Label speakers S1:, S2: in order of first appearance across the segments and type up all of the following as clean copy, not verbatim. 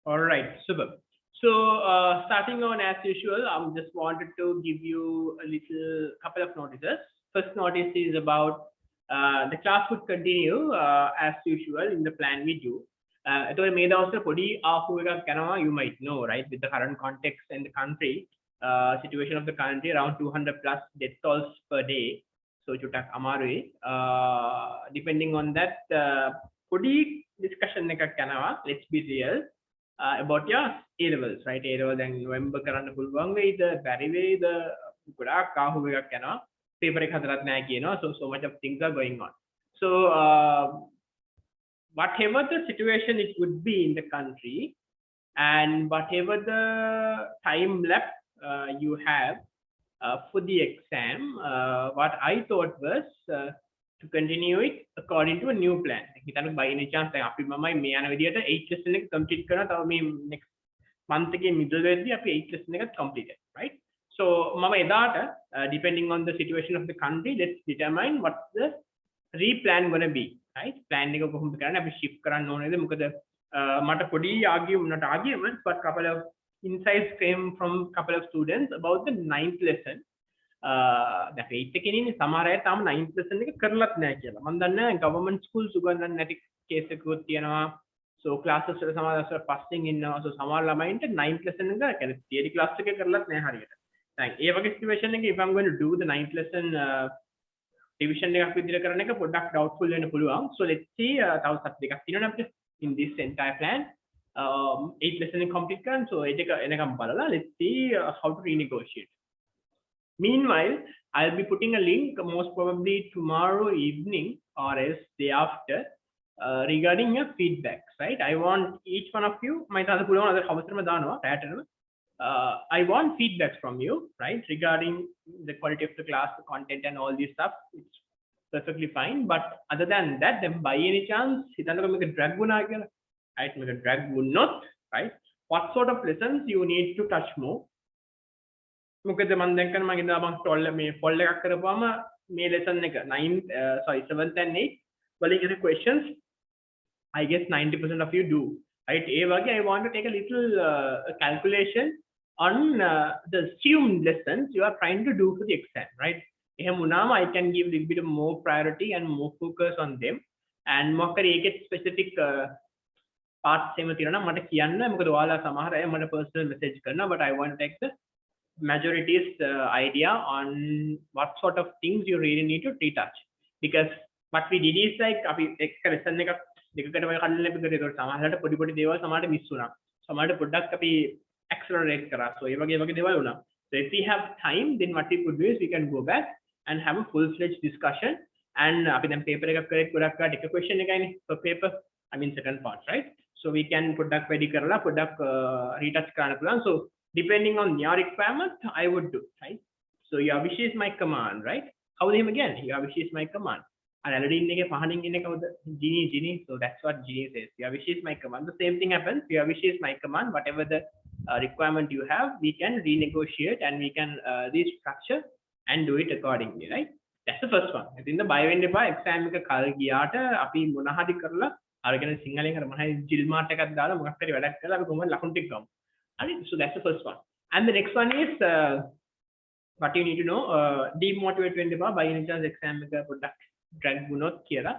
S1: All right, super. So, starting on as usual, I just wanted to give you a little couple of notices. First notice is about the class would continue as usual in the plan we do. එතකොට මේ දවස්වල පොඩි ආපු එකක් යනවා, you might know, right, with the current context and the country situation of the country, around 200 plus death tolls per day. So චුට්ටක් අමාරුයි. Depending on that, පොඩි discussion එකක් යනවා. Let's be real. About your A levels, right? A level then November කරන්න පුළුවන් වෙයිද, බැරි වෙයිද, ගොඩාක් ආහුව එකක් යනවා. Paper එක හදලත් නැහැ කියනවා. So much of things are going on. So whatever the situation it would be in the country, and whatever the time left you have for the exam, what I thought was to continue it according to a new plan. හිතන්න by any chance දැන් අපි මමයි මේ යන විදියට 8 lesson එක complete කරනවා. තව මේ next month එකේ middle වෙද්දී අපි 8 lesson එකක් completed, right? So මම එදාට depending on the situation of the country, let's determine what the replan gonna be, right? Plan එක කොහොමද කරන්නේ, අපි shift කරන්න ඕනේද? මොකද මට පොඩි not arguments but couple of insights came from couple of students about the 9th lesson. දැන් 8 එකේ ඉන්නේ සමහර අය තාම 9th lesson එක කරලත් නැහැ කියලා. මම දන්නේ government schools උගන්වන්න නැති case එකකුත් තියෙනවා. So classes වල සමහර දවස්වල passing ඉන්නවා. So සමහර ළමයින්ට 9th lesson එක කියන්නේ theory class එක කරලත් නැහැ හරියට. දැන් ඒ වගේ situation එකේ if I'm going to do the 9th lesson division එකක් විදිහට කරන එක පොඩ්ඩක් doubtful වෙන්න පුළුවන්. So let's see තව සත් දෙකක් තියෙනවා අපිට in this entire plan. 8 lesson complete කරන්න. So ඒක එනකම් බලලා let's see how to renegotiate. Meanwhile, I'll be putting a link most probably tomorrow evening or else day after regarding your feedbacks, right? I want each one of you, I want feedbacks from you, right? Regarding the quality of the class, the content and all this stuff. It's perfectly fine. But other than that, then by any chance, make a drag right? Make a drag not, right? What sort of lessons you need to touch more? මොකද මම දැන් කරන මගේ දාමක් ටොල් මේ fold එකක් කරපුවාම මේ lesson එක 7th and 8th වලින් ඉතින් questions I guess 90% of you do, right? ඒ වගේ I want to take a little calculation on the assumed lessons you are trying to do for the exam, right? එහෙම වුණාම I can give a little bit more priority and more focus on them, and මොකද ඒකේ specific parts එහෙම තියෙනවා නම් මට කියන්න. මොකද ඔයාලා සමහර අය මට personal message කරනවා, but I want to take the majority's idea on what sort of things you really need to retouch, because what we did is like අපි එක lesson එකක් දෙකකට වගේ කඩලා අපි කරේ. ඒකට සමහරවිට පොඩි පොඩි දේවල් සමහරට මිස් වුණා, සමහරට පොඩ්ඩක් අපි accelerate කරා. So ඒ වගේ දේවල් වුණා. So if we have time, then what we could do is we can go back and have a full-fledged discussion. And අපි දැන් paper එකක් කරේ ගොඩක් කාට එක question එකයිනේ per paper, I mean second part, right? So we can පොඩ්ඩක් වැඩි කරලා පොඩ්ඩක් retouch කරන්න පුළුවන්. So depending on your requirement, I would do, right? So your wish is my command, right? How name again? Your wish is my command. And already in the pahning in Genie. So that's what Genie says. Your wish is my command. The same thing happens. Your wish is my command. Whatever the requirement you have, we can renegotiate and we can restructure and do it accordingly, right? That's the first one. In the bio and exam kal giyata api monahadi karla arගෙන සිංහලෙන් අර මොනහරි ජිල් මාට් එකක් දාලා මොකක් හරි වැඩක් කරලා අපි කොහොමද ලකුණු ටික ගමු. So that's the first one. And the next one is what you need to know, demotivate when by any chance exam product drag not කියලා.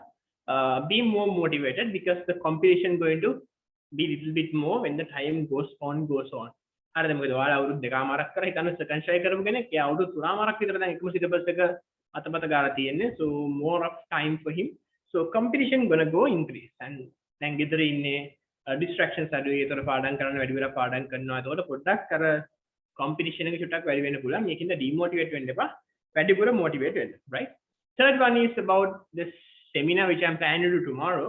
S1: Be more motivated because the competition going to be little bit more when the time goes on. හරිද? මොකද ඔයාලා අවුරුදු දෙකමාරක් කරා හිතන්න second try කරමු කෙනෙක්. ඒ අවුරුදු තුනමාරක් විතර දැන් එකම syllabus එක අතපත ගාලා තියෙන්නේ. So more of time for him. So competition gonna go increase. And දැන් ගෙදර ඉන්නේ distractions අඩුයි. ඒතර පාඩම් කරන්න වැඩි වෙලා පාඩම් කරනවා. ඒතකොට පොඩ්ඩක් අර competition එක චුට්ටක් වැඩි වෙන්න පුළුවන්. මේකින්ද demotivate වෙන්න එපා. වැඩිපුර motivate වෙන්න, right? Third one is about this seminar which I'm planning to do tomorrow.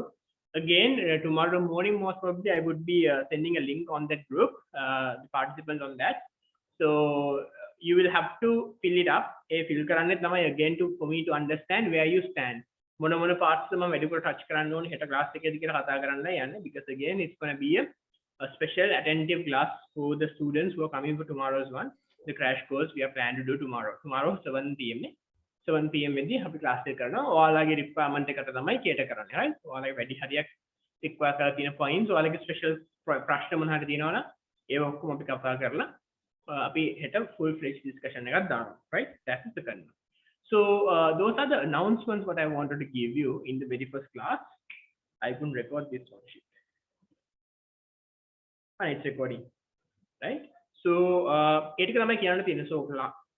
S1: Again, tomorrow morning most probably I would be sending a link on that group, the participants on that. So you will have to fill it up. Fill කරන්නේ තමයි again for me to understand where you stand. මොන parts මම වැඩිපුර touch කරන්න ඕනේ හෙට class එකේදී කියලා කතා කරන්නයි යන්නේ, because again it's going to be a special attentive class for the students who are coming for tomorrow's one, the crash course we are planning to do tomorrow 7 PM 7 PM වෙද්දී අපි class එක කරනවා. ඔයාලගේ requirement එකට තමයි cater කරන්නේ, right? ඔයාලගේ වැඩි හරියක් require කරලා තියෙන points ඔයාලගේ special ප්‍රශ්න මොන හරි තියෙනවනම් ඒව ඔක්කොම අපි කතා කරලා අපි හෙට full fledged discussion එකක් දානවා, right? That's the second one. So those are the announcements what I wanted to give you in the very first class. I couldn't record this one sheet and it's recording, right? So ඒක තමයි කියන්න තියෙන්නේ. So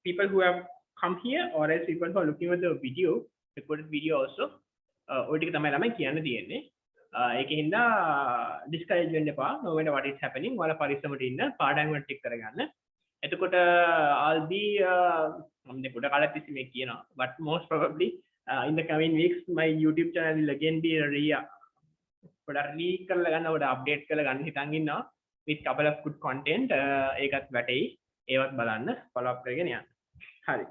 S1: people who have come here or else people who are looking at the video, recorded video also, ඔය ටික තමයි ළමයි කියන්න තියෙන්නේ. ඒකෙන්ද discourage වෙන්න එපා. no matter what is happening, ඔයාලා පරිස්සමට ඉන්න, පාඩම් වල ටික කරගන්න. එතකොට I'll be මම දෙපොඩ කාලයක් තිස්සේ මේ කියනවා, but most probably in the coming weeks my YouTube channel will again be පොඩක් re කරලා ගන්න, පොඩ update කරලා ගන්න හිතන් ඉන්නවා with couple of good content. ඒකත් වැටෙයි, ඒවත් බලන්න, follow up කරගෙන යන්න. හරි.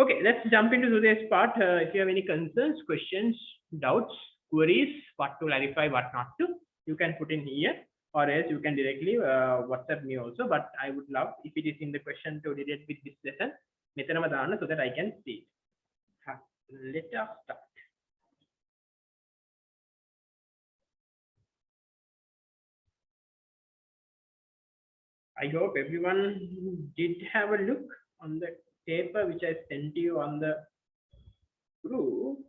S1: Okay, let's jump into today's part. If you have any concerns, questions, doubts, queries, what to clarify, what not to, you can put in here, or else you can directly WhatsApp me also. But I would love if it is in the question to relate with this lesson, metanama daana, so that I can see it. Let us start. I hope everyone did have a look on the paper which I sent you on the group.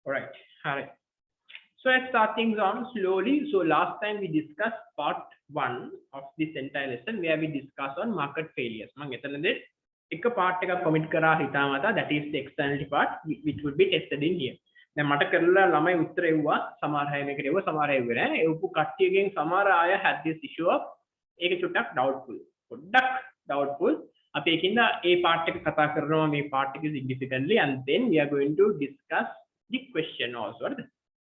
S1: All right. So let's start things on slowly. So last time we discussed part 1 of this entire lesson where we discussed on market failures. මම එතනදී එක part එකක් commit කරා හිතාමතා, that is the externality part which would be tested in here. දැන් මට කරලා ළමයි උත්තර එව්වා, සමහර අය මේකට එව්වා, සමහර අය එව්වේ නැහැ. එව්පු කට්ටියගෙන් සමහර අය had this issue of ඒක චුට්ටක් පොඩ්ඩක් doubtful. අපි ඒකින්ද ඒ part එක කතා කරනවා, මේ part එක significantly, and then we are going to discuss the question also.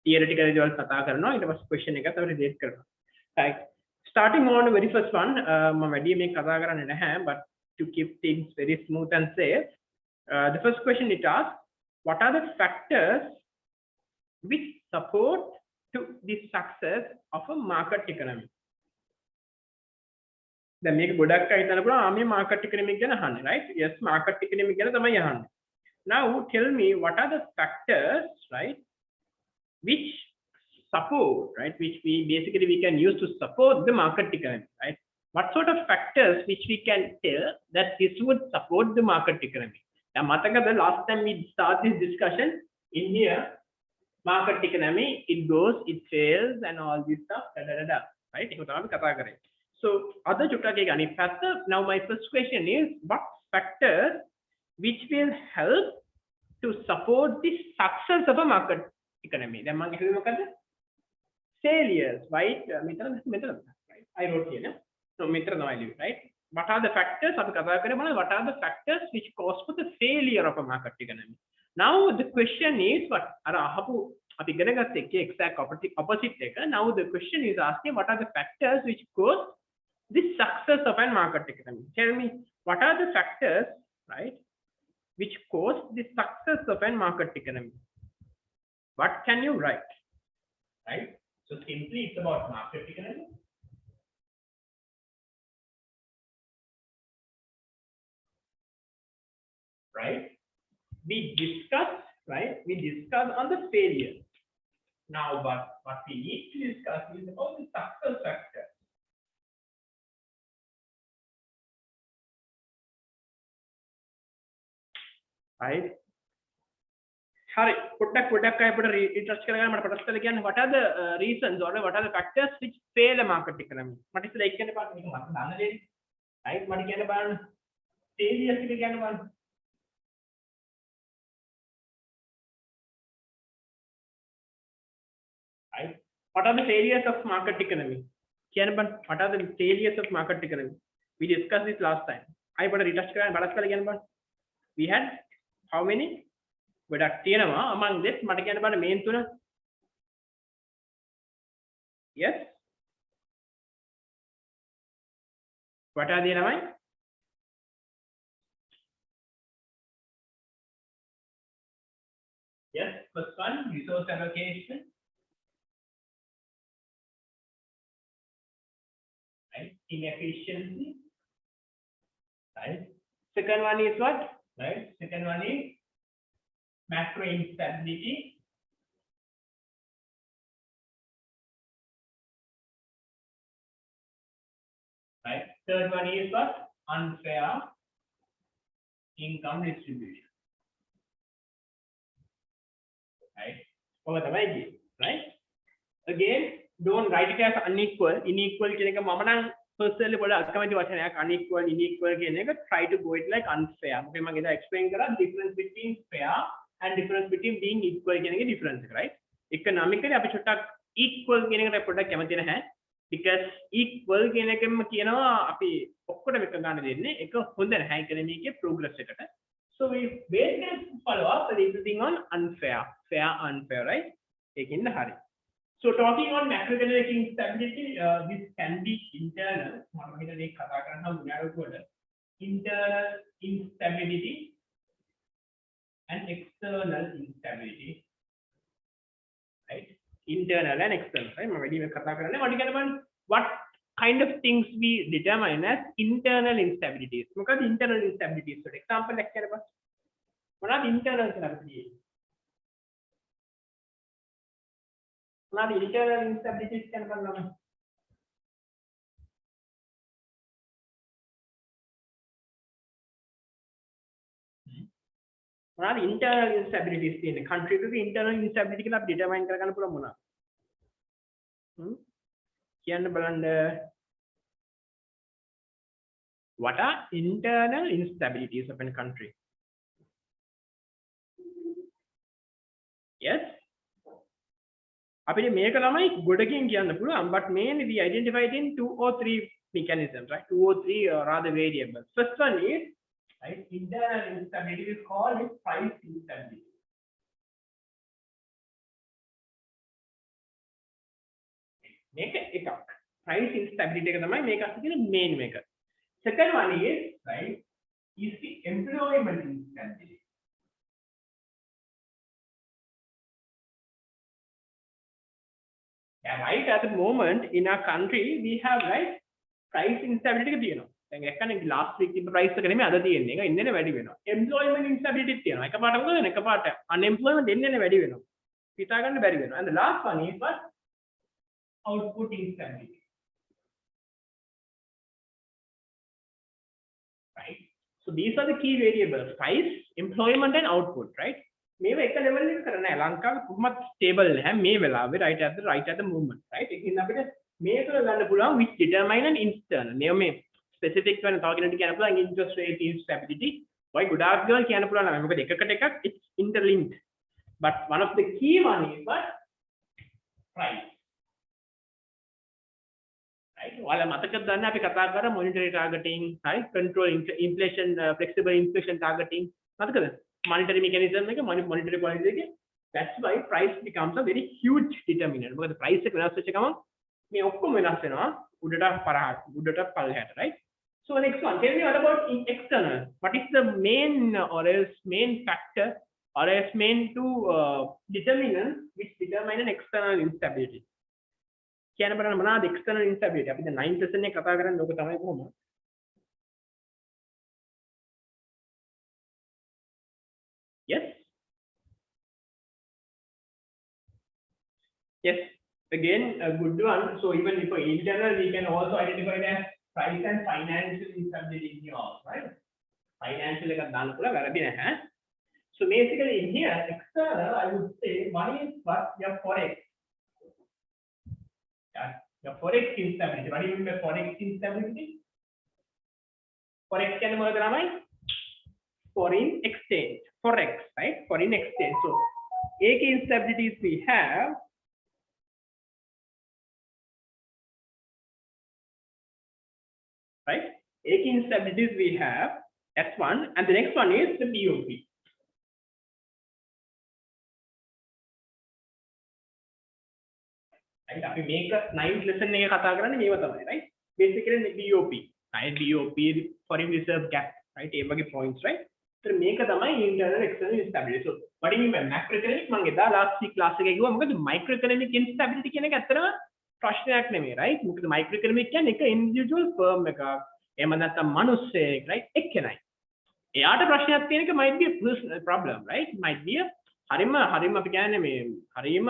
S1: Theoretical දේවල් කතා කරනවා, ඊට පස්සේ question එක තමයි relate කරනවා. Right. Starting on the very first one, මම වැඩි මේ කතා කරන්නේ නැහැ, but to keep things very smooth and safe, the first question it asks, what are the factors which support to the success of a market economy? දැන් මේක ගොඩක් අය හිතන පුළුවන් මේ market economy ගැන අහන්නේ, right? Yes, market economy ගැන තමයි අහන්නේ. Now tell me, what are the factors, right, which support, right, which we can use to support the market economy, right? What sort of factors which we can tell that this would support the market economy? Now matakada last time we start this discussion in here, market economy, it goes, it fails, and all this stuff, right? So other now my first question is, what factors which will help to support the success of a market economy? Then failures, right? Right? I wrote here, no, right? What are the factors? What are the factors which cause for the failure of a market economy? Now the question is, what exact opposite. Now the question is asking, what are the factors which cause the success of a market economy? Tell me, what are the factors, right, which cause the success of a market economy? What can you write? Right? So simply it's about market economy. Right? We discuss on the failure. Now, but what we need to discuss is about the success factor. Right? Hari, what are the reasons or what are the factors which fail a market economy? What is like right? Right? What are the failures of market economy? What are the failures of market economy? We discussed this last time. We had how many? Among this, main tuna. Yes. What are the name? Yes, first one, resource allocation. Right, inefficiency. Right. Second one is what? Right. Second one is macro instability, right? Third one is what? Unfair income distribution, right? Over the way, right? Again, don't write it as unequal. Unequal කියන එක මම නම් personally පොඩ අකමැති වචනයක්. Unequal, unequal කියන එක try to go it like unfair. මොකද මම ඉතින් explain කරා difference between fair and difference between being equal කියන එකේ difference එක, right? economically අපි චුට්ටක් equal කියන එකට පොඩ්ඩක් කැමති නැහැ. because equal කියන එකෙන්ම කියනවා අපි ඔක්කොටම එක ගන්න දෙන්නේ. ඒක හොඳ නැහැ economic එකේ progress එකට. So we basically follow up everything on unfair, fair, unfair, right? ඒකින්ද හරි. So talking on macroeconomic instability, this can be internal. මම හිතන්නේ මේ කතා කරනවා මුලාවකට internal instability and external instability, right? Internal and external, right? මම වැඩි මේ කතා කරන්නේ මට කියන්න බලන්න what kind of things we determine as internal instabilities. මොකද internal instabilities වලට example එකක් කියන්න බලන්න. මොනවද internal කියලා අපි කියන්නේ? මොනවද internal instabilities කියන්න බලන්න. මොනවද internal instabilities තියෙන්නේ? country එකක internal instability කියලා අපි determine කරගන්න පුළුවන් මොනවද? කියන්න බලන්න. What are internal instabilities of a country? Yes. අපිට මේක ළමයි ගොඩකින් කියන්න පුළුවන්, but mainly we identified in 2 or 3 mechanisms, right? 2 or 3 rather variables. First one is, right, internal instability. We call it price instability. මේක එකක්. price instability එක තමයි මේක අස්සේ තියෙන main මේක. Second one is, right, is the employment instability. Yeah, right, at the moment in our country we have, right, price instability එක තියෙනවා. දැන් එක්කනේ last week තිබ්බ price එක නෙමෙයි අද තියෙන්නේ. ඒක ඉන්නේ වැඩි වෙනවා. employment instability තියෙනවා. එකපාරට මොකද වෙන්නේ? එකපාරට unemployment එන්නේ වැඩි වෙනවා. හිතා ගන්න බැරි වෙනවා. And the last one is what? Output instability. Right? So these are the key variables: price, employment and output, right? මේව එක level එකක කරන්නේ නැහැ. ලංකාවේ කොහොමත් stable නැහැ මේ වෙලාවේ, right at the moment, right? ඒකින් අපිට මේක ගන්න පුළුවන් which determine an internal. මේ specific වෙන තව කෙනෙක්ට කියන්න පුළුවන් interest rate instability. why ගොඩාක් දේවල් කියන්න පුළුවන් නම් මොකද එකකට එකක් it's interlinked. But one of the key one is what? Price. Right? ඔයාලා මතකද දන්නේ අපි කතා කරා monetary targeting, right? Control inflation, flexible inflation targeting. මතකද? Monetary mechanism එක monetary policy එක. That's why price becomes a very huge determinant. මොකද price එක වෙනස් වෙච්ච ගමන් මේ ඔක්කොම වෙනස් වෙනවා උඩට පරහට උඩට පල්ලෙහාට, right? So next one, tell me what about external? What is the main or else main factor or else main two determinants which determine an external instability? කියන බලන්න මොනවාද external instability? අපි දැන් 9th lesson එක කතා කරන්නේ ඕක තමයි කොහොමද? Yes. Yes. Again, a good one. So even for internal, we can also identify that price and financial instability in here, right? Financial එක දාන්න පුළුවන් වැරදි නැහැ. So basically in here, external, I would say one is what your forex. Yeah, your forex instability. What do you mean by forex instability? Forex කියන්නේ මොකද ළමයි? Foreign exchange. Forex, right? Foreign exchange. So AK instabilities we have. Right? AK instabilities we have. That's one. And the next one is the BOP. Right? අපි මේක 9th lesson එකේ කතා කරන්නේ මේව තමයි, right? Basically BOP. Right? BOP, foreign reserve gap, right? ඒ වගේ points, right? So මේක තමයි internal external instability. So what do you mean by macroeconomic? මම එදා last week class එකේ කිව්වා මොකද microeconomic instability කියන එක ඇත්තටම ප්‍රශ්නයක් නෙමෙයි, right? මොකද microeconomic කියන්නේ එක individual firm එකක් එහෙම නැත්නම් මිනිස්සෙක්, right? එක්කෙනයි. එයාට ප්‍රශ්නයක් තියෙන එක might be a personal problem, right? Might be a හරිම අපි කියන්නේ මේ හරිම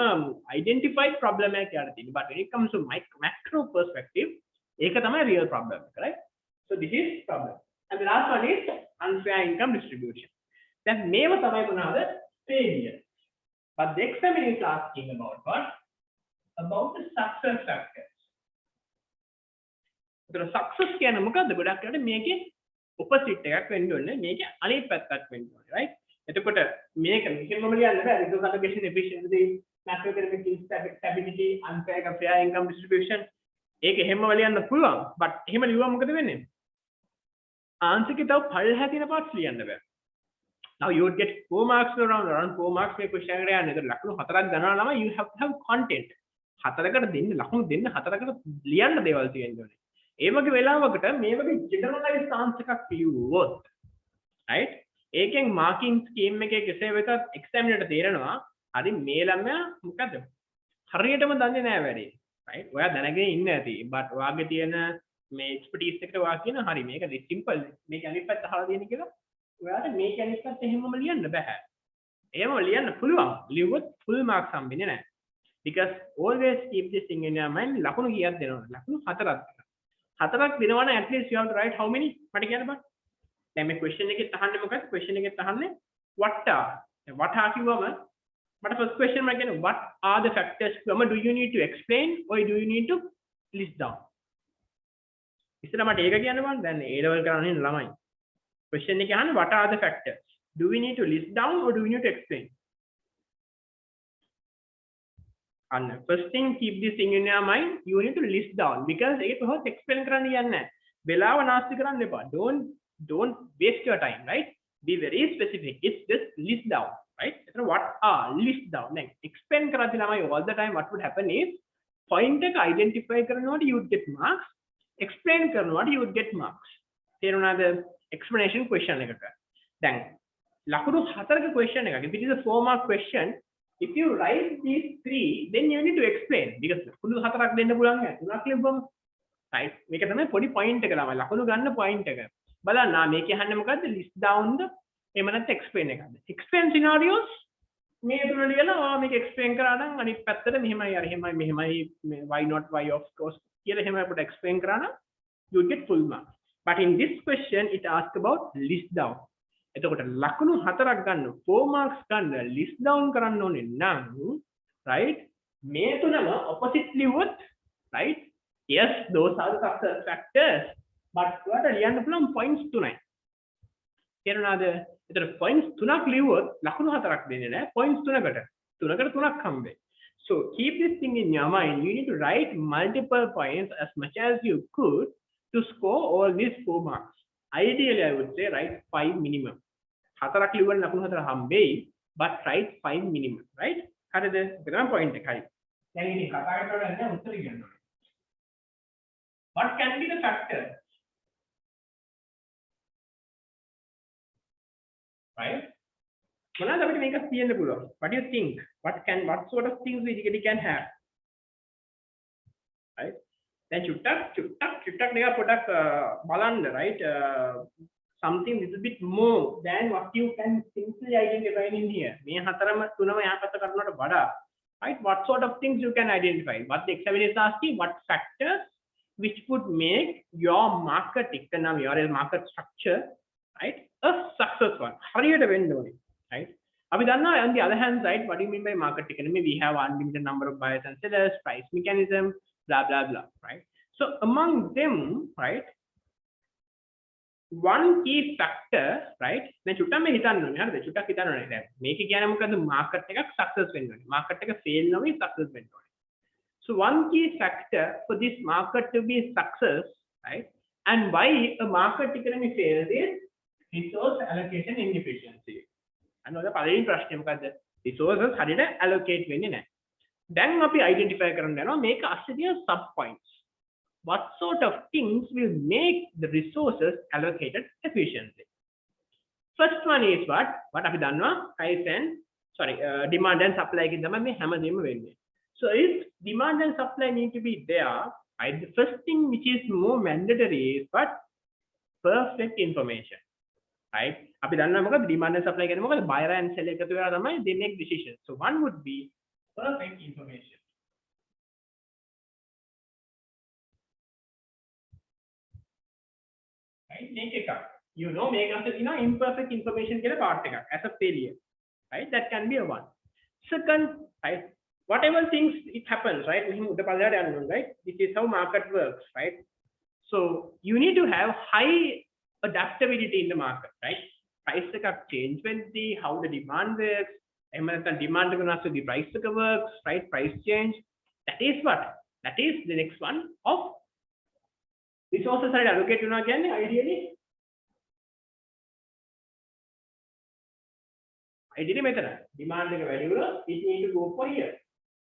S1: identified problem එකක් යාට තියෙනවා. But when it comes to macro perspective, ඒක තමයි real problem එක, right? So this is problem. And the last one is unfair income distribution. දැන් මේව තමයි මොනවාද? Failure. But the examiner is asking about what? About the success factors. So success කියන්නේ මොකද්ද? ගොඩක් වෙලාවට මේකේ opposite එකක් වෙන්න ඕනේ. මේකේ අනිත් පැත්තක් වෙන්න ඕනේ, right? එතකොට මේක මෙහෙමම ලියන්න බෑ. resource allocation efficiency, macroeconomic stability, unfair fair income distribution. ඒක එහෙමම ලියන්න පුළුවන්. but එහෙම ලියුවම මොකද වෙන්නේ? answer එකේ තව පල්ලෙහා තියෙන parts ලියන්න බෑ. now you would get 4 marks around 4 marks මේ question එකට යන්නේ. ඒතර ලකුණු 4ක් ගන්නවා නම් you have to have content. 4කට දෙන්න ලකුණු දෙන්න 4කට ලියන්න දේවල් තියෙන්න ඕනේ. ඒ වගේ වෙලාවකට මේ වගේ generalized answer එකක් ලියුවොත් right ඒකෙන් marking scheme එකේ කෙසේ වෙතත් examiner ට තේරෙනවා හරි මේ ළමයා මොකද හරියටම දන්නේ නැහැ වැඩේ right ඔයා දැනගෙන ඉන්න ඇති but ඔයාගේ තියෙන මේ expertise එකට ඔයා කියන හරි මේක simple මේක අනිත් පැත්ත අහලා තියෙන කියලා ඔයාට මේක අනිත් පැත්ත එහෙමම ලියන්න බෑ එහෙම ලියන්න පුළුවන් ලියුවොත් full marks හම්බෙන්නේ නැහැ because always keep this thing in your mind ලකුණු කීයක් දෙනවද ලකුණු 4ක් දෙනවා නම් at least you have to write how many මට කියන්න බෑ දැන් මේ question එකෙත් අහන්නේ මොකක්ද question එකෙත් අහන්නේ what are කිව්වම මට first question මම කියන්නේ what are the factors කිව්වම do you need to explain or do you need to list down ඉතින් මට ඒක කියන්න බෑ දැන් A level කරන්නේ ළමයි question එකේ අහන්නේ what are the factors do we need to list down or do we need to explain and first thing keep this thing in your mind you need to list down because ඒක කොහොමද explain කරන්න යන්නේ නැහැ වෙලාව නාස්ති කරන්න එපා don't waste your time right be very specific it's just list down right so what are list down then explain කරද්දී ළමයි all the time what would happen is point එක identify කරනකොට you would get marks explain කරනකොට you would get marks තේරුණාද explanation question එකට දැන් ලකුණු 4ක question එකක් if it is a 4 mark question if you write these 3 then you need to explain because ලකුණු 4ක් දෙන්න පුළුවන් නෑ 3ක් ලියපුවම right මේක තමයි පොඩි point එක ළමයි ලකුණු ගන්න point එක බලන්න මේක අහන්නේ මොකද්ද list down the එහෙම නැත්නම් explain එකක්ද explain scenarios මේ තුන ලියලා මේක explain කරා නම් අනිත් පැත්තට මෙහෙමයි අර මෙහෙමයි why not why of course කියලා එහෙම අපිට explain කරා නම් you get full marks but in this question it asks about list down එතකොට ලකුණු 4ක් ගන්න 4 marks ගන්න list down කරන්න ඕනේ නම් right මේ තුනම opposite ලියුවොත් right yes those are the success factors but ඔයාට ලියන්න පුළුවන් points 3යි තේරුණාද එතන points 3ක් ලියුවොත් ලකුණු 4ක් දෙන්නේ නැහැ points 3කට 3ක් හම්බෙයි so keep this thing in your mind you need to write multiple points as much as you could to score all these 4 marks ideally I would say write 5 minimum 4ක් ලියුවොත් ලකුණු 4 හම්බෙයි but write 5 minimum right හරිද ඒක තමයි point එක හරි දැන් ඉතින් කතා කරලා නැහැ උත්තර කියන්න ඕනේ what can be the factor right මොනවාද අපිට මේක කියන්න පුළුවන් what do you think what sort of things we can have right දැන් චුට්ටක් දෙක පොඩක් බලන්න right something little bit more than what you can simply identify in here මේ හතරම තුනම යහපත කරනවට වඩා right what sort of things you can identify what the examiner is asking what factors which would make your market economy or market structure right a successful one හරියට වෙන්න ඕනේ right අපි දන්නවා on the other hand side what do you mean by market economy we have unlimited number of buyers and sellers price mechanism blah blah blah right so among them right one key factor right දැන් චුට්ටක් මේ හිතන්න ඕනේ හරිද චුට්ටක් හිතන්න ඕනේ දැන් මේක කියන්නේ මොකද්ද market එකක් success වෙන්න ඕනේ market එක fail නොවි success වෙන්න ඕනේ so one key factor for this market to be success right and why a market economy fails is resource allocation inefficiency අනෝද පළවෙනි ප්‍රශ්නේ මොකද්ද resources හරියට allocate වෙන්නේ නැහැ දැන් අපි identify කරන්න යනවා මේක අස්සේ තියෙන sub points what sort of things will make the resources allocated efficiently first one is what අපි දන්නවා price and demand and supply එකෙන් තමයි මේ හැමදේම වෙන්නේ so if demand and supply need to be there right the first thing which is more mandatory is what perfect information right? අපි දන්නවා මොකද demand and supply කියන්නේ මොකද? buyer and seller එකතු වෙලා තමයි they make decisions. So one would be perfect information. Right? Make එකක්. You know මේක අතර තියෙනවා imperfect information කියලා part එකක් as a failure. Right? That can be a one. Second, right? Whatever things it happens, right? Right? This is how market works, right? So you need to have high adaptability in the market, right? Price එකක් change වෙද්දී how the demand works, එහෙම නැත්නම් demand එක වෙනස් වෙද්දී price එක works, right? Price change. That is what? That is the next one of resources are allocated වෙනවා කියන්නේ ideally මෙතන demand එක වැඩි වුණොත් it need to go for here.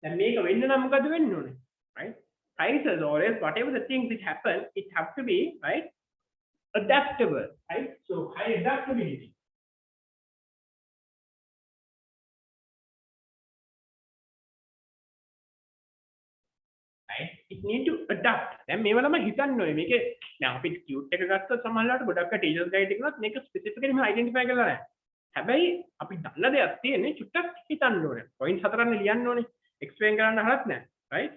S1: දැන් මේක වෙන්න නම් මොකද වෙන්න ඕනේ? Right? Prices or else whatever the things that happen, it have to be, right, adaptable, right? So high adaptability. Right? It need to adapt. දැන් මේව ළම හිතන්න ඕනේ. මේකේ දැන් අපි Qt එක ගත්තොත් සමහරවිට ගොඩක් ටීචර්ස් ගයිඩ් එක ගත්තොත් මේක ස්පෙસિෆිකලි මම අයිඩෙන්ටිෆයි කරලා නැහැ. හැබැයි අපි දන්න දෙයක් තියෙන්නේ චුට්ටක් හිතන්න ඕනේ. පොයින්ට් 4ක් ලියන්න ඕනේ. එක්ස්ප්ලেইন කරන්න හරක් නැහැ. Right?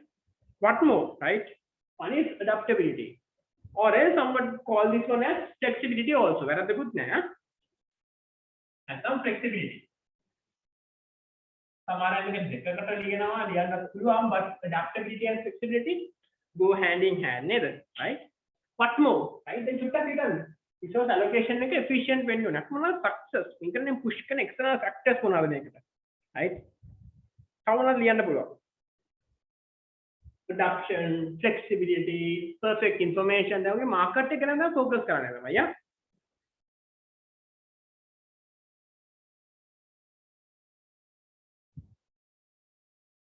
S1: What more, right? One is adaptability. Or else someone call this one as flexibility also. වැරද්දකුත් නැහැ. නැත්නම් flexibility. සමහර අය මේක දෙකකට ලියන්නත් පුළුවන්, but adaptability and flexibility go hand in hand නේද? Right? What more? Right? then චුට්ටක් හිතන්න. resource allocation එක efficient වෙන්න ඕනේ. මොනවාද success? මේකනේ push කරන external factors මොනවාද මේකට? Right? කවුරුත් ලියන්න පුළුවන්. Adaptation, flexibility, perfect information. දැන් ඔගේ market එක ගැන focus කරන්න තමයි. යා.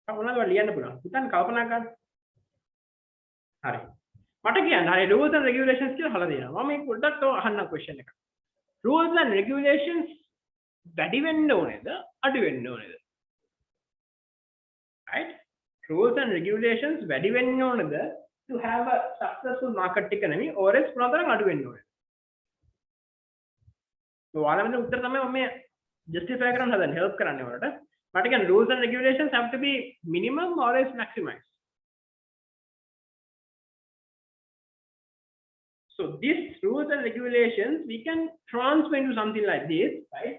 S1: කවුරුත් ලියන්න පුළුවන්. හිතන්න කල්පනා කරන්න. හරි. මට කියන්න හරි rules and regulations කියලා අහලා දෙනවා. මම මේක පොඩ්ඩක් තව අහන්න question එකක්. Rules and regulations වැඩි වෙන්න ඕනේද? අඩු වෙන්න ඕනේද? Right? Rules and regulations වැඩි වෙන්න ඕනද to have a successful market economy or else මොනතරම් අඩු වෙන්න ඕනද? ඔයාලා මෙන්න උත්තර තමයි මම justify කරන්න හදන්නේ help කරන්න ඔයාලට. මට කියන්නේ rules and regulations have to be minimum or else maximized. So these rules and regulations we can transfer into something like this, right?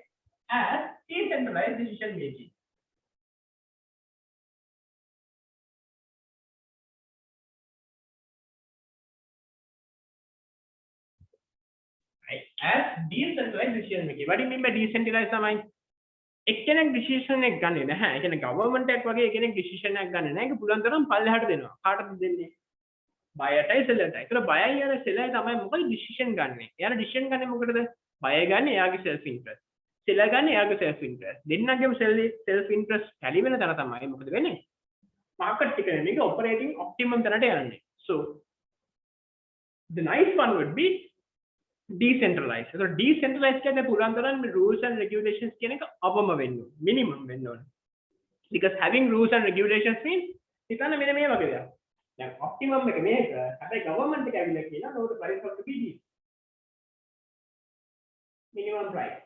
S1: As decentralized decision making. Right? As decentralized decision making. What do you mean by decentralized තමයි? එක්කෙනෙක් decision එක ගන්නෙ නැහැ. ඒ කියන්නේ government එකක් වගේ කෙනෙක් decision එකක් ගන්නෙ නැහැ. ඒක පුළුවන් තරම් පල්ලෙහාට දෙනවා. කාටද දෙන්නේ? බයටයි සෙල්ලටයි. ඒතර බයයි යන සෙල්ලයි තමයි මොකද decision ගන්නෙ. එයාලා decision ගන්නෙ මොකටද? බය ගන්නෙ එයාගේ self interest. සෙල්ල ගන්නෙ එයාගේ self interest. දෙන්නගේම self interest ඇලි වෙන තැන තමයි මොකද වෙන්නේ? market economy එක operating optimum තැනට යන්නේ. So the nice one would be decentralized. So decentralized කියන්නේ පුළුවන් තරම් rules and regulations කියන එක අවම වෙන්න ඕනේ. minimum වෙන්න ඕනේ. Because having rules and regulations means හිතන්න මෙන්න මේ වගේ දෙයක්. දැන් optimum එක මේක. හැබැයි government එක ඇවිල්ලා කියනවා no the price of the BD. minimum price.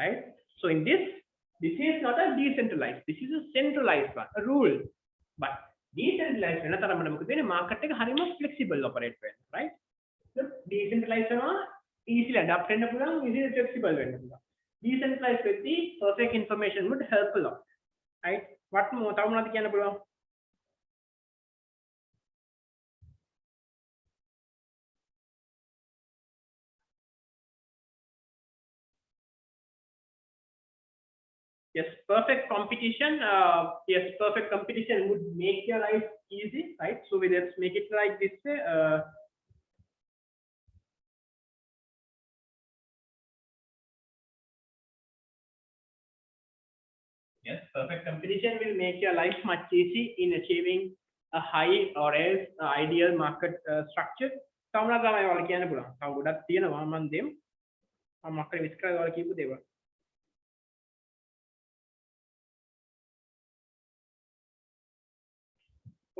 S1: Right? So in this is not a decentralized. This is a centralized one, a rule. But decentralized වෙන තරමට මොකද වෙන්නේ? market එක හරියම flexible operate වෙනවා. Right? So decentralized වෙනවා easily adapt වෙන්න පුළුවන්, easily flexible වෙන්න පුළුවන්. Decentralized වෙද්දී perfect information would help a lot. Right? What more? තව මොනවද කියන්න පුළුවන්? Yes, perfect competition. Yes, perfect competition would make your life easy, right? So we let's make it like this way. Yes, perfect competition will make your life much easy in achieving a high or else ideal market structure. තවම තමයි ඔයාලා කියන්න පුළුවන්. තව ගොඩක් තියෙනවා මම දෙමු. මම අක්කර විස්තර කරලා ඔයාලා කියපු දේවල්.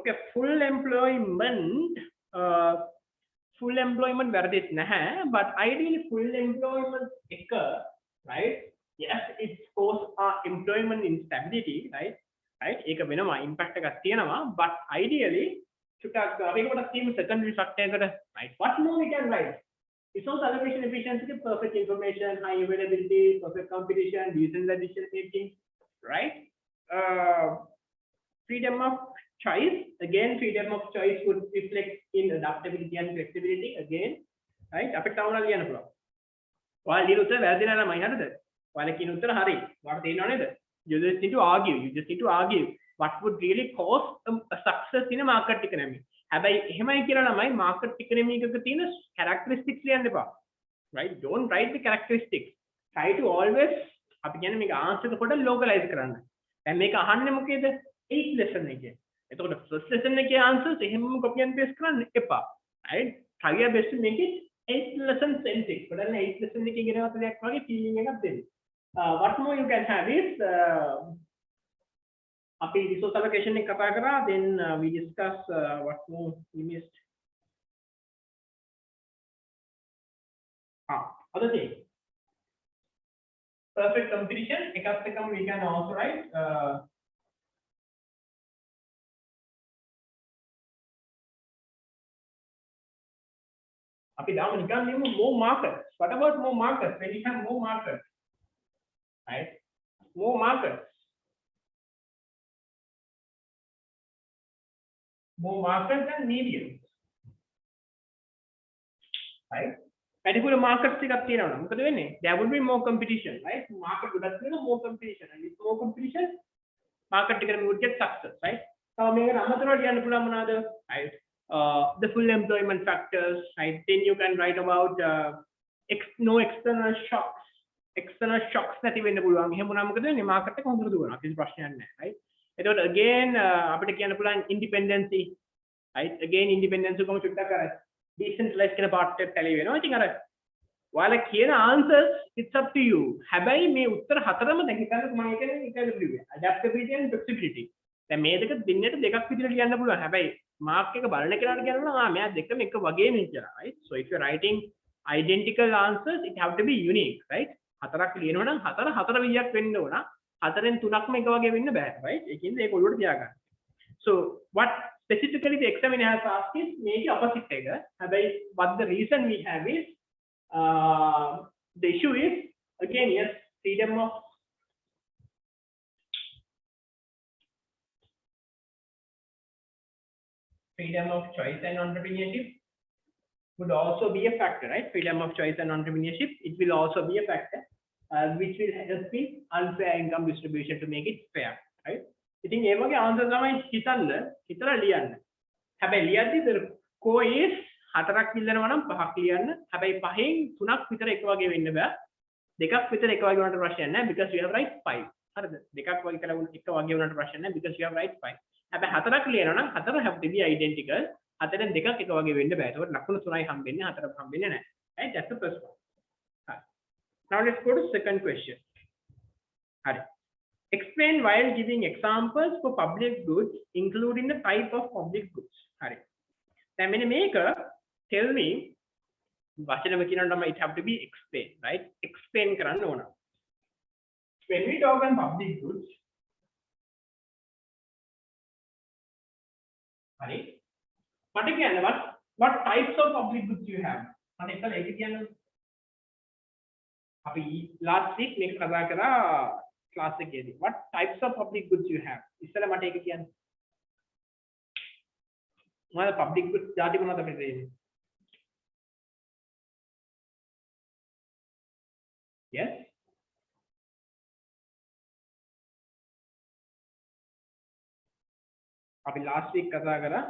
S1: Okay, full employment. full employment වැරදිත් නැහැ, but ideally full employment එක, right? Yes, it cause employment instability, right? ඒක වෙනවා impact එකක් තියෙනවා, but ideally චුට්ටක් අපි ඒකට තියෙන secondary factor එකට, right? What more we can write? Resource allocation efficiency, perfect information, high availability, perfect competition, decent decision making, right? Freedom of choice, again freedom of choice would reflect in adaptability and flexibility again, right? අපිට තවම ලියන්න පුළුවන්. ඔයාලා ලියන උත්තර වැරදි නෑ ළමයි, හරිද? ඔයාලා කියන උත්තර හරි. ඔයාලට තේරෙනව නේද? You just need to argue. You just need to argue what would really cause a success in a market economy. හැබැයි එහෙමයි කියලා ළමයි market economy එකක තියෙන characteristics ලියන්න එපා. Right? Don't write the characteristics. Try to always අපි කියන්නේ මේක answer එක පොඩ්ඩක් localize කරන්න. දැන් මේක අහන්නේ මොකේද? 8th lesson එකේ. එතකොට first lesson එකේ answers එහෙමම copy and paste කරන්න එපා. Right? Try your best to make it 8th lesson centric. පොඩ්ඩක් 8th lesson එකේ ඉගෙන ගන්න දෙයක් වගේ feeling එකක් දෙන්න. What more you can have is අපි resource allocation එක කතා කරා, then we discuss what more we missed. Other thing, perfect competition එකත් එකම we can also write අපි දාමු නිකන් ලියමු more markets. What about more markets? When you have more markets, right? More markets. More markets than mediums, right? Particular markets එකක් තියෙනවා නම් මොකද වෙන්නේ? There would be more competition, right? Market ගොඩක් තියෙනවා, more competition, and with more competition market economy would get success, right? තව මේකට අමතරව කියන්න පුළුවන් මොනවාද? Right? The full employment factors, right? Then you can write about no external shocks. External shocks නැති වෙන්න පුළුවන්. එහෙම වුණා මොකද වෙන්නේ? market එක හොඳට දුවනවා. කිසි ප්‍රශ්නයක් නැහැ, right? එතකොට again අපිට කියන්න පුළුවන් independency, right? Again independency කොහොමද චුට්ටක් අර decentralized කියන part එකට tally වෙනවා. ඉතින් අර ඔයාලා කියන answers it's up to you. හැබැයි මේ උත්තර හතරම දැන් හිතන්න මම කියන්නේ එකද ලිව්වේ. Adaptability and flexibility. දැන් මේ දෙක දින්නට දෙකක් විදිහට ලියන්න පුළුවන්. හැබැයි mark එක බලන කෙනාට කියනවා මෙයා දෙකම එක වගේම කියලා, right? So if you're writing identical answers, it have to be unique, right? හතරක් ලියනවා නම් හතර විදියක් වෙන්න ඕන. හතරෙන් තුනක්ම එක වගේ වෙන්න බෑ, right? ඒකින්ද ඒක ඔළුවට තියාගන්න. So what specifically the examiner has asked is maybe opposite එක. හැබැයි what the reason we have is the issue is again yes, freedom of choice and entrepreneurship would also be a factor, right? Freedom of choice and entrepreneurship, it will also be a factor which will help in unfair income distribution to make it fair, right? ඉතින් ඒ වගේ answer තමයි හිතලා ලියන්න. හැබැයි ලියද්දි the core is හතරක් ඉල්ලනවා නම් පහක් ලියන්න. හැබැයි පහෙන් තුනක් විතර එක වගේ වෙන්න බෑ. දෙකක් විතර එක වගේ වුණාට ප්‍රශ්නයක් නැහැ because you have right 5. හරිද? දෙකක් වගේ කියලා එක වගේ වුණාට ප්‍රශ්නයක් නැහැ because you have right 5. හැබැයි හතරක් ලියනවා නම් හතර have to be identical. හතරෙන් දෙකක් එක වගේ වෙන්න බෑ. ඒකට ලකුණු 3යි හම්බෙන්නේ, හතරක් හම්බෙන්නේ නැහැ. Right? That's the first one. Right. Now let's go to second question. Hari. Explain while giving examples for public goods, including the type of public goods. Hari. Then when you make a tell me, it have to be explained, right? Explain karanna ona. When we talk on public goods, Hari. What types of public goods you have? Last week make කතා කරා class එකේදී. What types of public goods you have? ඉස්සෙල්ලා මට ඒක කියන්න. මොනවද public goods ಜಾති මොනවද අපිට තියෙන්නේ? Yes? අපි last week කතා කරා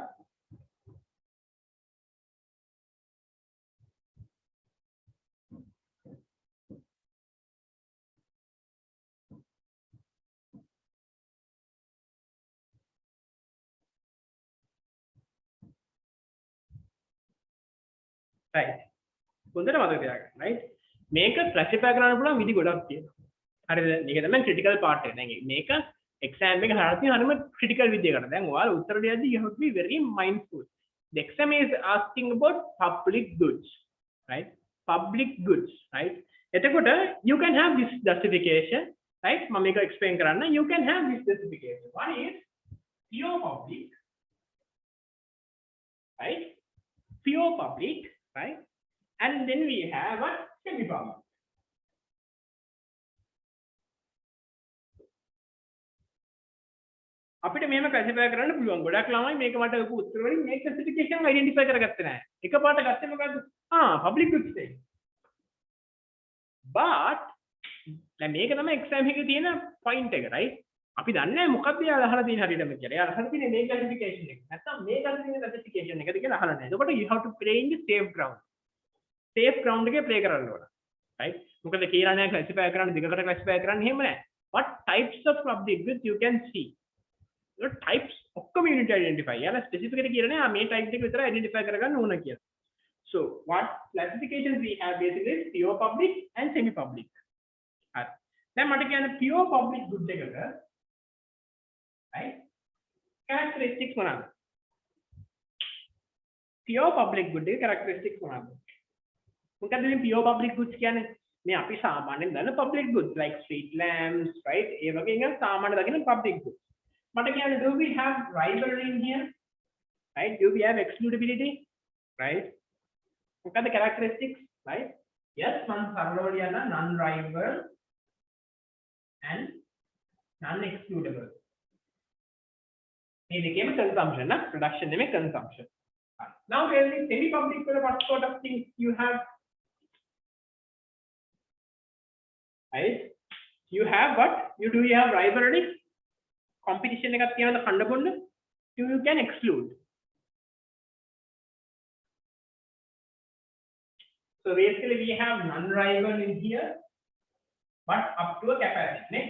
S1: right. හොඳට මතක තියාගන්න, right? මේක classify කරන්න පුළුවන් විදි ගොඩක් තියෙනවා. හරිද? මේක තමයි critical part එක. දැන් මේක exam එක හරහා තියෙන හරියම critical විදියකට. දැන් ඔයාලා උත්තර දෙද්දී you have to be very mindful. The exam is asking about public goods, right? Public goods, right? You can have this justification, right? Mamika explain karana. You can have this justification. One is pure public, right? Pure public, right? And then we have a semi-public. අපිට මේව ක්ලාසිෆයි කරන්න පුළුවන්. ගොඩක් ළමයි මේක මට ලොකු උත්තර වලින් මේ ක්ලාසිෆිකේෂන් අයිඩෙන්ටිෆයි කරගත්තේ නැහැ. එකපාරට ගත්තේ මොකද්ද? පබ්ලික් ගුඩ්ස් එක. but දැන් මේක තමයි එක්සෑම් එකේ තියෙන පොයින්ට් එක, right? අපි දන්නේ නැහැ මොකක්ද යාළ අහලා තියෙන හරියටම කියලා. යාළ අහලා තියෙන්නේ මේ ක්ලාසිෆිකේෂන් එක. නැත්නම් මේ ක්ලාසිෆිකේෂන් එකද කියලා අහලා නැහැ. එතකොට you have to play in the safe ground. safe ground එකේ play කරන්න ඕන. right? මොකද කියලා නැහැ ක්ලාසිෆයි කරන්න දෙකකට ක්ලාසිෆයි කරන්න එහෙම නැහැ. what types of public goods you can see? The types of community identify. Yeah, specifically here na me type එක විතර identify කරගන්න ඕන කියලා. So what classifications we have basically is pure public and semi public. හරි. දැන් මට කියන්න pure public good එකක right characteristics මොනවාද? pure public good එකේ characteristics මොනවාද? මොකද මේ pure public goods කියන්නේ? මේ අපි සාමාන්‍යයෙන් දන්න public goods like street lamps, right? ඒ වගේ එක සාමාන්‍ය දකින public goods. But again, do we have rivalry in here? Right? Do we have excludability? Right? Look at the characteristics, right? Yes, one thoroughly non-rival and non-excludable. It became consumption, production and consumption. Now, tell me, semi-public, what sort of things you have? Right? You have what? Do you have rivalry? Competition එකක් තියෙනවද කණ්ඩ බොන්න? You can exclude. So basically we have non-rival in here, but up to a capacity.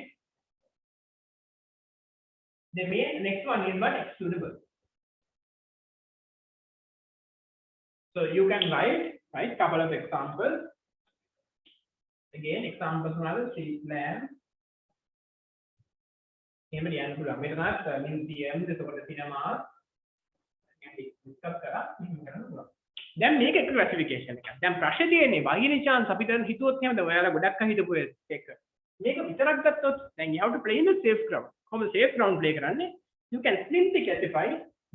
S1: Next, the next one is what? Excludable. So you can write couple of examples. Again, examples another street lamp. එහෙම ලියන්න පුළුවන්. මේක තමයි museum, එතකොට cinema discuss කරා මෙහෙම කරන්න පුළුවන්. දැන් මේක එක classification එකක්. දැන් ප්‍රශ්නේ තියෙන්නේ by any chance අපිට හිතුවොත් එහෙමද ඔයාලා ගොඩක් හිතපු එක. මේක විතරක් ගත්තොත් දැන් you have to play in the safe ground. කොහොමද safe ground play කරන්නේ? You can simply classify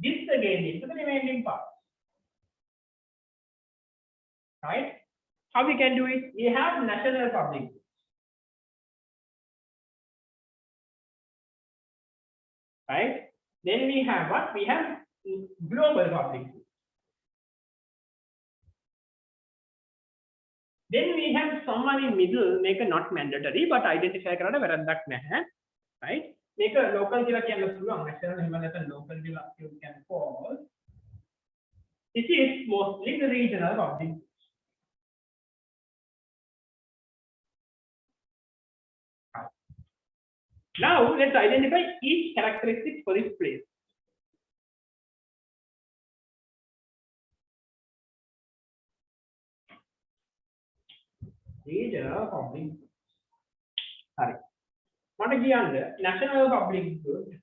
S1: this again into the remaining parts. Right? How we can do it? We have national public. Right? Then we have what? We have global public. Then we have someone in middle, make a not mandatory, but identify කරන්න වැරද්දක් නැහැ. Right? Make a local කියලා කියන්න පුළුවන්. national එහෙම නැත්නම් local කියලා you can call. This is mostly the regional public. Now let's identify each characteristic for this place. Regional public good. Sorry. What is the national public good?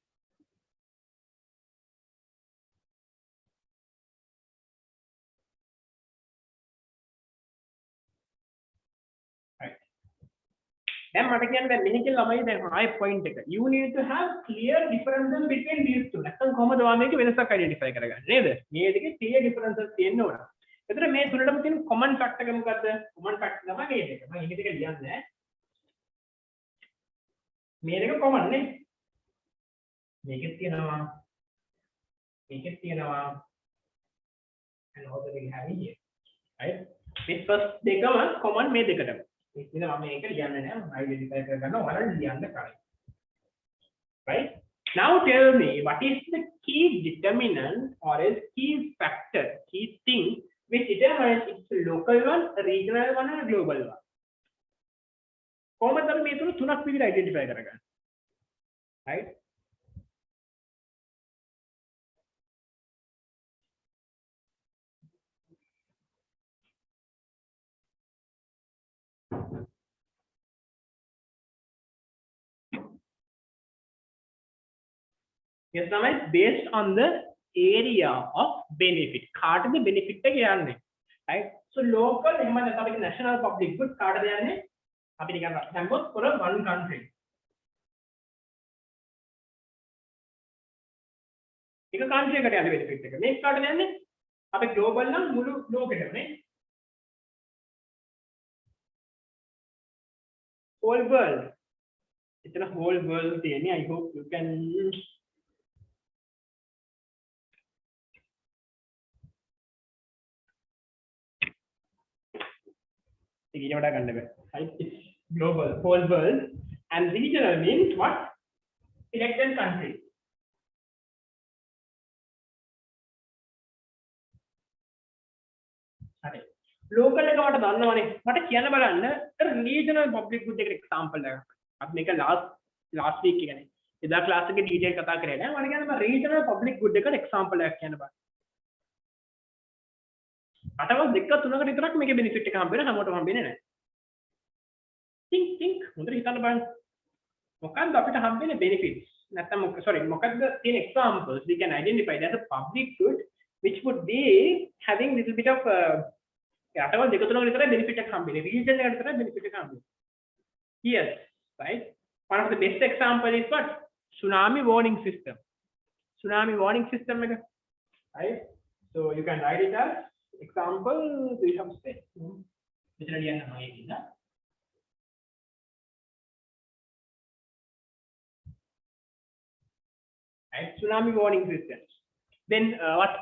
S1: Then what again the medical lamai then high point එක. You need to have clear differences between these two. නැත්නම් කොහොමද වාමේක වෙනසක් identify කරගන්නේ නේද? මේ දෙකේ clear differences තියෙන්න ඕන. එතන මේ තුනටම තියෙන common factor එක මොකද්ද? Common factor තමයි මේ දෙක. මම ඉන්නේ දෙක ලියන්නේ නැහැ. මේ දෙක common නේ. මේකෙත් තියෙනවා. මේකෙත් තියෙනවා. And also we have here. Right? This first දෙකම common මේ දෙකටම. ඉතින් මම මේක ලියන්නේ නැහැ මම identify කරගන්න ඔයාලා ලියන්න කරයි. Right? Now tell me what is the key determinant or a key factor, key thing which determines it's a local one, a regional one and a global one. කොහොමද අපි මේ තුනක් විදිහට identify කරගන්නේ? Right? Yes, now it's based on the area of benefit. කාටද benefit එක යන්නේ? Right? So local එහෙම නැත්නම් අපිට national public good කාටද යන්නේ? අපි නිකන් දැම්මොත් for one country. එක country එකට යන benefit එක. මේක කාටද යන්නේ? අපි global නම් මුළු ලෝකෙටම නේ. Whole world. It's a whole world thing. I hope you can. It's global, whole world, and regional means what? Selected country. Local එක මට දන්නවනේ. මට කියන්න බලන්න regional public good එක example එකක්. අපි මේක last week එකනේ. එදා class එකේ detail කතා කරේ නෑ. මම කියන්නේ regional public good එකට example එකක් කියන්න බලන්න. අටවල් දෙක තුනකට විතරක් මේකේ benefit එක හම්බ වෙන හැමෝටම හම්බෙන්නේ නැහැ. think හොඳට හිතන්න බලන්න. මොකක්ද අපිට හම්බෙන්නේ benefits? නැත්නම් මොකක්ද තියෙන examples we can identify as a public good which would be having little bit of අටවල් දෙක තුනකට විතරයි benefit එක හම්බෙන්නේ. region එකට විතරයි benefit එක හම්බෙන්නේ. Yes, right? One of the best example is what? Tsunami warning system. Tsunami warning system එක. Right? So you can write it as example we have said. Literally right? Tsunami warning systems. Then what?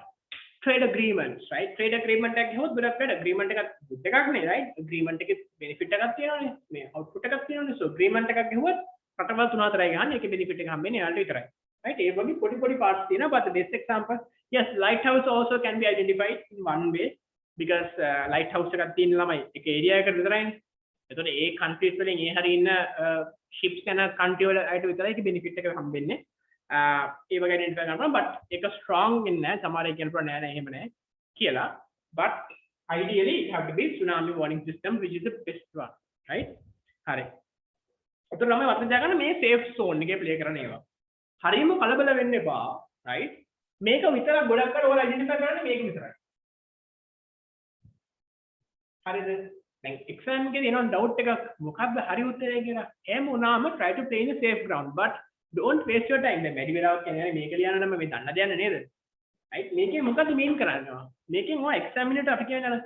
S1: Trade agreements, right? Trade agreement එක ගියොත් ගොඩක් trade agreement එකක් good එකක් නේ, right? agreement එකේ benefit එකක් තියෙනවානේ. මේ output එකක් තියෙනවානේ. so agreement එකක් ගියොත් රටවල් තුන හතරයි ගන්න. ඒකේ benefit එක හම්බෙන්නේ යාළුවෝ විතරයි. right? ඒ වගේ පොඩි parts තියෙනවා. but the best example, yes, lighthouse also can be identified in one way because lighthouse එකක් තියෙන ළමයි එක area එකකට විතරයිනේ. එතකොට ඒ countries වලින් ඒ හැරි ඉන්න ships යන country වල අයට විතරයි ඒකේ benefit එක හම්බෙන්නේ. ඒ වගේ identify කරනවා but ඒක strong වෙන්නේ නැහැ. සමහර අය කියනවා නෑ නෑ එහෙම නෑ කියලා. but ideally it have to be tsunami warning system which is the best one, right? හරි. ඒතර ළමයි වත්තේ දාගන්න මේ safe zone එකේ play කරන ඒවා. හරියම කලබල වෙන්න එපා, right? මේක විතරක් ගොඩක් අය ඔයාලා identify කරන්නේ මේක විතරයි. හරිද? දැන් exam එකේදී එනවා doubt එකක් මොකක්ද හරි උත්තරය කියලා. එහෙම වුණාම try to play in a safe ground but don't waste your time. දැන් වැඩි වෙලාවක් කියන්නේ මේක ලියන්න නම් මේ දන්න දෙයක් නේද? right? මේකෙන් මොකද්ද mean කරන්නේ? මේකෙන් ඔය examiner ට අපි කියන්නේ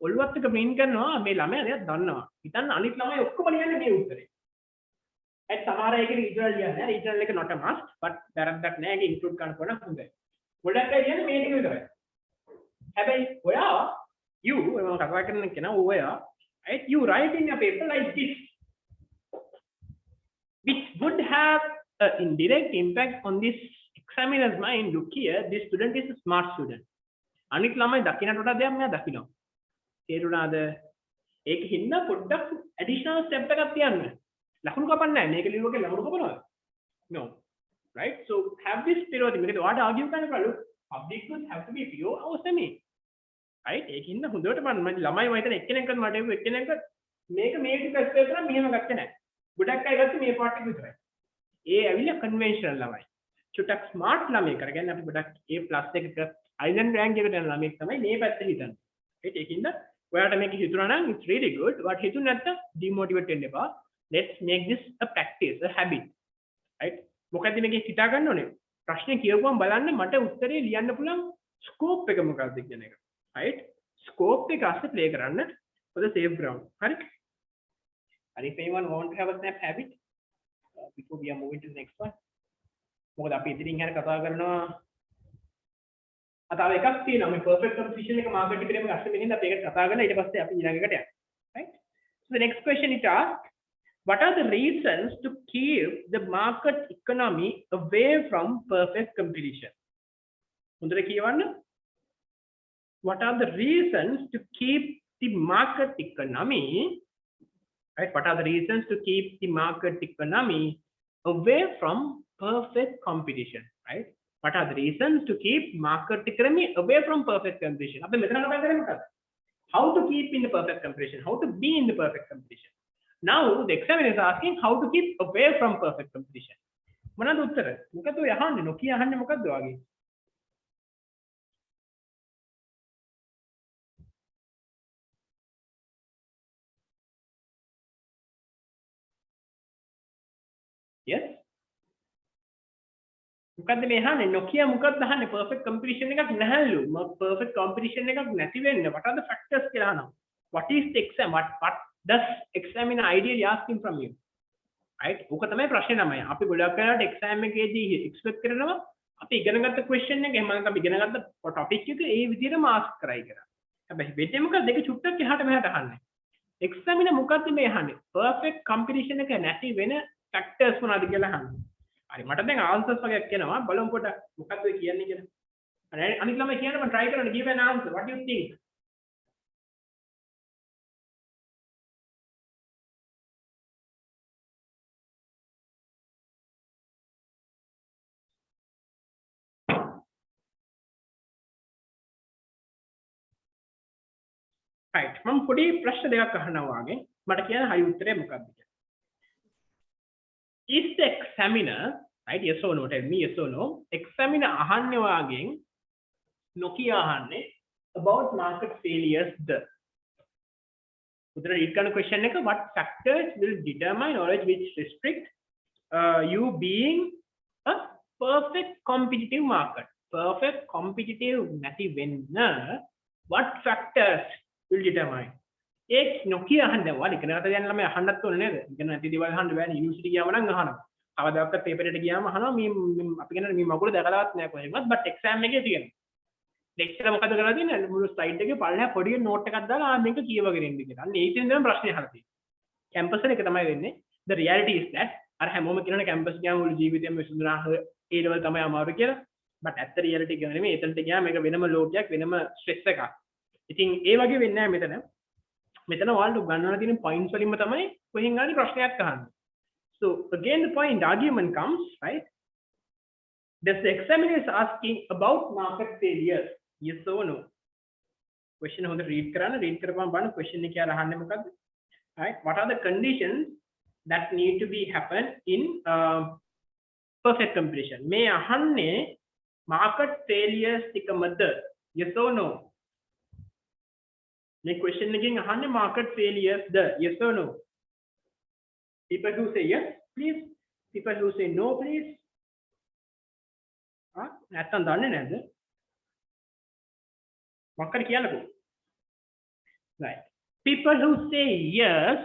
S1: ඔළුවත් එක mean කරනවා මේ ළමයා දෙයක් දන්නවා. හිතන්න අනිත් ළමයි ඔක්කොම ලියන්නේ මේ උත්තරේ. right? සමහර අය කියන්නේ regional ලියන්නේ නැහැ. regional එක not a must but වැරද්දක් නැහැ. ඒක include කරන්න ඕන හොඳයි. ගොඩක් අය කියන්නේ මේ ටික විතරයි. හැබැයි ඔයා you මම කතා කරන කෙනා ඔයා right? you write in your paper like this which would have an indirect impact on this examiner's mind. Look here, this student is a smart student. අනිත් ළමයි දකින්නට වඩා දෙයක් මෙයා දකිනවා. තේරුණාද? ඒක හින්දා පොඩ්ඩක් additional step එකක් තියන්න. ලකුණු කපන්නේ නැහැ. මේක ලියුවක ලකුණු කපනවද? No. Right? So have this period. මේකද ඔයාට argue කරන්න පුළුවන්. Public good have to be pure or semi. right? ඒක හින්දා හොඳට බලන්න. මම ළමයි මම හිතන එක්කෙනෙක්වත් මට එක්ක එක්කෙනෙක් මේක ටෙස්ට් කරලා මෙහෙම ගත්තේ නැහැ. ගොඩක් අය ගත්තේ මේ පාර්ට් එක විතරයි. ඒ ඇවිල්ලා කන්වෙන්ෂනල් ළමයි. චුට්ටක් ස්මාර්ට් ළමයි කරගෙන අපි ගොඩක් A+ එකක අයිලන්ඩ් රෑන්ක් එකට යන ළමෙක් තමයි මේ පැත්තේ හිතන්නේ. right? ඒකින්ද ඔයාලට මේක හිතුණා නම් it's really good. what හිතුනේ නැත්තම් demotivate වෙන්න එපා. let's make this a practice, a habit. right? මොකද මේක හිතා ගන්න ඕනේ. ප්‍රශ්නේ කියවුවම බලන්න මට උත්තරේ ලියන්න පුළුවන් ස්කෝප් එක මොකක්ද කියන එක. right? ස්කෝප් එක අස්සේ ප්ලේ කරන්න for the safe ground. හරි? and if anyone want to have a snap habit before we are moving to the next one, මොකද අපි ඉතින් හැර කතා කරනවා අතාව එකක් තියෙනවා මේ perfect composition එක මාකට් එකේම අස්සේ මෙහෙන්ද අපි ඒකට කතා කරලා ඊට පස්සේ අපි ඊළඟ එකට යනවා. right? so the next question is asked, what are the reasons to keep the market economy away from perfect competition? හොඳට කියවන්න. what are the reasons to keep the market economy, right? what are the reasons to keep the market economy away from perfect competition, right? what are the reasons to keep market economy away from perfect competition? අපි මෙතන කතා කරන්නේ මොකක්ද? how to keep in the perfect competition, how to be in the perfect competition. now the examiner is asking how to keep away from perfect competition. මොනවද උත්තර? මොකද ඔය අහන්නේ නොකිය අහන්නේ මොකද්ද වගේ? මොකද්ද මේ අහන්නේ නොකිය මොකක්ද අහන්නේ perfect competition එකක් නැහැලු perfect competition එකක් නැති වෙන්න what are the factors කියලා අහනවා what is the exam what does examiner ideally asking from you right ඕක තමයි ප්‍රශ්නේ තමයි අපි ගොඩක් වෙලාවට exam එකේදී expect කරනවා අපි ඉගෙනගත්ත question එක එහෙම නැත්නම් අපි ඉගෙනගත්ත topic එක ඒ විදිහටම ask කරයි කියලා හැබැයි වෙන්නේ මොකද දෙක චුට්ටක් එහාට මෙහාට අහන්නේ examiner මොකද්ද මේ අහන්නේ perfect competition එක නැති වෙන factors මොනවද කියලා අහන්නේ හරි මට දැන් answers වගේක් එනවා බලමු පොඩ්ඩක් මොකක්ද ඔය කියන්නේ කියලා. හරි අනිත් ළමයි කියන්න මම try කරන්න give an answer what do you think? right මම පොඩි ප්‍රශ්න දෙකක් අහනවා වගේ මට කියන්න හරි උත්තරේ මොකක්ද කියලා. is the examiner right yes or no tell me yes or no examiner අහන්නේ වාගෙන් නොකිය අහන්නේ about market failures the උතර read කරන question එක what factors will determine or which restrict you being a perfect competitive market perfect competitive නැති වෙන්න what factors will determine ඒක නොකිය අහන්න වාලි කෙනාට දැන් ළමයි අහන්නත් ඕනේ නේද ඉගෙන නැති දේවල් අහන්න බෑනේ යුනිවර්සිටි ගියාම නම් අහනවා කවදාවත් පේපර් එකට ගියාම අහනවා මේ අපි කියන්නේ මේ මගුල දැකලාවත් නැහැ කොහෙවත් බට් එක්සෑම් එකේ තියෙනවා ලෙක්චර් මොකද කරලා තියෙන්නේ මුළු ස්ලයිඩ් එකේ පල්ලෙහා පොඩි නෝට් එකක් දාලා මේක කියවගෙන ඉන්න කියලා. අන්න ඒකෙන් තමයි ප්‍රශ්නේ අහලා තියෙන්නේ. කැම්පස් එක තමයි වෙන්නේ. The reality is that අර හැමෝම කියනනේ කැම්පස් ගියාම මුළු ජීවිතේම විසඳුනා ඒ level තමයි අමාරු කියලා. බට් ඇත්ත reality එක නෙමෙයි. එතනට ගියාම මේක වෙනම ලෝකයක් වෙනම ස්ට්‍රෙස් එකක්. ඉතින් ඒ වගේ වෙන්නේ නැහැ මෙතන. මෙතන ඔයාලට ගන්නවලා තියෙන points වලින්ම තමයි කොහෙන් හරි ප්‍රශ්නයක් අහන්නේ. So again the point argument comes right. Does the examiner is asking about market failures? Yes or no? Question හොඳ read කරන්න read කරපුවම බලන්න question එක කියලා අහන්නේ මොකද්ද? Right? What are the conditions that need to be happen in perfect competition? මේ අහන්නේ market failures ටිකමද? Yes or no? මේ question එකෙන් අහන්නේ market failures the? Yes or no? People who say yes, please. People who say no, please. නැත්තම් දන්නේ නැද්ද? මොකක්ද කියන්නකෝ? Right. People who say yes,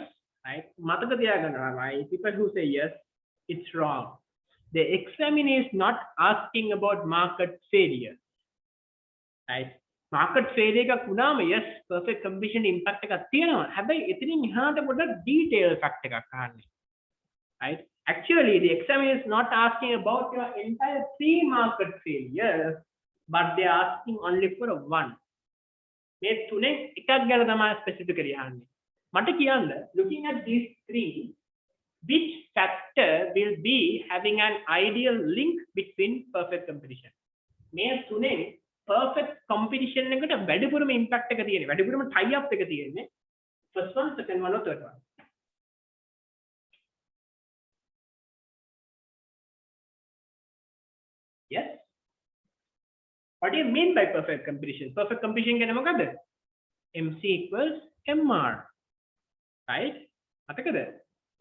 S1: right? මතක තියාගන්න right? People who say yes, it's wrong. The examiner is not asking about market failure. Right? Market failure එකක් වුණාම yes, perfect competition impact එකක් තියෙනවා. හැබැයි එතනින් එහාට පොඩ්ඩක් detail fact එකක් අහන්නේ. Right? Actually, the examiner is not asking about your entire 3 market failures, but they are asking only for one. මේ තුනෙන් එකක් ගැන තමයි specifically අහන්නේ. මට කියන්න looking at these 3 which factor will be having an ideal link between perfect competition. මේ තුනෙන් perfect competition එකට වැඩිපුරම impact එක තියෙන්නේ. වැඩිපුරම tie up එක තියෙන්නේ. First one, second one or third one. Yes. What do you mean by perfect competition? Perfect competition කියන්නේ මොකද්ද? MC equals MR. Right? මතකද?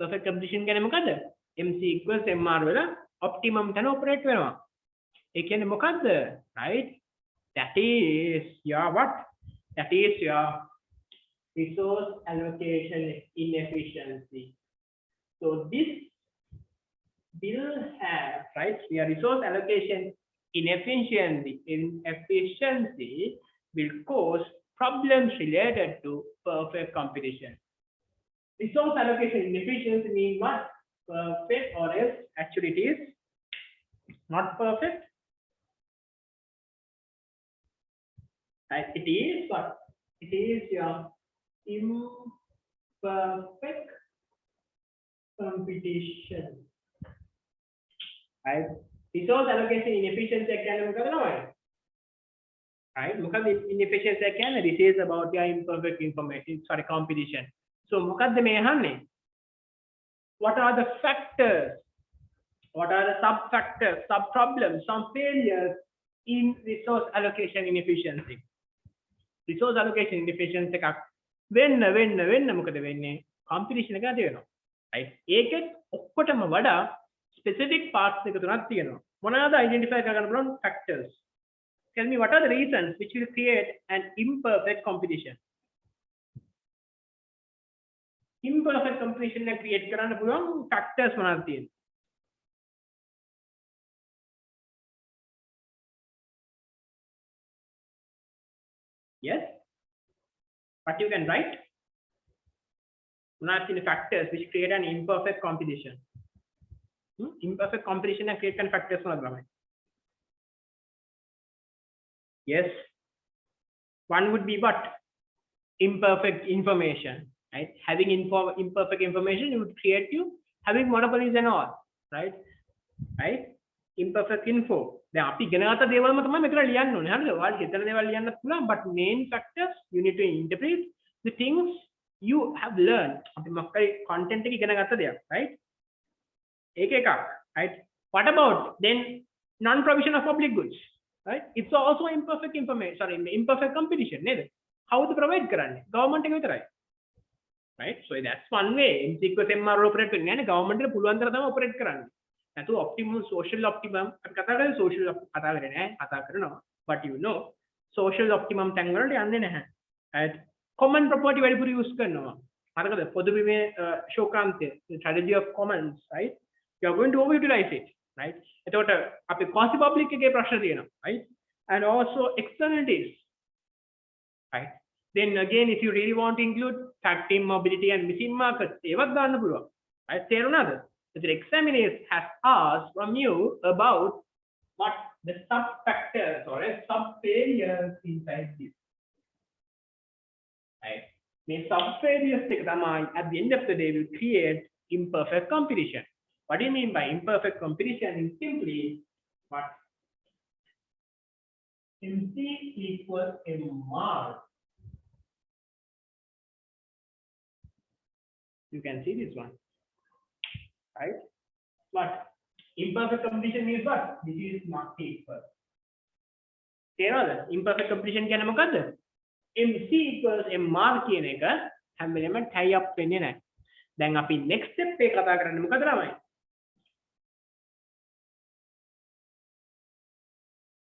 S1: Perfect competition කියන්නේ මොකද්ද? MC equals MR වල optimum තැන operate වෙනවා. ඒ කියන්නේ මොකද්ද? Right? That is your what? That is your resource allocation inefficiency. So this will have right your resource allocation inefficiency will cause problems related to perfect competition. Resource allocation inefficiency means what? Perfect or else actually it is not perfect. Right? It is what? It is your imperfect competition. Right? Resource allocation inefficiency කියන්නේ මොකද නෝයි? Right? මොකද inefficiency කියන්නේ this is about your imperfect information sorry competition. So මොකද්ද මේ අහන්නේ? What are the factors? What are the sub factors, sub problems, some failures in resource allocation inefficiency? Resource allocation inefficiency එකක් වෙන්න මොකද වෙන්නේ? competition එක ඇති වෙනවා. Right? ඒකෙත් ඔක්කොටම වඩා specific parts එක තුනක් තියෙනවා. මොනවාද identify කරගන්න පුළුවන් factors? Tell me what are the reasons which will create an imperfect competition? Imperfect competition එක create කරන්න පුළුවන් factors මොනවද තියෙන්නේ? Yes, but you can write මොනවද තියෙන factors which create an imperfect competition? Imperfect competition එක create කරන factors මොනවද ළමයි? Yes, one would be what? Imperfect information, right? Having imperfect information, it would create you having monopolies and all, right? Right? Imperfect info. දැන් අපි ඉගෙන ගත්ත දේවල්ම තමයි මෙතන ලියන්න ඕනේ. හරිද? ඔයාලට හිතන දේවල් ලියන්නත් පුළුවන්, but main factors you need to interpret the things you have learned. අපි මොකක්ද content එක ඉගෙන ගත්ත දේක්, right? ඒක එකක්, right? What about then non-provision of public goods, right? It's also imperfect information, sorry, imperfect competition, නේද? Howද provide කරන්නේ? government එක විතරයි. Right? So that's one way. MC equals MR operate වෙන්නේ නැහැ නේ. government එක පුළුවන් තරම් තමයි operate කරන්නේ. නැතු optimum social optimum අපි කතා කරන්නේ social කතා කරන්නේ නැහැ. කතා කරනවා. But you know social optimum තැන් වලට යන්නේ නැහැ. right? common property වැඩිපුර use කරනවා. හරිද? පොදු විමේ ශෝකාන්තය, the strategy of commons, right? You are going to overutilize it, right? එතකොට අපි quasi public එකේ ප්‍රශ්න තියෙනවා, right? And also externalities, right? Then again, if you really want to include factoring, mobility and missing markets, ඒවත් දාන්න පුළුවන්. right? තේරුණාද? The examiner has asked from you about what the sub factors or sub failures inside this. Right? The sub failures එක තමයි at the end of the day will create imperfect competition. What do you mean by imperfect competition? Is simply what MC equals MR. You can see this one, right? But imperfect competition means what? This is not equal. තේරෙනවද? imperfect competition කියන්නේ මොකද්ද? MC equals MR කියන එක හැම වෙලෙම tie up වෙන්නේ නැහැ. දැන් අපි next step එක කතා කරන්නේ මොකද ළමයි?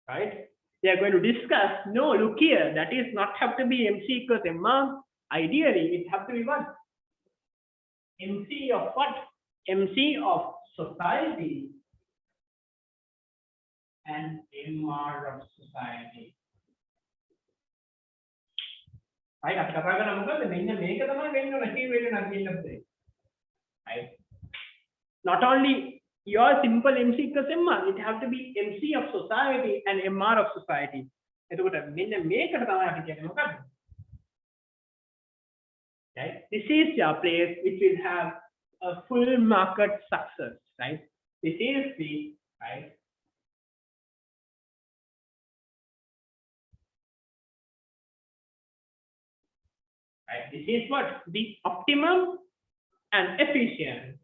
S1: Right? They are going to discuss, no, look here, that is not have to be MC equals MR. Ideally, it have to be what? MC of what? MC of society and MR of society. Right? අපි කතා කරන මොකද? මෙන්න මේක තමයි වෙන්න ඕන කී වෙන්න නම් කියන්නේ. Right? Not only your simple MC equals MR, it have to be MC of society and MR of society. එතකොට මෙන්න මේකට තමයි අපි කියන්නේ මොකද්ද? Right? This is your place which will have a full market success, right? This is the, right? Right? This is what? The optimum and efficient.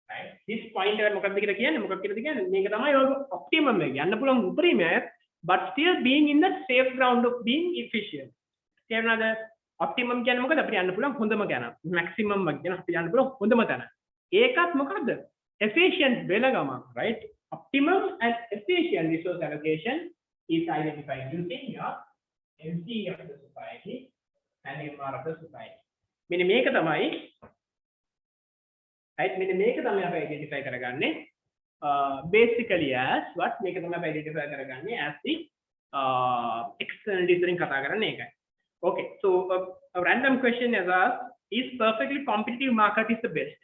S1: Right? This point එක මොකක්ද කියලා කියන්නේ? මොකක්ද කියලා කියන්නේ? මේක තමයි optimum එක. යන්න පුළුවන් උපරිමය, but still being in the safe ground of being efficient. තේරුණාද? optimum කියන්නේ මොකද? අපිට යන්න පුළුවන් හොඳම තැන. maximum එක කියන අපිට යන්න පුළුවන් හොඳම තැන. ඒකත් මොකද්ද? efficient වෙන ගමන්, right? optimum and efficient resource allocation is identified using your MC of the society and MR of the society. මෙන්න මේක තමයි, right? මෙන්න මේක තමයි අපි identify කරගන්නේ basically as what? මේක තමයි අපි identify කරගන්නේ as the externalities වලින් කතා කරන්නේ ඒකයි. Okay, so a random question is asked, is perfectly competitive market is the best?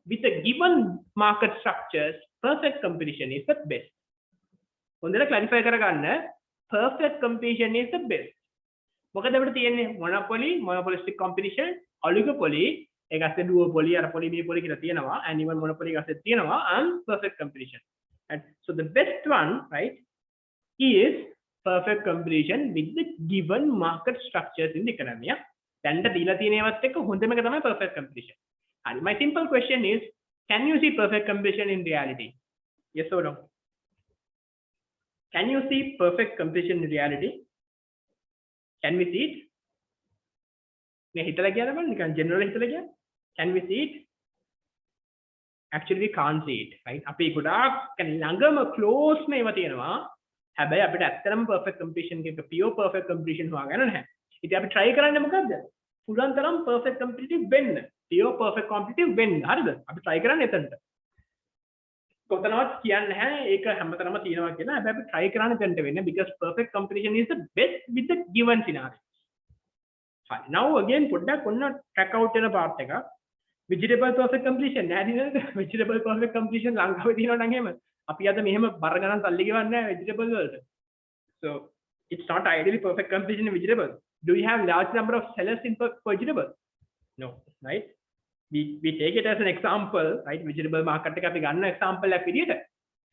S1: With a given market structures, perfect competition is the best. හොඳට clarify කරගන්න, perfect competition is the best. මොකද අපිට තියෙන්නේ monopoly, monopolistic competition, oligopoly, ඒක ඇස්සේ duopoly, අර poly මේ poly කියලා තියෙනවා, and even monopoly එක ඇස්සේ තියෙනවා, and perfect competition. And so the best one, right, is perfect competition with the given market structures in the economy. දැන්ට දීලා තියෙන ඒවත් එක්ක හොඳම එක තමයි perfect competition. And my simple question is, can you see perfect competition in reality? Yes or no? Can you see perfect competition in reality? Can we see it? මේ හිතලා කියලා බලන්න නිකන් general හිතලා කියලා. Can we see it? Actually we can't see it, right? අපි ගොඩාක් ළඟම close මේව තියෙනවා. හැබැයි අපිට ඇත්තටම perfect completion එක pure perfect completion හොයාගන්න නැහැ. ඉතින් අපි try කරන්නේ මොකද්ද? පුළුවන් තරම් perfect completive වෙන්න. pure perfect completive වෙන්න. හරිද? අපි try කරන්නේ එතනට. කොතනවත් කියන්නේ නැහැ ඒක හැමතැනම තියෙනවා කියලා. හැබැයි අපි try කරන්නේ එතනට වෙන්න because perfect completion is the best with the given scenario. Fine. Now again පොඩ්ඩක් ඔන්න track out වෙන part එක. Vegetable perfect completion නෑද නේද? Vegetable perfect completion ලංකාවේ තියෙනවා නම් එහෙම අපි අද මෙහෙම බර ගණන් සල්ලි ගෙවන්නේ නැහැ vegetable වලට. So it's not ideally perfect completion in vegetable. Do you have large number of sellers in vegetable? No, right? We take it as an example, right? Vegetable market එක අපි ගන්න example එකක් විදියට.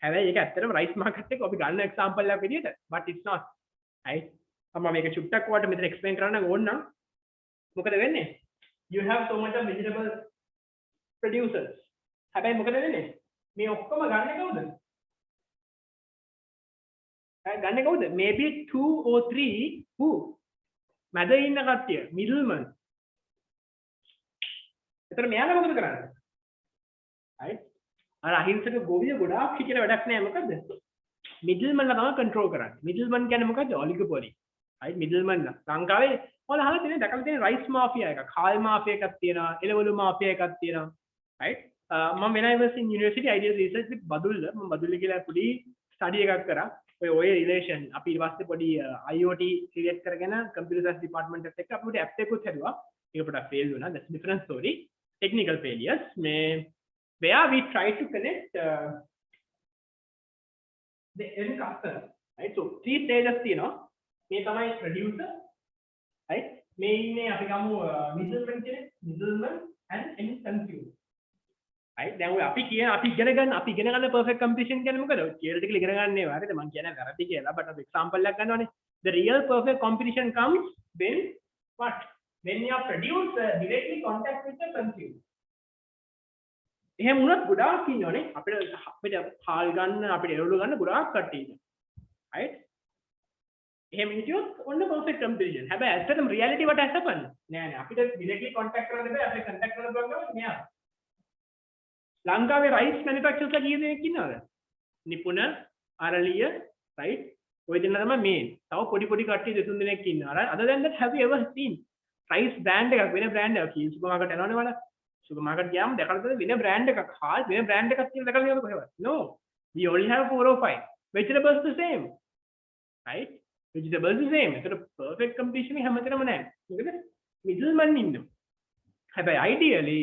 S1: හැබැයි ඒක ඇත්තටම rice market එක අපි ගන්න example එකක් විදියට. But it's not, right? මම මේක චුට්ටක් ඔයාලට මෙතන explain කරන්න ඕන නම් මොකද වෙන්නේ? You have so much of vegetable producers. හැබැයි මොකද වෙන්නේ? මේ ඔක්කොම ගන්න කවුද? ගන්න කවුද? Maybe 2 or 3 who? මැද ඉන්න කට්ටිය, middleman. එතන මෙයාලා මොකද කරන්නේ? right? අර අහිංසක ගොවිය ගොඩාක් හිතේට වැඩක් නෑ මොකද්ද? middleman ලා තමයි control කරන්නේ. middleman කියන්නේ මොකද්ද? oligopoly. right? middleman ලා. ලංකාවේ ඔයාලා අහලා තියෙන දැකලා තියෙන rice mafia එකක්, කාල් mafia එකක් තියෙනවා, එළවලු mafia එකක් තියෙනවා. right? මම when I was in university I did research with Badulla. මම බදුල්ල කියලා පොඩි study එකක් කරා. ඔය relation අපි ඊට පස්සේ පොඩි IoT create කරගෙන computer science department එකත් එක්ක අපි පොඩි app එකකුත් හැදුවා. ඒක පොඩක් fail වුණා. that's different story. Technical failures where we try to connect the end customer, right? So 3 stages තියෙනවා. මේ තමයි producer, right? මේ ඉන්නේ අපි ගමු middleman කියන්නේ middleman and end consumer. right? දැන් ඔය අපි ඉගෙන ගන්න perfect completion කියන්නේ මොකද? theoretically ඉගෙන ගන්න ඒවා හරිද? මම කියන්නේ වැරදි කියලා. but අපි example එකක් ගන්නවානේ. The real perfect completion comes when what? When your producer directly contact with the consumer. එහෙම වුණත් ගොඩාක් ඉන්නවනේ අපිට හාල් ගන්න අපිට එළවලු ගන්න ගොඩාක් කට්ටිය ඉන්නවා. right? එහෙම හිටියොත් ඔන්න perfect completion. හැබැයි ඇත්තටම reality what has happened? නෑ අපිට directly contact කරන්න බෑ. අපිට contact කරන්න පුළුවන් ගමන් මෙයා. ලංකාවේ rice manufacturers ලා කීය දෙනෙක් ඉන්නවද? නිපුණ, අරලිය, right? ඔය දෙන්න තමයි main. තව පොඩි කට්ටිය දෙතුන් දෙනෙක් ඉන්නවා. right? Other than that have you ever seen rice brand එකක් වෙන brand එකක් කී සුපර් මාකට් යනවනේ වල සුපර් මාකට් ගියාම දැකලා තියෙන වෙන brand එකක් හාල් වෙන brand එකක් කියලා දැකලා තියෙනවද කොහෙවත්? No, we only have 4 or 5. Vegetables the same, right? Vegetables the same. ඒතර perfect completion හැමතැනම නැහැ. මොකද middleman ඉන්නවා. හැබැයි ideally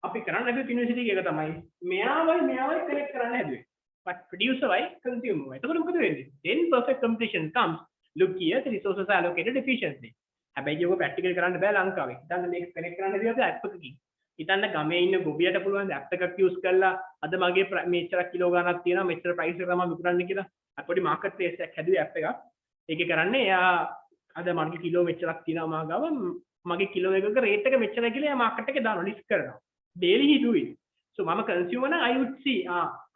S1: අපි කරන්න හැදුවේ university එක තමයි මෙයාවයි connect කරන්න හැදුවේ. but producer වයි consumer වයි. එතකොට මොකද වෙන්නේ? then perfect completion comes. Look here, the resources are allocated efficiently. හැබැයි ඒක ප්‍රැක්ටිකල් කරන්න බෑ ලංකාවේ. හිතන්න මේක කනෙක්ට් කරන්න හැදුවා අපි ඇප් එකකින්. හිතන්න ගමේ ඉන්න ගොවියට පුළුවන් ඇප් එකක් යූස් කරලා අද මගේ මෙච්චර කිලෝ ගණනක් තියෙනවා මෙච්චර ප්‍රයිස් එක තමයි විකුණන්නේ කියලා. අපි පොඩි මාකට් ප්ලේස් එකක් හැදුවේ ඇප් එකක්. ඒකේ කරන්නේ එයා අද මගේ කිලෝ මෙච්චරක් තියෙනවා මා ගාව මගේ කිලෝ එකක රේට් එක මෙච්චරයි කියලා එයා මාකට් එකේ දානවා ලිස්ට් කරනවා. daily he do it. so මම consumer නම් I would see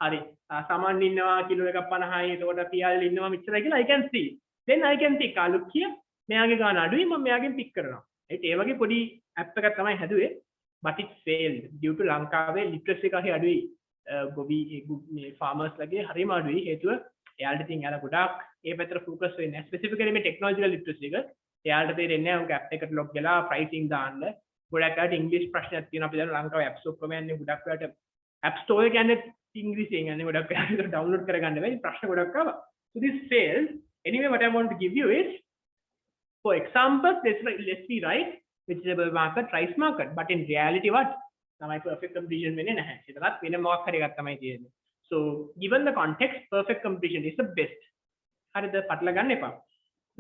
S1: හරි සමන් ඉන්නවා කිලෝ එකක් 50යි එතකොට පියල් ඉන්නවා මෙච්චරයි කියලා I can see. then I can pick look here මෙයාගේ ගාන අඩුයි මම මෙයාගෙන් පික් කරනවා. right? ඒ වගේ පොඩි ඇප් එකක් තමයි හැදුවේ. but it failed due to ලංකාවේ literacy එක හරි අඩුයි. ගොවි මේ farmers ලගේ හරිම අඩුයි. හේතුව එයාලට ඉතින් යාලා ගොඩාක් ඒ පැත්තට focus වෙන්නේ නැහැ. specifically මේ technological literacy එක. එයාලට තේරෙන්නේ නැහැ උන් ඇප් එකට log කරලා pricing දාන්න. ගොඩක් අයට ඉංග්‍රීසි ප්‍රශ්නයක් තියෙනවා. අපි දන්නවා ලංකාවේ apps ඔක්කොම යන්නේ ගොඩක් අයට app store එක යන්නේ ඉංග්‍රීසියෙන් යන්නේ ගොඩක් අයට download කරගන්න බැරි ප්‍රශ්න ගොඩක් ආවා. so this failed. anyway what I want to give you is for example, let's be right, vegetable market, rice market, but in reality what? තමයි perfect completion වෙන්නේ නැහැ. ඒතරත් වෙන මොකක් හරි එකක් තමයි තියෙන්නේ. So given the context, perfect completion is the best. හරිද? පටල ගන්න එපා.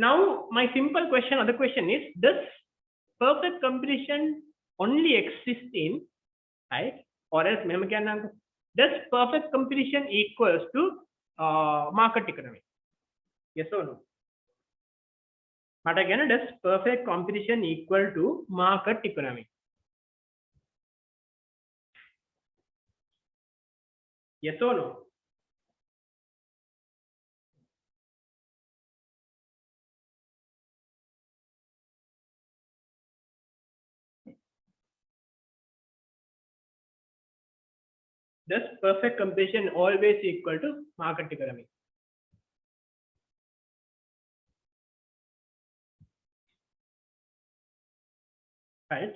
S1: Now my simple question, other question is, does perfect completion only exist in, right? Or else මෙහෙම කියන්නම්කො. Does perfect completion equals to market economy? Yes or no? But again, does perfect competition equal to market economy? Yes or no? Does perfect competition always equal to market economy? Right?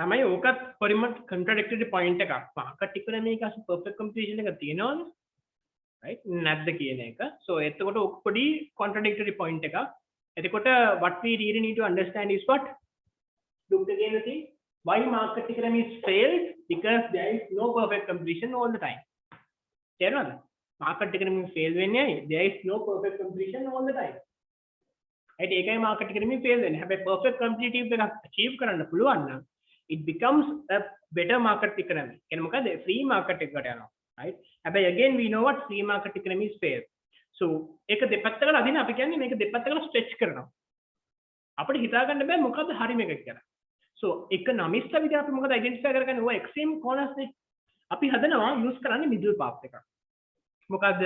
S1: තමයි ඕකත් පරිම contradictory point එකක්. market economy එක perfect competition එක තියෙනවනේ. right? නැද්ද කියන එක. So එතකොට ඕක පොඩි contradictory point එකක්. එතකොට what we really need to understand is what? Look again the thing. Why market economy is failed? Because there is no perfect competition all the time. තේරෙනවද? market economy fail වෙන්නේ ඇයි? There is no perfect competition all the time. right? ඒකයි market economy fail වෙන්නේ. හැබැයි perfect competitive එකක් achieve කරන්න පුළුවන් නම් it becomes a better market economy. කියන්නේ මොකද? free market එකකට යනවා. right? හැබැයි again we know what free market economy is fail. So ඒක දෙපැත්තකට අදින අපි කියන්නේ මේක දෙපැත්තකට stretch කරනවා. අපිට හිතා ගන්න බෑ මොකද්ද හරිම එක කියලා. So economics විදිහට අපි මොකද identify කරගන්නේ? ඔය extreme corners නේ. අපි හදනවා use කරන්නේ middle path එකක්. මොකද්ද?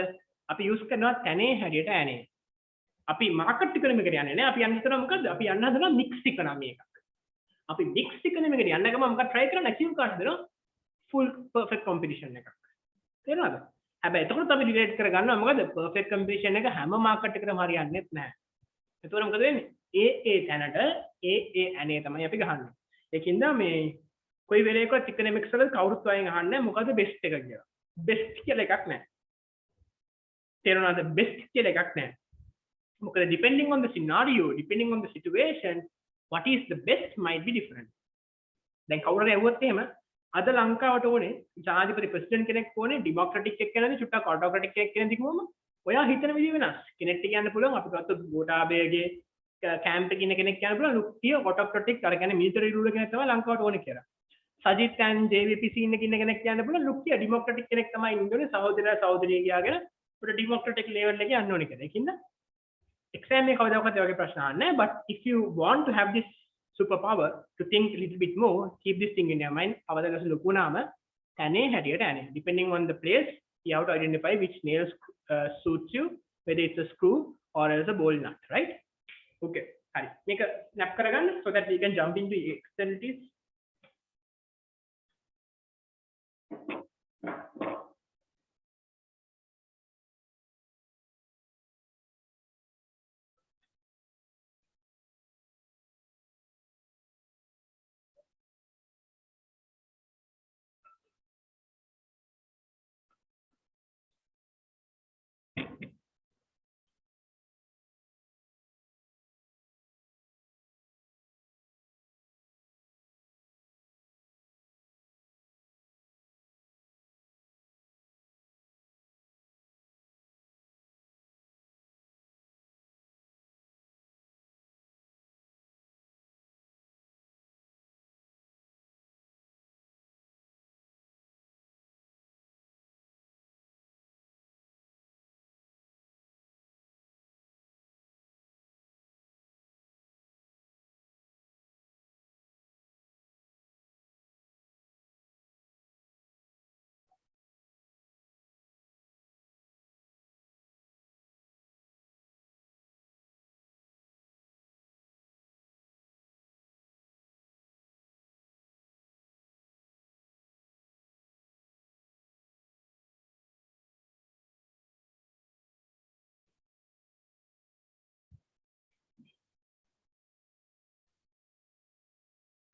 S1: අපි use කරනවා තැනේ හැටියට ඇනේ. අපි market economy එකට යන්නේ නෑ. අපි යන්න හදනවා මොකද්ද? අපි යන්න හදනවා mixed economy එකක්. අපි mixed economy එකට යන්න ගමන් මොකක්ද try කරන්න achieve කරන්න දෙනවා full perfect competition එකක්. තේරෙනවද? හැබැයි එතකොට අපි relate කරගන්නවා මොකද? perfect competition එක හැම market එකකටම හරියන්නේ නැහැ. එතකොට මොකද වෙන්නේ? ඒ තැනට ඒ ඇනේ තමයි අපි ගහන්නේ. ඒකින්ද මේ කොයි වෙලේකවත් economics වල කවුරුත් වයින් අහන්නේ මොකද්ද best එක කියලා. best කියලා එකක් නැහැ. තේරුණාද? best කියලා එකක් නැහැ. මොකද depending on the scenario, depending on the situation, what is the best might be different. දැන් කවුරුහරි ඇහුවොත් එහෙම අද ලංකාවට ඕනේ ජනාධිපති ප්‍රෙසිඩන්ට් කෙනෙක් ඕනේ ඩෙමොක්‍රැටික් එක්ක නැති චුට්ටක් ඔටෝක්‍රැටික් කෙනෙක් කියන දිගුවම ඔයා හිතන විදිහ වෙනස්. කෙනෙක්ට කියන්න පුළුවන් අපි ගත්තොත් ගෝඨාභයගේ කැම්ප් එකේ ඉන්න කෙනෙක් කියන්න පුළුවන් ලුක්තිය ඔටෝක්‍රැටික් අර කියන්නේ මිලිටරි රූල් කෙනෙක් තමයි ලංකාවට ඕනේ කියලා. සජිත් and JVP සීන් එකේ ඉන්න කෙනෙක් කියන්න පුළුවන් ලුක්තිය ඩෙමොක්‍රැටික් කෙනෙක් තමයි ඉන්නේ සහෝදරයා සහෝදරිය කියාගෙන උඩ ඩෙමොක්‍රැටික් ලෙවල් එකේ යන්න ඕනේ කියලා. ඒකින්ද exam එක කවදාකවත් ඒ වගේ ප්‍රශ්න අහන්නේ නැහැ. But if you want to have this superpower to think a little bit more, keep this thing in your mind. අවදාගස ලොකු නාම තැනේ හැටියට ඇනේ. Depending on the place, you have to identify which nails suits you, whether it's a screw or else a ball nut, right? Okay. හරි. මේක snap කරගන්න so that we can jump into externalities.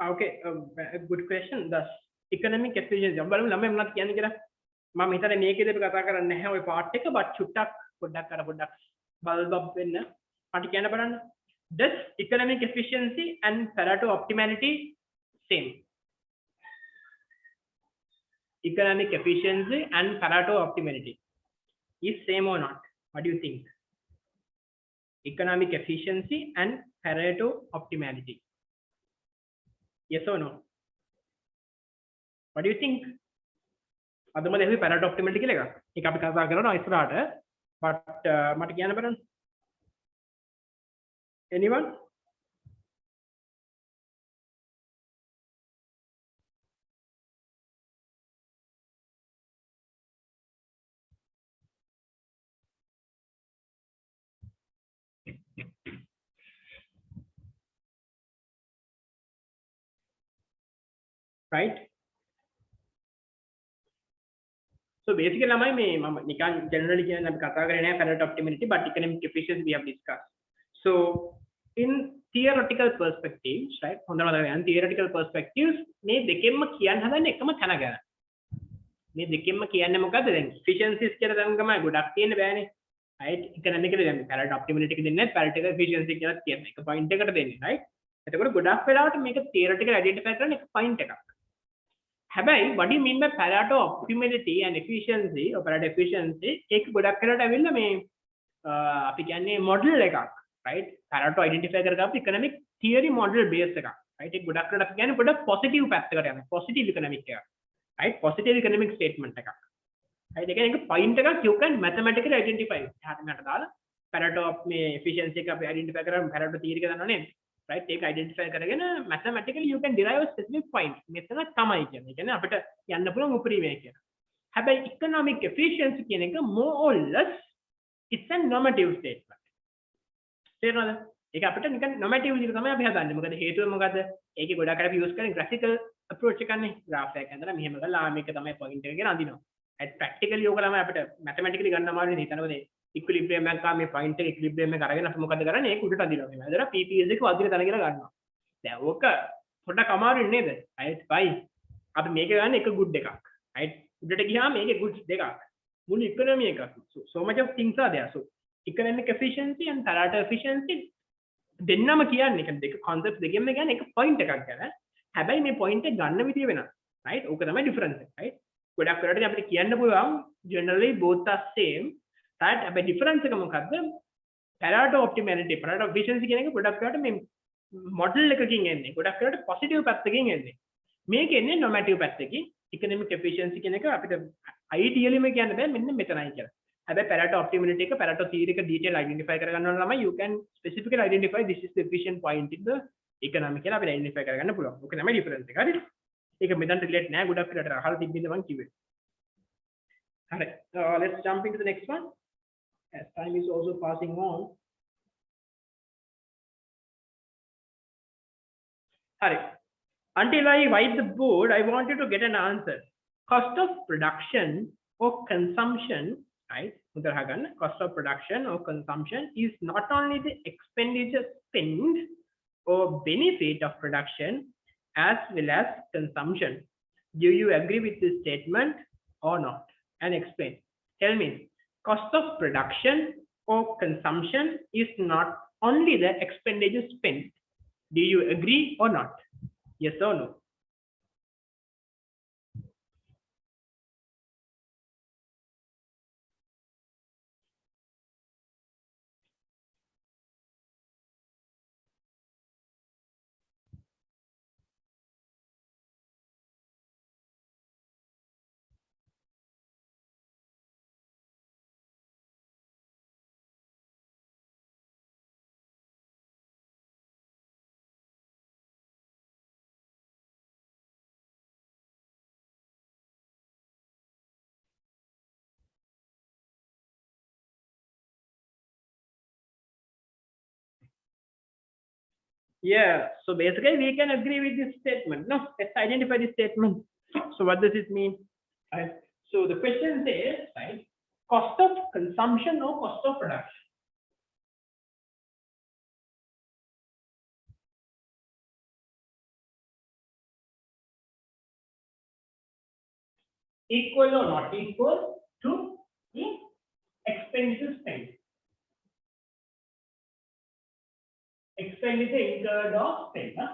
S1: Okay, good question. Thus, economic efficiency. බලමු ළමයි මොනවද කියන්නේ කියලා. මම හිතන්නේ මේකේදී අපි කතා කරන්නේ නැහැ ওই part එක, but චුට්ටක් පොඩ්ඩක් බල්බ් වෙන්න. මට කියන්න බලන්න. Does economic efficiency and Pareto optimality same? Economic efficiency and Pareto optimality is same or not? What do you think? Economic efficiency and Pareto optimality. Yes or no? What do you think? අදම දැන් මේ Pareto optimality කියලා එකක්. ඒක අපි කතා කරනවා ඉස්සරහට. But මට කියන්න බලන්න. Anyone? Right? So basically lamai me mama nikan generally කියන අපි කතා කරේ නෑ parrot optimality but economic efficiency we have discussed. So in theoretical perspectives, right? හොඳම දැන් theoretical perspectives මේ දෙකෙන්ම කියන්න හදන්නේ එකම තැන ගැන. මේ දෙකෙන්ම කියන්නේ මොකද්ද දැන් efficiencies කියලා දැන් ගමයි ගොඩක් තියෙන්න බෑනේ. right? economically දැන් parrot optimality එක දෙන්නේ parrot එක efficiency කියලා කියන එක point එකකට දෙන්නේ, right? එතකොට ගොඩක් වෙලාවට මේක theoretical identify කරන එක point එකක්. හැබැයි what do you mean by Pareto optimality and efficiency or Pareto efficiency ඒක ගොඩක් වෙලාවට ඇවිල්ලා මේ අපි කියන්නේ model එකක්, right? Pareto identify කරගත්ත economic theory model base එකක්, right? ඒක ගොඩක් වෙලාවට අපි කියන්නේ පොඩ්ඩක් positive පැත්තකට යනවා, positive economic එකක්, right? positive economic statement එකක්, right? ඒ කියන්නේ ඒක point එකක් you can mathematically identify. එහාට මෙහාට දාලා Pareto මේ efficiency එක අපි identify කරාම Pareto theory එක දන්නව නේද? right? take identify කරගෙන mathematically you can derive a specific point. මෙතන තමයි කියන්නේ. කියන්නේ අපිට යන්න පුළුවන් උපරිමය කියන. හැබැයි economic efficiency කියන එක more or less it's a normative statement. තේරෙනවද? ඒක අපිට නිකන් normative විදිහට තමයි අපි හදන්නේ. මොකද හේතුව මොකද්ද? ඒකේ ගොඩක් අර use කරන්නේ graphical approach එකක්නේ. graph එකක් ඇඳලා මෙහෙම කරලා මේක තමයි point එක කියලා අඳිනවා. right? practically ඕක තමයි අපිට mathematically ගන්න අමාරුනේ. හිතනකොද equilibrium එකක් ආ මේ point එක equilibrium එක අරගෙන අපි මොකද කරන්නේ? ඒක උඩට අදිනවා. මේ ඇදලා PPS එක වදින තැන කියලා ගන්නවා. දැන් ඕක පොඩ්ඩක් අමාරුයි නේද? right? fine. අපි මේක ගන්න එක good එකක්. right? උඩට ගියාම මේකේ good දෙකක්. මුළු economy එකක්. So much of things are there. So economic efficiency and Pareto efficiency දෙන්නම කියන්නේ එක දෙක concepts දෙකෙන්ම කියන්නේ එක point එකක් ගැන. හැබැයි මේ point එක ගන්න විදිය වෙනස්. right? ඕක තමයි difference එක. right? ගොඩක් වෙලාවට අපිට කියන්න පුළුවන් generally both are same. right? හැබැයි difference එක මොකද්ද? Pareto optimality, Pareto efficiency කියන එක ගොඩක් වෙලාවට මේ model එකකින් එන්නේ. ගොඩක් වෙලාවට positive පැත්තකින් එන්නේ. මේක එන්නේ normative පැත්තකින්. economic efficiency කියන එක අපිට ideally මේ කියන්න බෑ මෙන්න මෙතනයි කියලා. හැබැයි Pareto optimality එක Pareto theory එක detail identify කරගන්න ඕන ළමයි you can specifically identify this is the efficient point in the economy කියලා අපිට identify කරගන්න පුළුවන්. ඕක තමයි difference එක. හරිද? ඒක මෙතන relate නෑ ගොඩක් වෙලාවට අහලා තිබ්බින්ද මම කිව්වේ. හරි. Let's jump into the next one. As time is also passing on. Hurry. Until I wipe the board, I want you to get an answer. Cost of production or consumption, right? Cost of production or consumption is not only the expenditure spent or benefit of production as well as consumption. Do you agree with this statement or not? And explain. Tell me. Cost of production or consumption is not only the expenditure spent. Do you agree or not? Yes or no? Yeah, so basically we can agree with this statement. No, let's identify this statement. So what does it mean? Right. So the question says, right, cost of consumption or cost of production. Equal or not equal to the expenditure spent. Expenditure incurred or spent. Huh?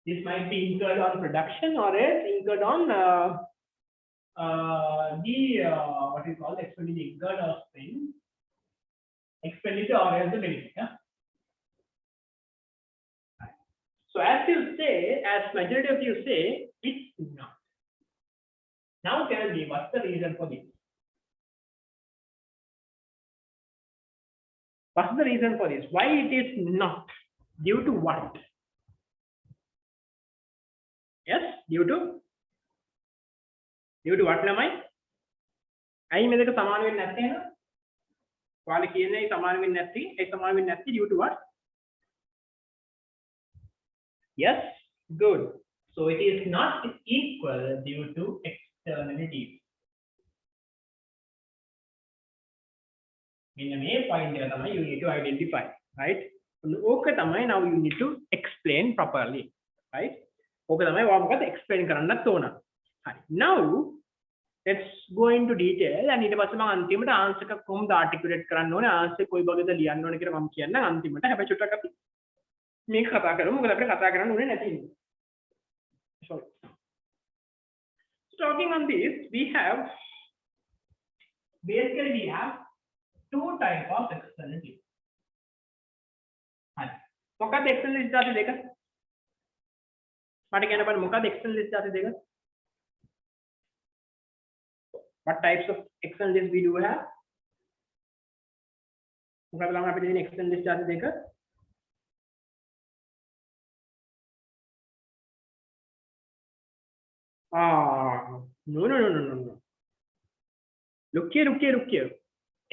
S1: This might be incurred on production or else incurred on what we call expenditure incurred or spent. Expenditure or else the benefit. Huh? So as you say, as majority of you say, it's not. Now tell me what's the reason for this? What's the reason for this? Why it is not? Due to what? Yes, due to what lamai? Ai medaka samaan වෙන්නේ නැත්තේ නේද? ඔයාලා කියන්නේ සමාන වෙන්නේ නැති, ඒ සමාන වෙන්නේ නැති due to what? Yes, good. So it is not equal due to externalities. මෙන්න මේ point එක තමයි you need to identify, right? ඕක තමයි now you need to explain properly, right? ඕක තමයි ඔයා මොකද explain කරන්නත් ඕන. හරි. Now let's go into detail and ඊට පස්සේ මම අන්තිමට answer එක කොහොමද articulate කරන්න ඕනේ, answer කොයි වගේද ලියන්න ඕනේ කියලා මම කියන්නම් අන්තිමට. හැබැයි චුට්ටක් අපි මේක කතා කරමු. මොකද අපිට කතා කරන්න ඕනේ නැති ඉන්නේ. Sorry. Talking on this, we have two types of externalities. හරි. මොකක්ද externalities જાති දෙක? මට කියන්න බලන්න මොකක්ද externalities જાති දෙක? What types of externalities we do have? මොකක්ද ළම අපිට තියෙන externalities જાති දෙක? No. Look here.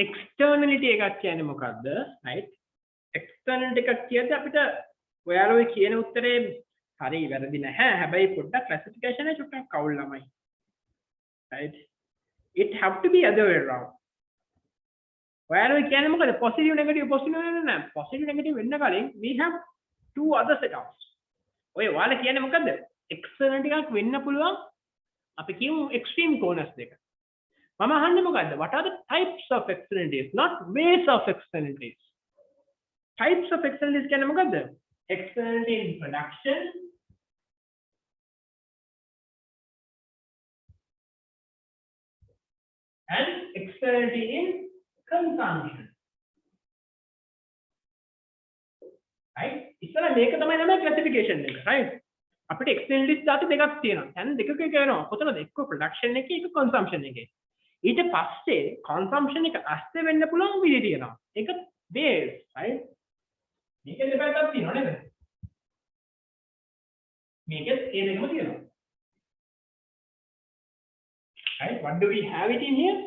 S1: Externality එකක් කියන්නේ මොකද්ද? Right? Externality එකක් කියද්දි අපිට ඔයාලා ඔය කියන උත්තරේ හරි වැරදි නැහැ. හැබැයි පොඩ්ඩක් classification එක චුට්ටක් කවුල් ළමයි. Right? It have to be other way around. ඔයාලා ඔය කියන්නේ මොකද? Positive negative නෑ. Positive negative වෙන්න කලින් we have two other setups. ඔය ඔයාලා කියන්නේ මොකද්ද? Externality එකක් වෙන්න පුළුවන් අපි කියමු extreme corners දෙක. මම අහන්නේ මොකද්ද? What are the types of externalities, not ways of externalities? Types of externalities කියන්නේ මොකද්ද? Externality in production and externality in consumption. Right? ඉස්සර මේක තමයි classification එක, right? අපිට externalities જાති දෙකක් තියෙනවා. දැන් දෙකක කරනවා. කොතනද? එක්ක production එකේ එක consumption එකේ. ඊට පස්සේ consumption එක ඇස්සේ වෙන්න පුළුවන් විදිහ තියෙනවා. ඒක base, right? මේකේ දෙපැත්තක් තියෙනවා නේද? මේකේ ඒ දෙකම තියෙනවා. Right? What do we have it in here?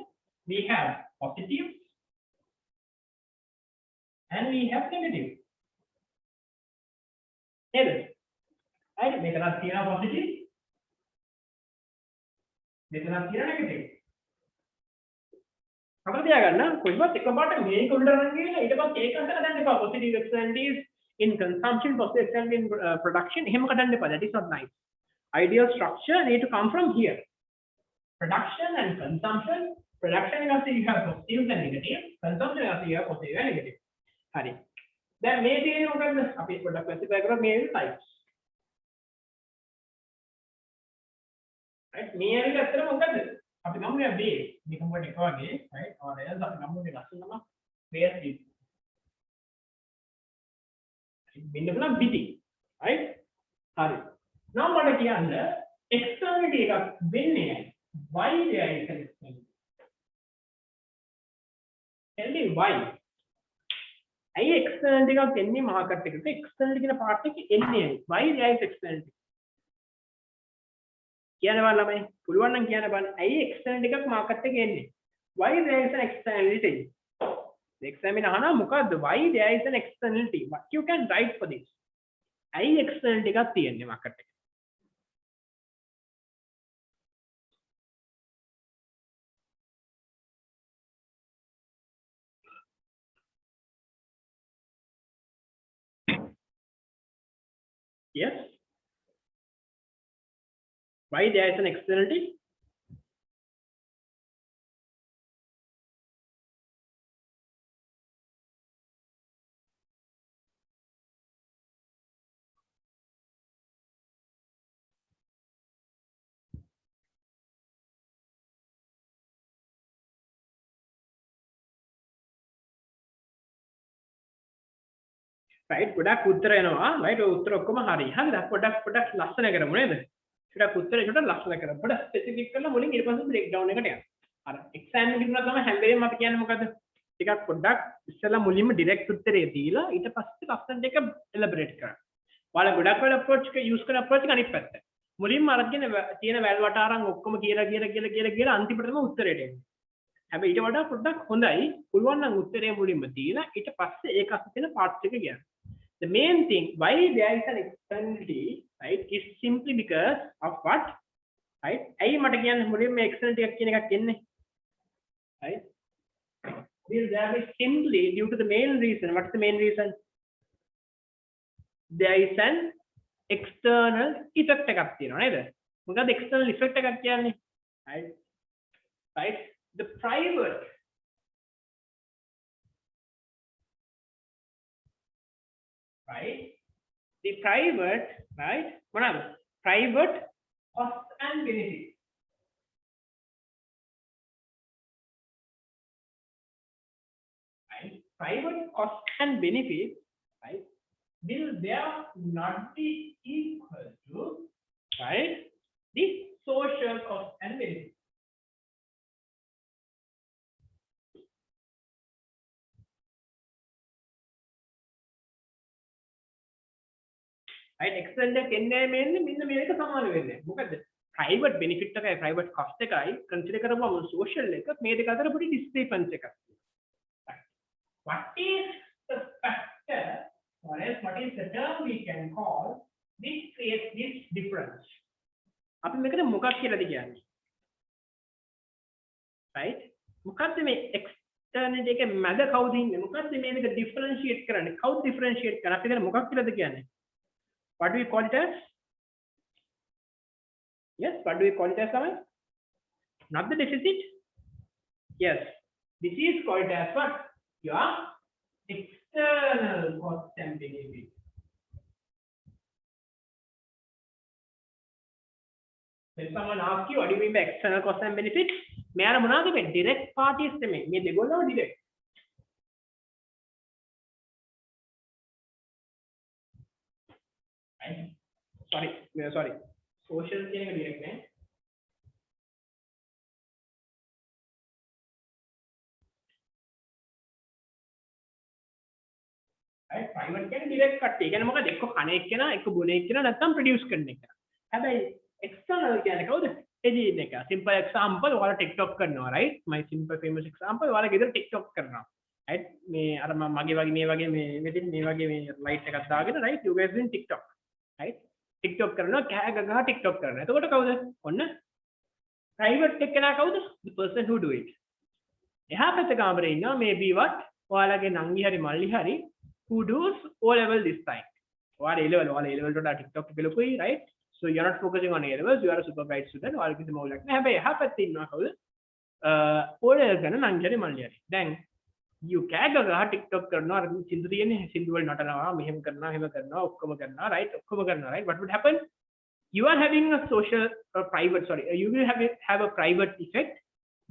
S1: We have positive and we have negative. නේද? right? මෙතනක් තියෙනවා positive. මෙතනක් තියෙනවා negative. අපිට තියාගන්න කොයිවත් එකපාරට මේක උඩට අරන් ගිහලා ඊට පස්සේ ඒක අතර දාන්න එපා. Positive externalities in consumption, positive externalities in production. එහෙම කඩන්න එපා. That is not nice. Ideal structure need to come from here. Production and consumption. Production එකත් you have positive and negative. Consumption එකත් you have positive and negative. හරි. දැන් මේ තියෙන්නේ මොකද්ද? අපි පොඩ්ඩක් specify කරමු මේ types. right? මේ ඇවිල්ලා අතර මොකද්ද? අපි ගමු නේ base. මේක මොකද එක වගේ, right? or else අපි ගමු මේ ලස්සනම base bit. බින්න බලන්න biti, right? හරි. now මට කියන්න externality එකක් වෙන්නේ why there is an externality. tell me why. ඇයි externality එකක් එන්නේ මාකට් එකට? externality කියන part එක එන්නේ why there is externality. කියන්න බලන්න ළමයි. පුළුවන් නම් කියන්න බලන්න. ඇයි externality එකක් මාකට් එකේ එන්නේ? why there is an externality. the examiner අහනවා මොකද්ද why there is an externality. what you can write for this. ඇයි externality එකක් තියෙන්නේ මාකට් එකේ? yes, why there is an externality. right ගොඩක් උත්තර එනවා right ඔය උත්තර ඔක්කොම හරි හරිද පොඩක් ලස්සන කරමු නේද ටිකක් උත්තරේ ටිකක් ලස්සන කරමු පොඩක් ස්පෙસિෆික් කරලා මුලින් ඊට පස්සේ බ්‍රේක් ඩවුන් එකට යන්න අර එක්සෑම් එකේ ඉන්නවා තමයි හැම වෙලේම අපි කියන්නේ මොකද්ද ටිකක් පොඩ්ඩක් ඉස්සෙල්ලා මුලින්ම ඩිරෙක්ට් උත්තරේ දීලා ඊට පස්සේ ලස්සන දෙක එලබරේට් කරන්න ඔයාලා ගොඩක් වෙල අප්‍රෝච් එක යූස් කරන අප්‍රෝච් එක අනිත් පැත්ත මුලින්ම අරගෙන තියෙන වැල් වටාරම් ඔක්කොම කියලා අන්තිමට තමයි උත්තරේට එන්නේ හැබැයි ඊට වඩා පොඩ්ඩක් හොඳයි පුළුවන් නම් උත්තරේ මුලින්ම දීලා ඊට පස්සේ ඒක අස්සේ තියෙන පාර්ට්ස් එක කියන්න the main thing why there is an externality right is simply because of what right ඇයි මට කියන්නේ මුලින්ම externality එකක් කියන එකක් එන්නේ right will there be simply due to the main reason. What's the main reason? There is an external effect එකක් තියෙනවා නේද? මොකද external effect එකක් කියන්නේ? Right? The private right? මොනවාද? Private cost and benefit. Right? Private cost and benefit, right, will there not be equal to, right, the social cost and benefit. Right? External එක එන්නේ මෙන්න මේක සමාන වෙන්නේ. මොකද private benefit එකයි private cost එකයි consider කරපුවම social එක මේ දෙක අතර පොඩි discrepancy එකක් තියෙනවා. What is the factor or else what is the term we can call this creates this difference? අපි මේකට මොකක්ද කියලාද කියන්නේ? Right? මොකක්ද මේ external එකේ මැද කවුද ඉන්නේ? මොකක්ද මේ දෙක differentiate කරන්නේ? කවුද differentiate කරන්නේ? අපි මේකට මොකක් කියලාද කියන්නේ? What do we call it as? Yes, what do we call it as, Samal? Not the deficit? Yes, this is called as what? Your external cost and benefit. When someone asks you, what do you mean by external cost and benefit? මෙයාලා මොනවද මේ direct parties නෙමෙයි. මේ දෙගොල්ලම direct. Sorry. Social කියන එක direct නෑ. right? Private කියන්නේ direct කට්ටිය. ඒ කියන්නේ මොකද? එක්ක කණ එක්කෙනා, එක්ක බොන එක්කෙනා නැත්නම් produce කරන එක්කෙනා. හැබැයි external කියන්නේ කවුද? එදින එක. Simple example ඔයාලා TikTok කරනවා, right? My simple famous example ඔයාලා ගෙදර TikTok කරනවා. right? මේ අර මගේ වගේ මේ වගේ මේ මෙතන මේ වගේ මේ light එකක් දාගෙන, right? You guys doing TikTok. right? TikTok කරනවා කෑ ගහ TikTok කරනවා. එතකොට කවුද? ඔන්න private එක්කෙනා කවුද? The person who do it. එහා පැත්ත කාමරේ ඉන්නවා maybe what? ඔයාලගේ නංගි හරි මල්ලි හරි who does O level this time. ඔයාලා A level වලට වඩා TikTok එක ලොකුයි, right? So you are not focusing on A levels, you are a super bright student. ඔයාලගේ කිසිම ඕලක් නෑ. හැබැයි එහා පැත්තේ ඉන්නවා කවුද? O level කරන නංගි හරි මල්ලි හරි. දැන් you කෑ ගහ TikTok කරනවා අර සින්දු තියෙන්නේ සින්දු වල නටනවා මෙහෙම කරනවා ඔක්කොම කරනවා, right? ඔක්කොම කරනවා, right? What would happen? You are having a social private, you will have a private effect,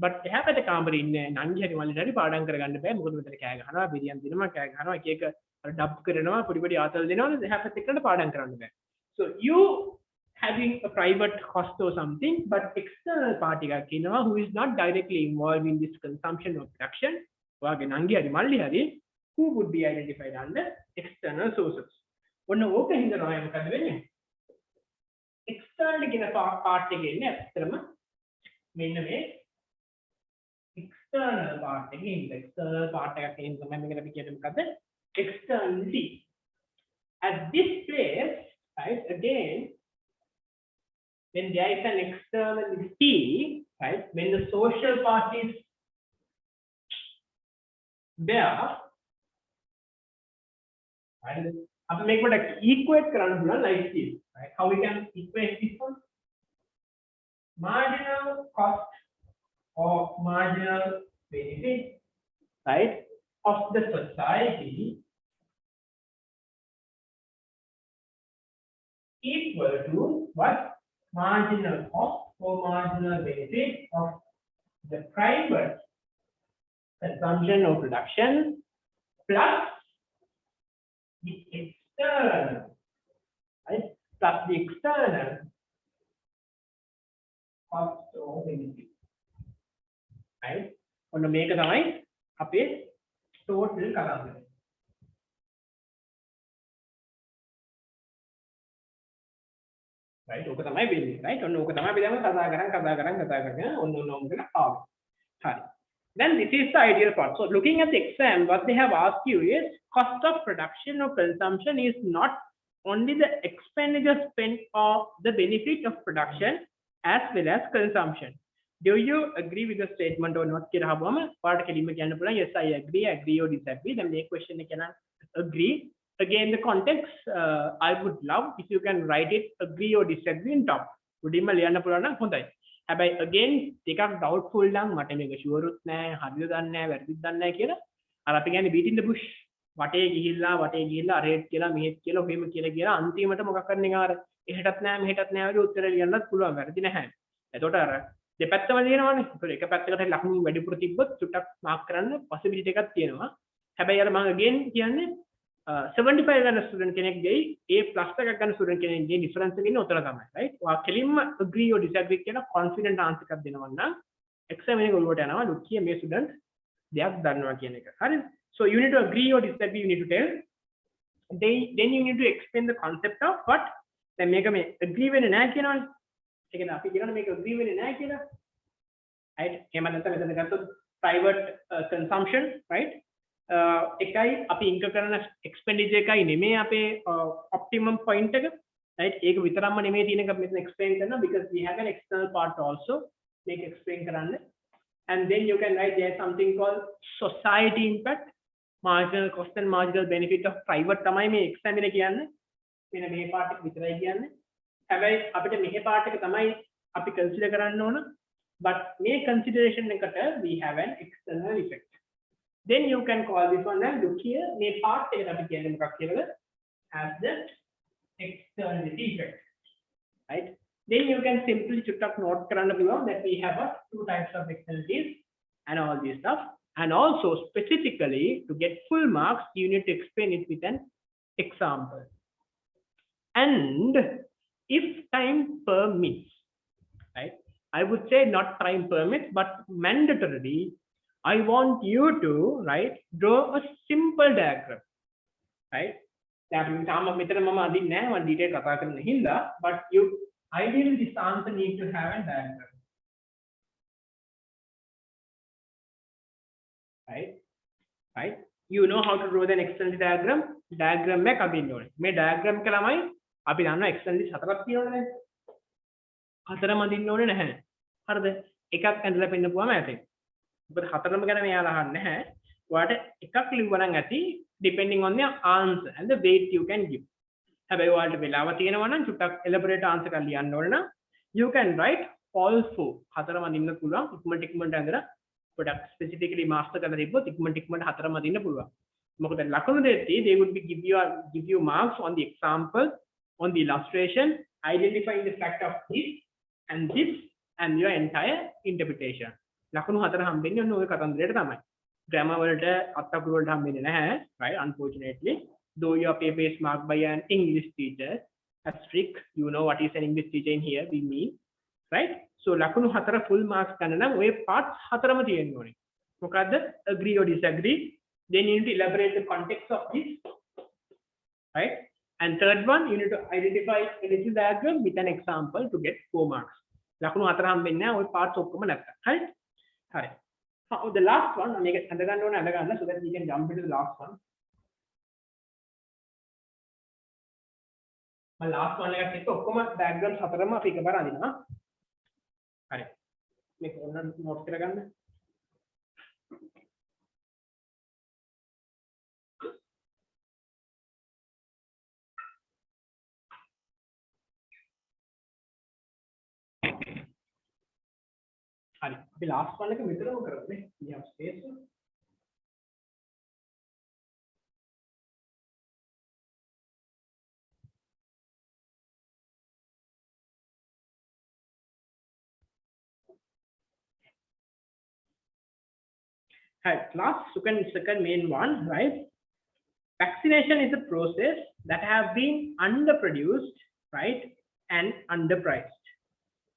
S1: but එහා පැත්තේ කාමරේ ඉන්නේ නංගි හරි මල්ලි හරි පාඩම් කරගන්න බෑ. මොකද මෙතන කෑ ගහනවා, බිරියන් දිනනවා, කෑ ගහනවා, එක එක අර ඩබ් කරනවා, පොඩි ආතල් දෙනවනේ. එහා පැත්තේ එක්කනට පාඩම් කරන්න බෑ. So you having a private cost or something, but external party එකක් ඉන්නවා who is not directly involved in this consumption or production. ඔයාගේ නංගි හරි මල්ලි හරි who would be identified under external sources. ඔන්න ඕක හින්දා තමයි මොකද වෙන්නේ? external කියන part එකේ ඉන්නේ ඇත්තටම මෙන්න මේ external part එකේ ඉන්න external part එකක් තියෙන තමයි මේකට අපි කියන්නේ මොකද්ද? externality. At this place, right, again, when there is an externality, right, when the social part is there, right, අපි මේකට equate කරන්න පුළුවන් like this, right? How we can equate this one? Marginal cost or marginal benefit, right, of the society equal to what? Marginal cost or marginal benefit of the private consumption or production plus the external, right? Plus the external cost or benefit, right? ඔන්න මේක තමයි අපේ total කතාව. right? ඕක තමයි වෙන්නේ, right? ඔන්න ඕක තමයි අපි දැන් කතා කරන් ඔන්න ඔකට ආවා. හරි. Then this is the ideal part. So looking at the exam, what they have asked you is cost of production or consumption is not only the expenditure spent or the benefit of production as well as consumption. do you agree with the statement or not කියලා අහපුවම ඔයාලට කෙලින්ම කියන්න පුළුවන් yes I agree or disagree. දැන් මේ question එක නම් agree. Again the context I would love if you can write it agree or disagree in top. උඩින්ම ලියන්න පුළුවන් නම් හොඳයි. හැබැයි again ටිකක් doubtful නම් මට මේක sure උත් නැහැ, හරිද දන්නේ නැහැ, වැරදිද දන්නේ නැහැ කියලා අර අපි කියන්නේ beat in the bush. වටේ ගිහිල්ලා රේට් කියලා මෙහෙත් කියලා ඔහෙම කියලා අන්තිමට මොකක් කරන්නේ නිකන් අර එහෙටත් නැහැ මෙහෙටත් නැහැ වගේ උත්තර ලියන්නත් පුළුවන් වැරදි නැහැ. එතකොට අර දෙපැත්තම තියෙනවානේ. ඒතකොට එක පැත්තකට ලකුණු වැඩිපුර තිබ්බොත් චුට්ටක් මාක් කරන්න possibility එකක් තියෙනවා. හැබැයි අර මම again කියන්නේ 75 ගන්න ස්ටුඩන්ට් කෙනෙක්ගේ A+ එකක් ගන්න ස්ටුඩන්ට් කෙනෙක්ගේ ඩිෆරන්ස් එක ඉන්නේ උතන තමයි. right? ඔයා කෙලින්ම agree or disagree කියලා confident answer එකක් දෙනවා නම් exam එකේ ඔළුවට යනවා ලුක්කිය මේ ස්ටුඩන්ට් දෙයක් දන්නවා කියන එක. හරිද? So you need to agree or disagree, you need to tell. Then you need to explain the concept of what. Then මේක මේ agree වෙන්නේ නැහැ කියනවනේ. ඒ කියන්නේ අපි කියනවනේ මේක agree වෙන්නේ නැහැ කියලා. right? එහෙම නැත්නම් මෙතන ගත්තොත් private consumption, right? එකයි අපි ඉන්ක කරන expenditure එකයි නෙමෙයි අපේ optimum point එක. right? ඒක විතරක්ම නෙමෙයි තියෙන එක මෙතන explain කරනවා because we have an external part also. මේක explain කරන්න. And then you can write there something called society impact. Marginal cost and marginal benefit of private තමයි මේ exam එකේ කියන්නේ. මෙන්න මේ part එක විතරයි කියන්නේ. හැබැයි අපිට මෙහි part එක තමයි අපි consider කරන්න ඕන. But මේ consideration එකට we have an external effect. Then you can call this one and look here මේ part එකට අපි කියන්නේ මොකක් කියලාද? As the externality effect. Right? Then you can simply චුට්ටක් note කරන්න පුළුවන් that we have two types of externalities and all this stuff. And also specifically to get full marks, you need to explain it with an example. And if time permits, right? I would say not time permits, but mandatorily, I want you to, right, draw a simple diagram, right? But you ideally this answer need to have a diagram. Right? You know how to draw the external diagram. Diagram එක අදින්න ඕනේ. මේ diagram එක ළමයි අපි දන්නවා external හතරක් තියෙනවනේ. හතරම අදින්න ඕනේ නැහැ. හරිද? එකක් ඇඳලා පෙන්නපුවාම ඇති. මොකද හතරම ගැන මෙයාලා අහන්නේ නැහැ. ඔයාලට එකක් ලිව්වා නම් ඇති depending on the answer and the weight you can give. හැබැයි ඔයාලට වෙලාව තියෙනවා නම් චුට්ටක් elaborate answer එකක් ලියන්න ඕනේ නම් you can write all four. හතරම අදින්න පුළුවන්. ඉක්මනට ඇඳලා product specifically master කරලා තිබ්බොත් ඉක්මනට හතරම අදින්න පුළුවන්. මොකද ලකුණු දෙද්දී they would be give you marks on the example, on the illustration, identifying the fact of this and your entire interpretation. ලකුණු හතර හම්බෙන්නේ ඔන්න ඔය කතන්දරයට තමයි. grammar වලට අත්අකුරු වලට හම්බෙන්නේ නැහැ, right? Unfortunately, though your paper is marked by an English teacher, a strict, you know what is an English teacher in here we mean, right? So ලකුණු හතර full marks ගන්න නම් ඔය parts හතරම තියෙන්න ඕනේ. මොකද්ද? Agree or disagree. Then you need to elaborate the context of this, right? And third one, you need to identify a little diagram with an example to get 4 marks. ලකුණු හතර හම්බෙන්නේ නැහැ ඔය parts ඔක්කොම නැත්තම්. හරි? හරි. The last one මේක අඳ ගන්න ඕනේ අඳ ගන්න so that we can jump into the last one. මම last one එකත් එක්ක ඔක්කොම diagrams හතරම අපි එකපාර අඳිනවා. හරි. මේක ඔන්න note කරගන්න. හරි. අපි last one එක විතරම කරමු. We have space. Right, last second main one, right? Vaccination is a process that have been underproduced, right, and underpriced.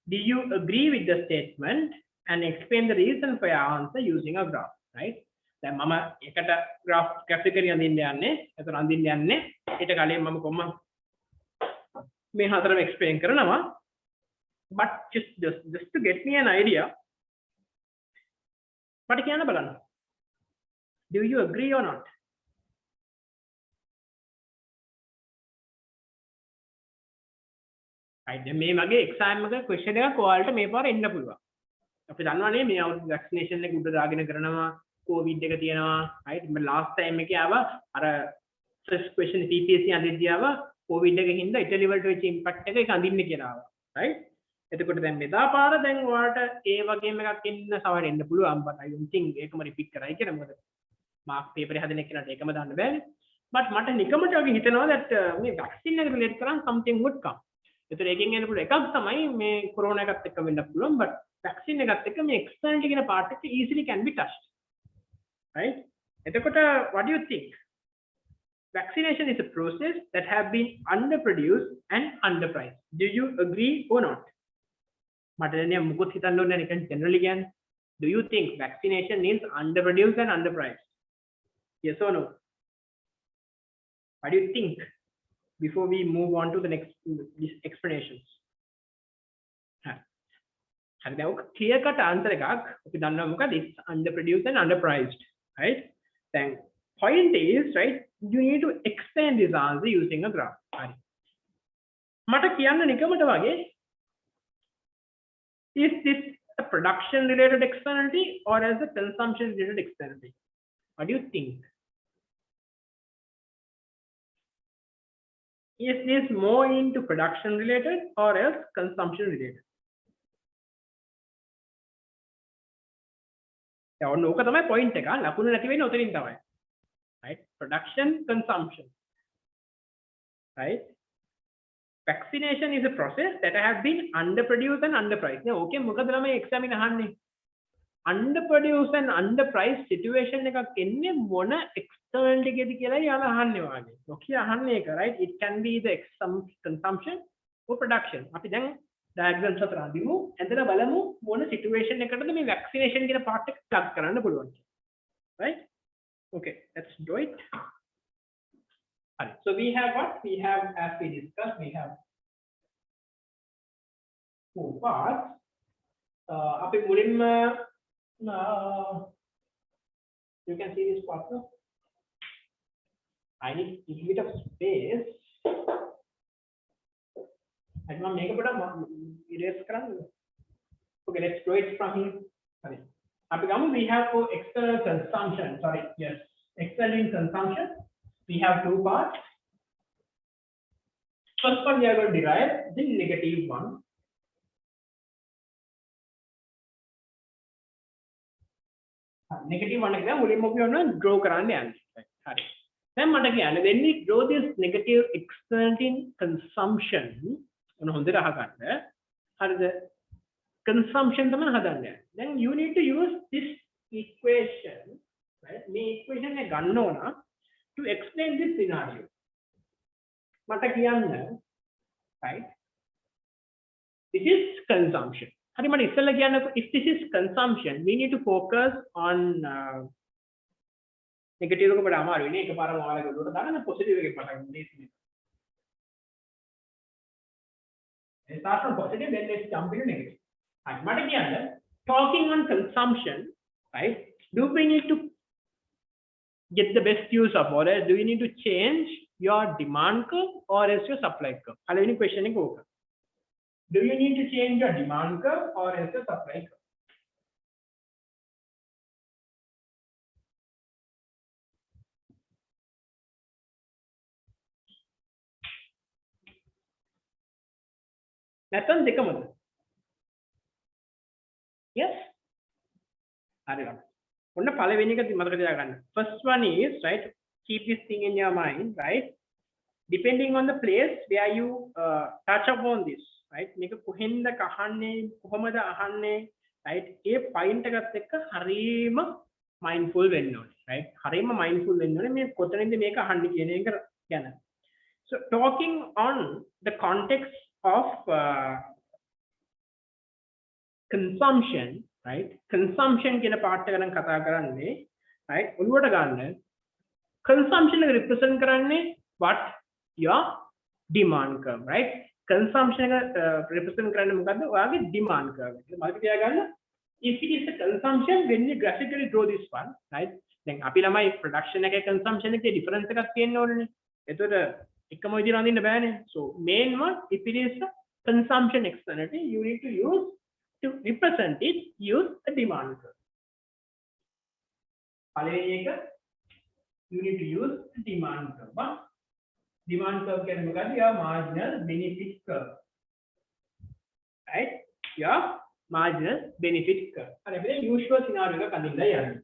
S1: Do you agree with the statement and explain the reason for your answer using a graph, right? දැන් මම එකට graph graphic එකෙන් අඳින්න යන්නේ. එතන අඳින්න යන්නේ. ඊට කලින් මම කොහොම මේ හතරම explain කරනවා. But just to get me an idea. මට කියන්න බලන්න. Do you agree or not? Right, මේ මගේ exam එක question එකක් ඔයාලට මේ පාර එන්න පුළුවන්. අපි දන්නවනේ මේ අවුරුදු vaccination එක උඩ දාගෙන කරනවා covid එක තියෙනවා right last time එකේ ආවා අර first question PPSC අඳිද්දී ආවා covid එකකින් හින්දා ඉටලි වලට වෙච්ච impact එක ඒක අඳින්න කියලා ආවා right එතකොට දැන් මෙදා පාර දැන් ඔයාලට ඒ වගේම එකක් එන්න සමහර එන්න පුළුවන් but I don't think ඒකම repeat කරයි කියලා මොකද mark paper එක හදන එකනට ඒකම දාන්න බෑනේ but මට නිකමට වගේ හිතෙනවා that මේ vaccine එක relate කරන් something would come ඒතර එකකින් එන්න පුළුවන් එකක් තමයි මේ corona එකත් එක්ක වෙන්න පුළුවන් but vaccine එකත් එක්ක මේ externality කියන part එක easily can be touched right එතකොට what do you think vaccination is a process that have been underproduced and underpriced do you agree or not මට දැන් මුකුත් හිතන්න ඕනේ නැහැ නිකන් generally කියන්නේ do you think vaccination is underproduced and underpriced yes or no what do you think before we move on to the next explanations හරි දැන් ඔක clear cut answer එකක් අපි දන්නවා මොකද it's underproduced and underpriced right then point is right you need to explain this answer using a graph හරි මට කියන්න නිකමට වගේ is this a production related externality or as a consumption related externality what do you think is this more into production related or else consumption related ඔන්න ඕක තමයි point එක ලකුණු නැති වෙන්නේ උතනින් තමයි right production consumption right vaccination is a process that have been underproduced and underpriced now okay මොකද ළමයි exam එක අහන්නේ underproduced and underpriced situation එකක් එන්නේ මොන externality එකේද කියලා යාලා අහන්නේ වාගේ ඔකේ අහන්නේ ඒක right it can be the consumption or production අපි දැන් diagrams අතර අඳිමු එතන බලමු මොන situation එකකටද මේ vaccination කියන part එක plug කරන්න පුළුවන් right okay let's do it so we have what we have as we discussed we have 4 parts api mulinma you can see this part no? I need a little bit of space I want to make a bit of erase karanna okay let's do it from here sorry api gamu we have for external consumption sorry yes external consumption we have 2 parts first one we are going to derive the negative one negative one එක මුලින්ම අපි ඔන්න draw කරන්න යන්නේ හරි දැන් මට කියන්න when we draw this negative external consumption ඔන්න හොඳට අහගන්න හරිද consumption තමයි හදන්නේ then you need to use this equation right මේ equation එක ගන්න ඕන to explain this scenario mata kiyanna right this is consumption hari mata issalla kiyanna if this is consumption we need to focus on negative එක බඩ අමාරු වෙන්නේ එකපාරම ඔයාලගේ ඔළුවට දාන්න positive එකේ පටන් ගන්න ඉන්නේ start from positive then let's jump into negative hari mata kiyanna talking on consumption right do we need to get the best use of or else do you need to change your demand curve or else your supply curve haleni question එක ඕක do you need to change your demand curve or else your supply curve නැත්නම් දෙකමද yes හරි ගන්න ඔන්න පළවෙනි එක මතක තියාගන්න first one is right keep this thing in your mind right depending on the place where you touch upon this right මේක කොහෙන්ද අහන්නේ කොහමද අහන්නේ right ඒ point එකත් එක්ක හරීම mindful වෙන්න ඕනේ right හරීම mindful වෙන්න ඕනේ මේ කොතනින්ද මේක අහන්නේ කියන එක ගැන so talking on the context of consumption right consumption කියන part එක නම් කතා කරන්නේ right ඔළුවට ගන්න consumption එක represent කරන්නේ what your demand curve right consumption එක represent කරන්නේ මොකද්ද ඔයාගේ demand curve එක මතක තියාගන්න if it is a consumption when you graphically draw this one right දැන් අපි ළමයි production එකේ consumption එකේ difference එකක් තියෙන්න ඕනේ එතකොට එකම විදිහට අඳින්න බෑනේ so main one if it is a consumption externality you need to use to represent it, use a demand curve. You need to use a demand curve. Demand curve can be your marginal benefit curve. Right? Your marginal benefit curve. And the usual scenario is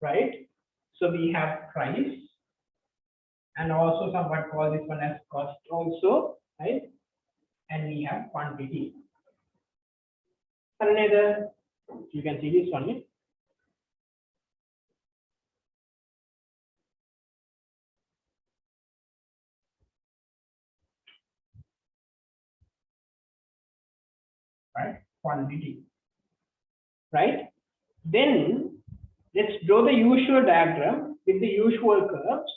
S1: right? So we have price and also somewhat call this one as cost also, right? And we have quantity. Another, you can see this one. Right? Quantity. Right? Then let's draw the usual diagram with the usual curves.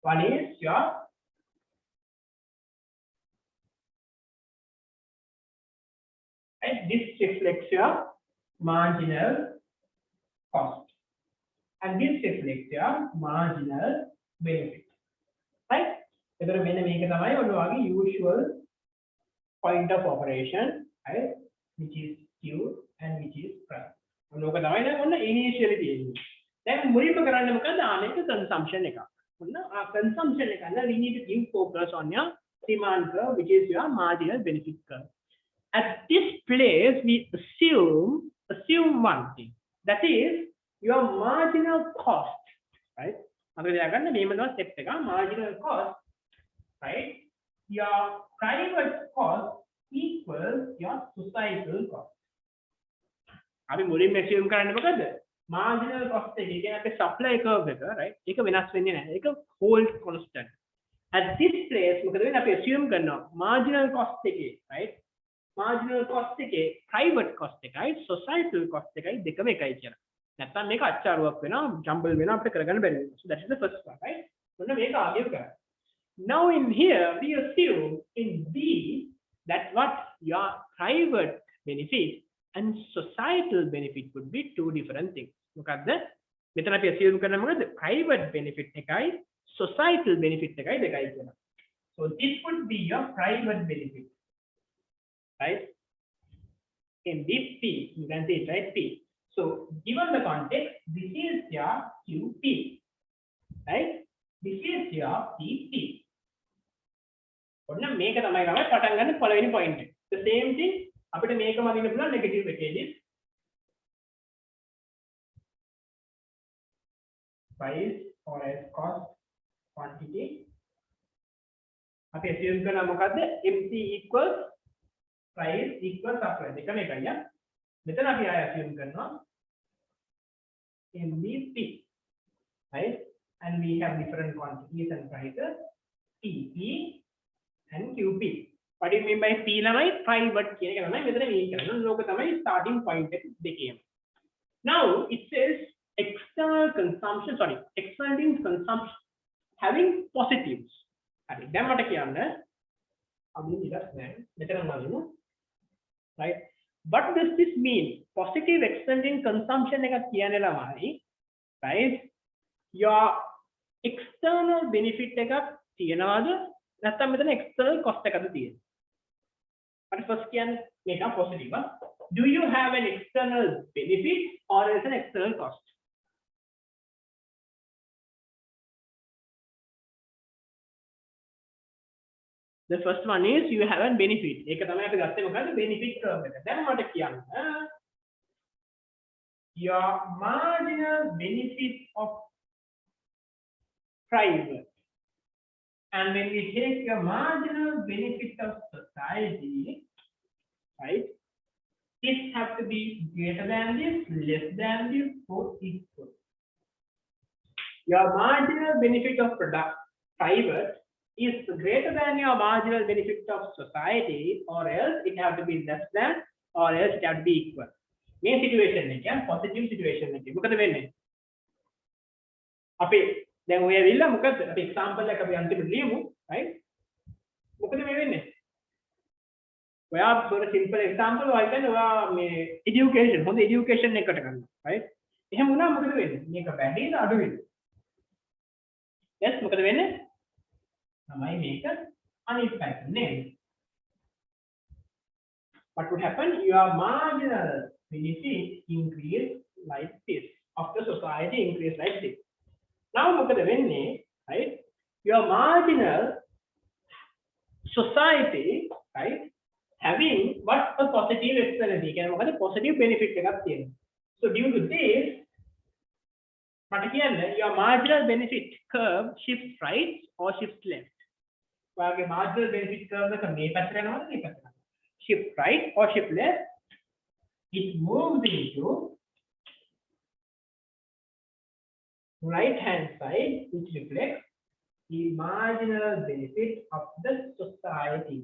S1: One is your right, this reflects your marginal cost, and this reflects your marginal benefit. Right? Whether when make the usual point of operation, right, which is Q and which is price. මොනක තමයි දැන් ඔන්න ඉනිෂියලි තියෙන්නේ. දැන් මුලින්ම කරන්නේ මොකද? ආනෙක consumption එක. ඔන්න ආ consumption එක අන්න we need to give focus on your demand curve, which is your marginal benefit curve. At this place we assume one thing, that is your marginal cost, right? අපිට දැනගන්න මේ මොනවා step එක marginal cost, right? Your private cost equals your societal cost. අපි මුලින්ම assume කරන්නේ මොකද? Marginal cost එක කියන්නේ අපේ supply curve එක, right? ඒක වෙනස් වෙන්නේ නැහැ. ඒක hold constant. At this place මොකද වෙන්නේ? අපි assume කරනවා marginal cost එකේ, right? Marginal cost එකේ private cost එකයි societal cost එකයි දෙකම එකයි කියලා. නැත්නම් මේක අච්චාරුවක් වෙනවා, jumble වෙනවා, අපිට කරගන්න බැරි වෙනවා. So that is the first part, right? ඔන්න මේක ආගෙව කරා. Now in here we assume in B that what your private benefit and societal benefit would be two different things. මොකද්ද? මෙතන අපි assume කරන්නේ මොකද්ද? Private benefit එකයි societal benefit එකයි දෙකයි කියලා. So this would be your private benefit, right? In this P, you can see it, right? P. So given the context, this is your QP, right? This is your PP. ඔන්න මේක තමයි තමයි පටන් ගන්න පළවෙනි point එක. The same thing අපිට මේක මදින්න පුළුවන් negative එකේදී. Price or as cost quantity. අපි assume කරනවා මොකද්ද? MC equals price equals supply. දෙකම එකයි යා. මෙතන අපි ආය assume කරනවා MBP, right? And we have different quantities and prices, PP and QP. What do you mean by P lamai? Private කියන එක තමයි මෙතන mean කරන්නේ. ලෝක තමයි starting point එක දෙකේම. Now it says external consumption consumption having positives. හරි. දැන් මට කියන්න අපි ඉලක්ක නැහැ. මෙතන බලමු. Right? What does this mean? Positive extending consumption එකක් කියන්නේ ළමයි, right? Your external benefit එකක් තියනවාද? නැත්නම් මෙතන external cost එකක්ද තියෙන්නේ? But first කියන්නේ මේක positive. Do you have an external benefit or is an external cost? The first one is you have a benefit. ඒක තමයි අපි ගත්තේ මොකද්ද? benefit curve එක. දැන් මට කියන්න your marginal benefit of private, and when we take your marginal benefit of society, right, this have to be greater than this, less than this, or equal. Your marginal benefit of private is greater than your marginal benefit of society, or else it have to be less than, or else it have to be equal. මේ situation එක කියන්නේ positive situation එක. මොකද වෙන්නේ? අපි දැන් ඔය ඇවිල්ලා මොකද? අපි example එක අපි අන්තිමට ලියමු, right? මොකද මේ වෙන්නේ? ඔයා for a simple example ඔයා කියන්නේ ඔයා මේ education හොඳ education එකකට ගන්නවා right එහෙම වුණා මොකද වෙන්නේ මේක වැඩිද අඩු වෙනද yes මොකද වෙන්නේ තමයි මේක අනිත් පැත්ත නේද what would happen your marginal benefit increase like this of the society increase like this now මොකද වෙන්නේ right your marginal society right having what a positive externality කියන්නේ මොකද positive benefit එකක් තියෙනවා so due to this මට කියන්නේ your marginal benefit curve shifts right or shifts left ඔයාගේ marginal benefit curve එක මේ පැත්තට යනවද මේ පැත්තට යනවද shift right or shift left it moves into right hand side which reflects the marginal benefit of the society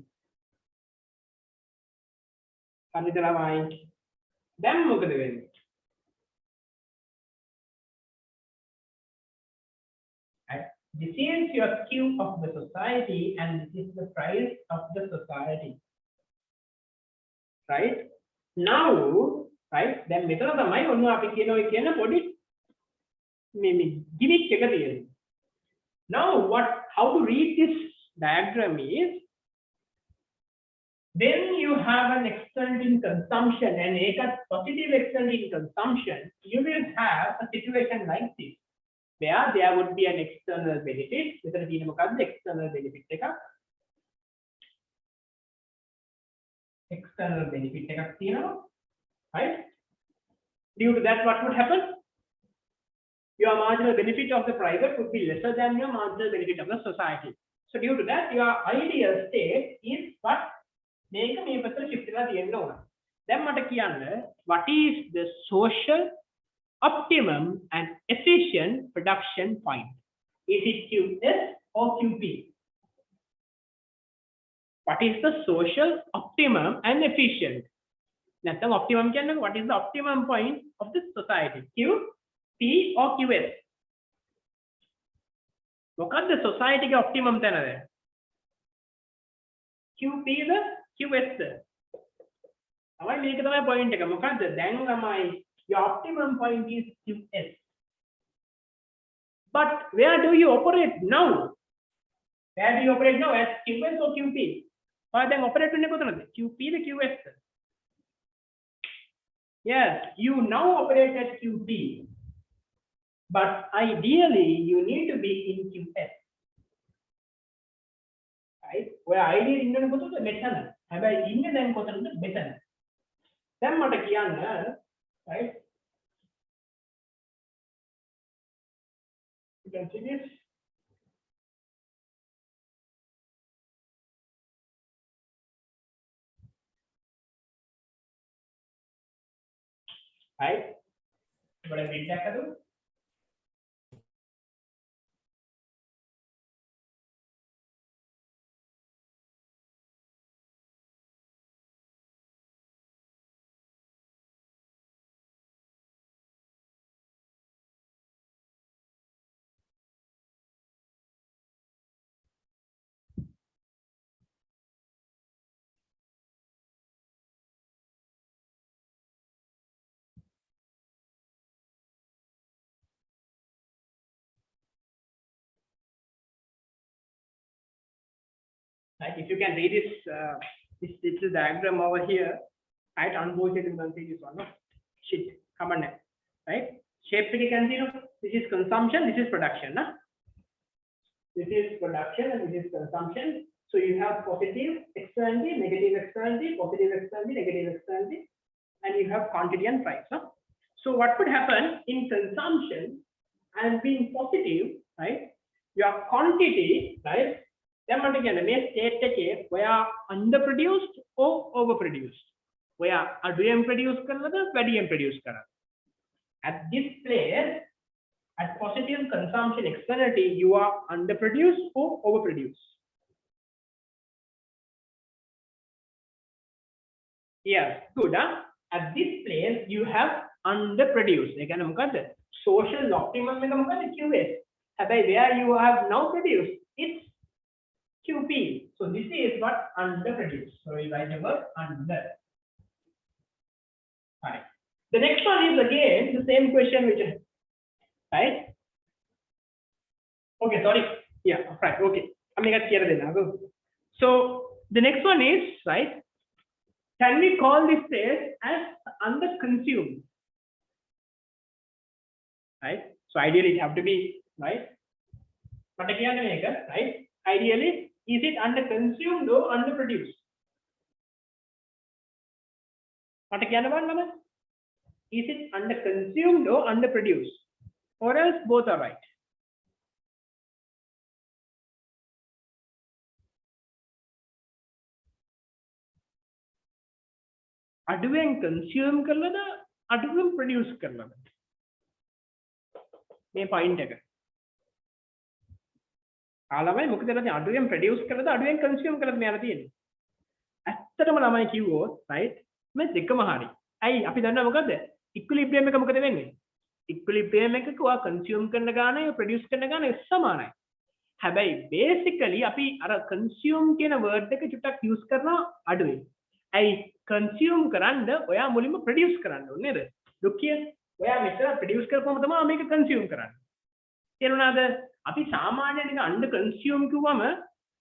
S1: හරිද ළමයි දැන් මොකද වෙන්නේ this is your Q of the society and this is the price of the society right now right දැන් මෙතන තමයි ඔන්න අපි කියනවා කියන පොඩි මේ gimmick එක තියෙනවා now how to read this diagram is then you have an external in consumption and a positive external in consumption you will have a situation like this where there would be an external benefit මෙතන තියෙන මොකක්ද external benefit එකක් තියෙනවා right due to that what would happen your marginal benefit of the private would be lesser than your marginal benefit of the society so due to that your ideal state is what මේක මේ පැත්තට shift වෙලා තියෙන්න ඕන දැන් මට කියන්න what is the social optimum and efficient production point is it QS or QP what is the social optimum and efficient නැත්නම් optimum කියන්නේ what is the optimum point of the society QP or QS මොකද්ද society ගේ optimum තැනද QP ද QS ද තමයි මේක තමයි point එක මොකද්ද දැන් තමයි your optimum point is QS but where do you operate now as QS or QP ඔයා දැන් operate වෙන්නේ කොතනද QP the QS the yes you now operate at QP but ideally you need to be in QS right ඔයා ideally ඉන්නේ කොතනද මෙතන හැබැයි ඉන්නේ දැන් කොතනද මෙතන දැන් මට කියන්න right you can see this right but I did that right if you can read this little diagram over here right unfortunately you can see this one no shit come on right shape you can see no this is consumption this is production no? This is production and this is consumption so you have positive externality negative externality positive externality negative externality and you have quantity and price no? So what could happen in consumption and being positive right your quantity right දැන් මට කියන්න මේ state එකේ ඔයා underproduced or overproduced ඔයා අඩුවෙන් produce කරනවද වැඩියෙන් produce කරනවද at this place at positive consumption externality you are underproduced or overproduced yes good at this place you have underproduced ඒ කියන්නේ මොකද්ද social optimum එක මොකද්ද QS හැබැයි where you have now produced it's QP. So this is what underproduced. So we write the word under. Right. The next one is again the same question which is right. Okay, sorry. Yeah, right. Okay. I'm going to clear it. So the next one is right. Can we call this state as underconsumed? Right. So ideally it have to be right. But again, right? Ideally, is it underconsumed or underproduced? But again, is it underconsumed or underproduced? Or else both are right. අඩුවෙන් consume කරලාද අඩුවෙන් produce කරලාද මේ point එක ආලමයි මොකද ළමයි අඩුවෙන් produce කරලාද අඩුවෙන් consume කරලාද මෙයාලා තියෙන්නේ ඇත්තටම ළමයි කිව්වොත් right මේ දෙකම හරි ඇයි අපි දන්නවා මොකද්ද equilibrium එක මොකද වෙන්නේ equilibrium එකක ඔයා consume කරන ගානයි produce කරන ගානයි සමානයි හැබැයි basically අපි අර consume කියන word එක චුට්ටක් use කරනවා අඩුවෙන් ඇයි consume කරන්න ඔයා මුලින්ම produce කරන්න ඕනේ නේද දුක්ඛිය ඔයා මෙතන produce කරපුවම තමයි මේක consume කරන්නේ තේරුණාද අපි සාමාන්‍යයෙන් නිකන් under consume කිව්වම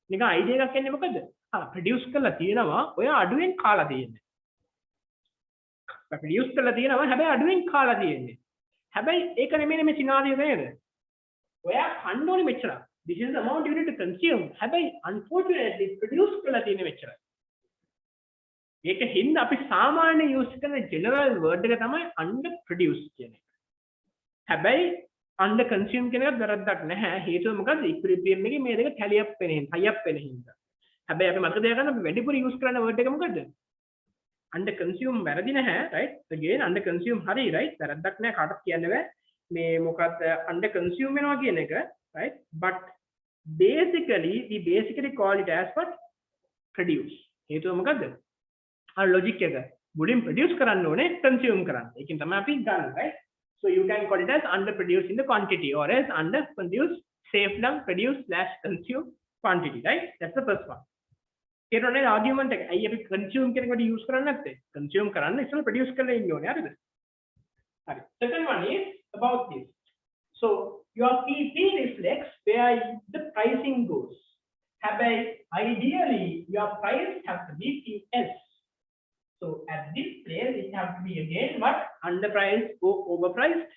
S1: නිකන් idea එකක් එන්නේ මොකද produce කරලා තියෙනවා ඔයා අඩුවෙන් කාලා තියෙන්නේ produce කරලා තියෙනවා හැබැයි අඩුවෙන් කාලා තියෙන්නේ හැබැයි ඒක නෙමෙයි මේ සිනාරියෝ නේද ඔයා කන්න ඕනේ මෙච්චර this is the amount you need to consume හැබැයි unfortunately produce කරලා තියෙන්නේ මෙච්චරයි ඒක හින්දා අපි සාමාන්‍ය use කරන general word එක තමයි under produce කියන එක. හැබැයි under consume කියන එක වැරද්දක් නැහැ. හේතුව මොකද්ද? equilibrium එකේ මේ දෙක tally up වෙන හින්දා, tie up වෙන හින්දා. හැබැයි අපි මතක තියාගන්න අපි වැඩිපුර use කරන word එක මොකද්ද? under consume වැරදි නැහැ, right? again under consume හරි, right? වැරද්දක් නැහැ කාටවත් කියන්න බෑ. මේ මොකද්ද under consume වෙනවා කියන එක, right? but basically we basically call it as what? produce. හේතුව මොකද්ද? our logic එක මුලින් produce කරන්න ඕනේ consume කරන්න. ඒකෙන් තමයි අපි ගන්න right. So you can call it as underproduce in the quantity or as underproduce safe නම් produce / consume quantity right. That's the first one. ඒකනේ argument එක. අයි අපි consume කෙනෙකුට use කරන්නේ නැත්තේ. consume කරන්න ඉස්සෙල්ලා produce කරලා ඉන්න ඕනේ හරිද? හරි. Second one is about this. So your PP reflects where the pricing goes. හැබැයි ideally your price have to be PS. So at this place, it have to be again what? Underpriced or overpriced?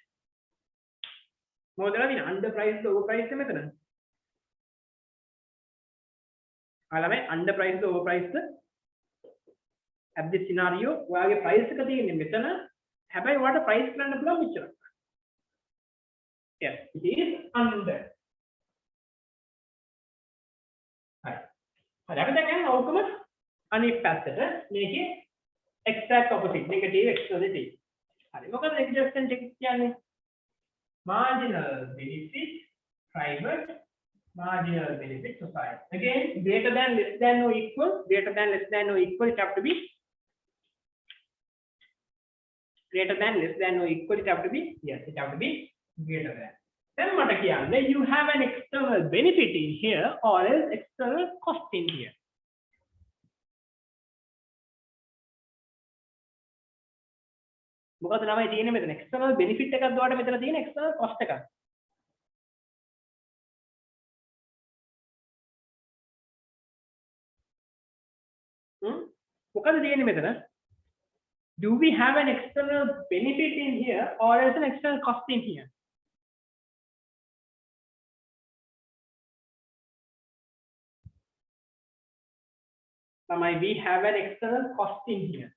S1: More than underpriced or overpriced method. Alame underpriced or overpriced. At this scenario, where a price is in the method, have I what a price plan of blow which? Yes, it is under. Right. Everything outcome and if passed, make it exact opposite negative externality හරි මොකද adjustment එක කියන්නේ marginal benefit private marginal benefit society again greater than less than or equal greater than less than or equal it have to be greater than less than or equal it have to be yes it have to be greater than then මට කියන්නේ you have an external benefit in here or else external cost in here මොකද ළමයි තියෙන්නේ මෙතන external benefit එකක් දුවාට මෙතන තියෙන external cost එකක්. මොකද තියෙන්නේ මෙතන? Do we have an external benefit in here or is an external cost in here? ළමයි we have an external cost in here.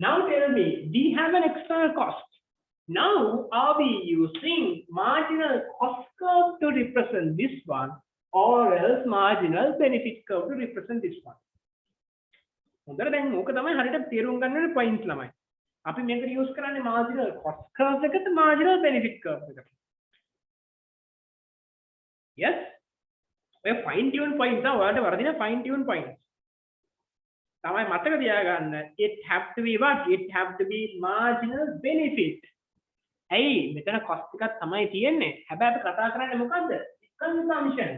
S1: Now tell me, we have an external cost. Now, are we using marginal cost curve to represent this one or else marginal benefit curve to represent this one? හොඳට දැන් ඕක තමයි හරියට තේරුම් ගන්න ඕනේ points ළමයි. අපි මේකට use කරන්නේ marginal cost curve එකකට marginal benefit curve එකකට. Yes? ඔය fine tune points ආ ඔයාලට වරදින fine tune points. තමයි මතක තියාගන්න it have to be what it have to be marginal benefit ඇයි මෙතන cost එකක් තමයි තියෙන්නේ. හැබැයි අපි කතා කරන්නේ මොකද්ද? consumption.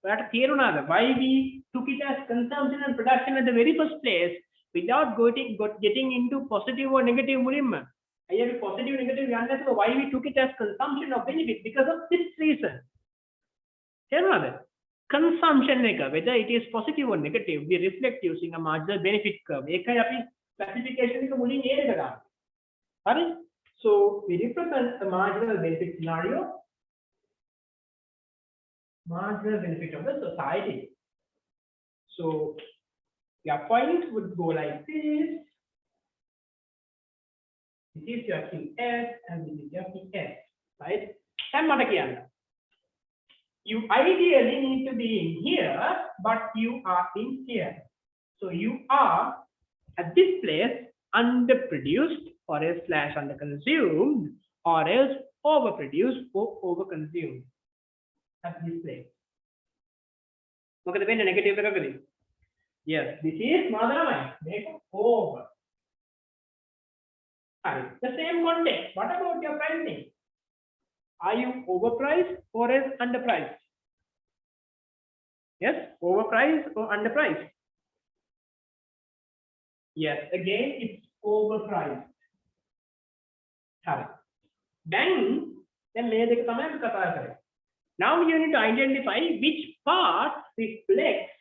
S1: ඔයාලට තේරුණාද? Why we took it as consumption and production at the very first place without getting into positive or negative මුලින්ම. අයිය අපි positive negative යන්නේ නැතුව why we took it as consumption of benefit because of this reason. තේරුණාද? Consumption එක whether it is positive or negative we reflect using a marginal benefit curve. ඒකයි අපි classification එක මුලින් ඒ එක ගන්න. හරි? So we represent a marginal benefit scenario, marginal benefit of the society. So your point would go like this. This is your QS and this is your PS, right? And what again? You ideally need to be in here, but you are in here. So you are at this place underproduced or else slash underconsumed or else overproduced or overconsumed at this place. Look at the negative category. Yes, this is make over. The same context. What about your pricing? Are you overpriced or else underpriced? Yes, overpriced or underpriced? Yes, again it's overpriced. Then now you need to identify which part reflects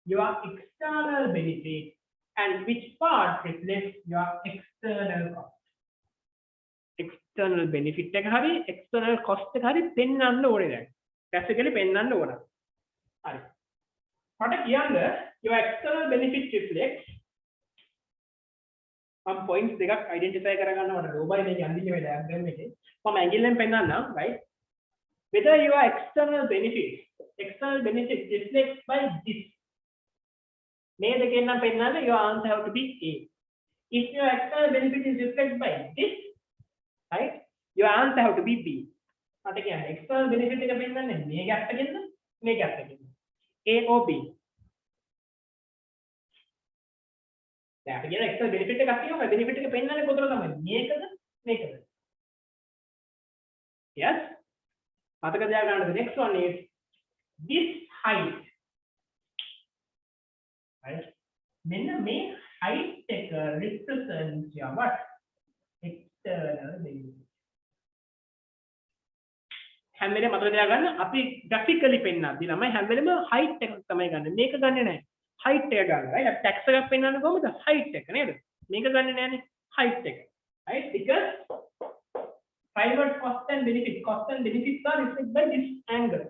S1: your external benefit and which part reflects your external cost. External benefit එක හරි external cost එක හරි පෙන්වන්න ඕනේ දැන්. Basically පෙන්වන්න ඕන. හරි. මට කියන්න your external benefit reflects some points දෙකක් identify කරගන්න මට රෝබයි මේක අන්තිමේ diagram එකේ මම ඇඟිල්ලෙන් පෙන්වන්නම් right. Whether your external benefit reflects by this. මේ දෙකෙන් නම් පෙන්වන්න your answer have to be A. If your external benefit is reflected by this, right, your answer have to be B. මට කියන්න external benefit එක පෙන්වන්නේ මේ gap එකෙන්ද මේ gap එකෙන්ද A or B. දැන් අපි කියන external benefit එකක් තියෙනවා benefit එක පෙන්වන්නේ කොතන තමයි මේකද මේකද. Yes, මතක තියාගන්න. The next one is this height, right? මෙන්න මේ height එක represents your what? External benefit. හැම වෙලේම මතක තියාගන්න අපි graphically පෙන්නද්දී ළමයි හැම වෙලේම height එක තමයි ගන්න. මේක ගන්නෙ නැහැ. height එක ගන්න. right? අපි tax එකක් පෙන්නන්නේ කොහොමද? height එක නේද? මේක ගන්නෙ නැහැනේ. height එක. right? Because private cost and benefits are reflected by this angle.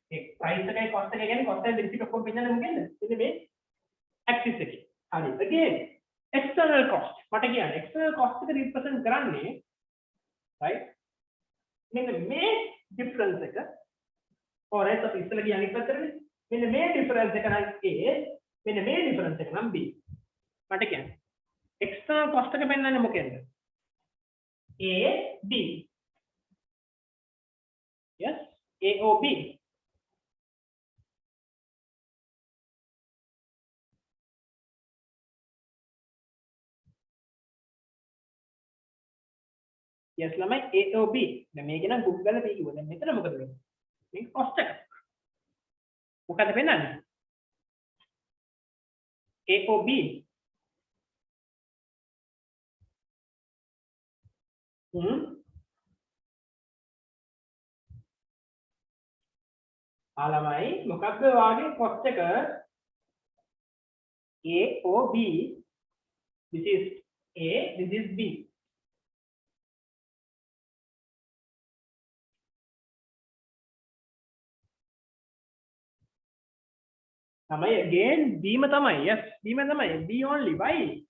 S1: Okay, price එකයි cost එක කියන්නේ cost and benefit ඔක්කොම පෙන්නන්නේ මොකෙන්ද? ඉතින් මේ axis එකේ. හරි. Again external cost. මට කියන්න external cost එක represent කරන්නේ right? මෙන්න මේ difference එක or else අපි ඉස්සෙල්ලා කියන්නේ අනිත් පැත්තටනේ. මෙන්න මේ difference එක නම් A, මෙන්න මේ difference එක නම් B. මට කියන්න external cost එක පෙන්නන්නේ මොකෙන්ද? A, B. Yes, A or B. Yes, ළමයි A or B. දැන් මේක නම් Google ගාලා තියෙනවා. දැන් මෙතන මොකද වෙන්නේ? මේක cost එක. මොකද පෙන්නන්නේ? A or B. ළමයි මොකක්ද වාගේ cost එක A or B. This is A, this is B. තමයි again B ම තමයි. Yes, B ම තමයි. B only. Why?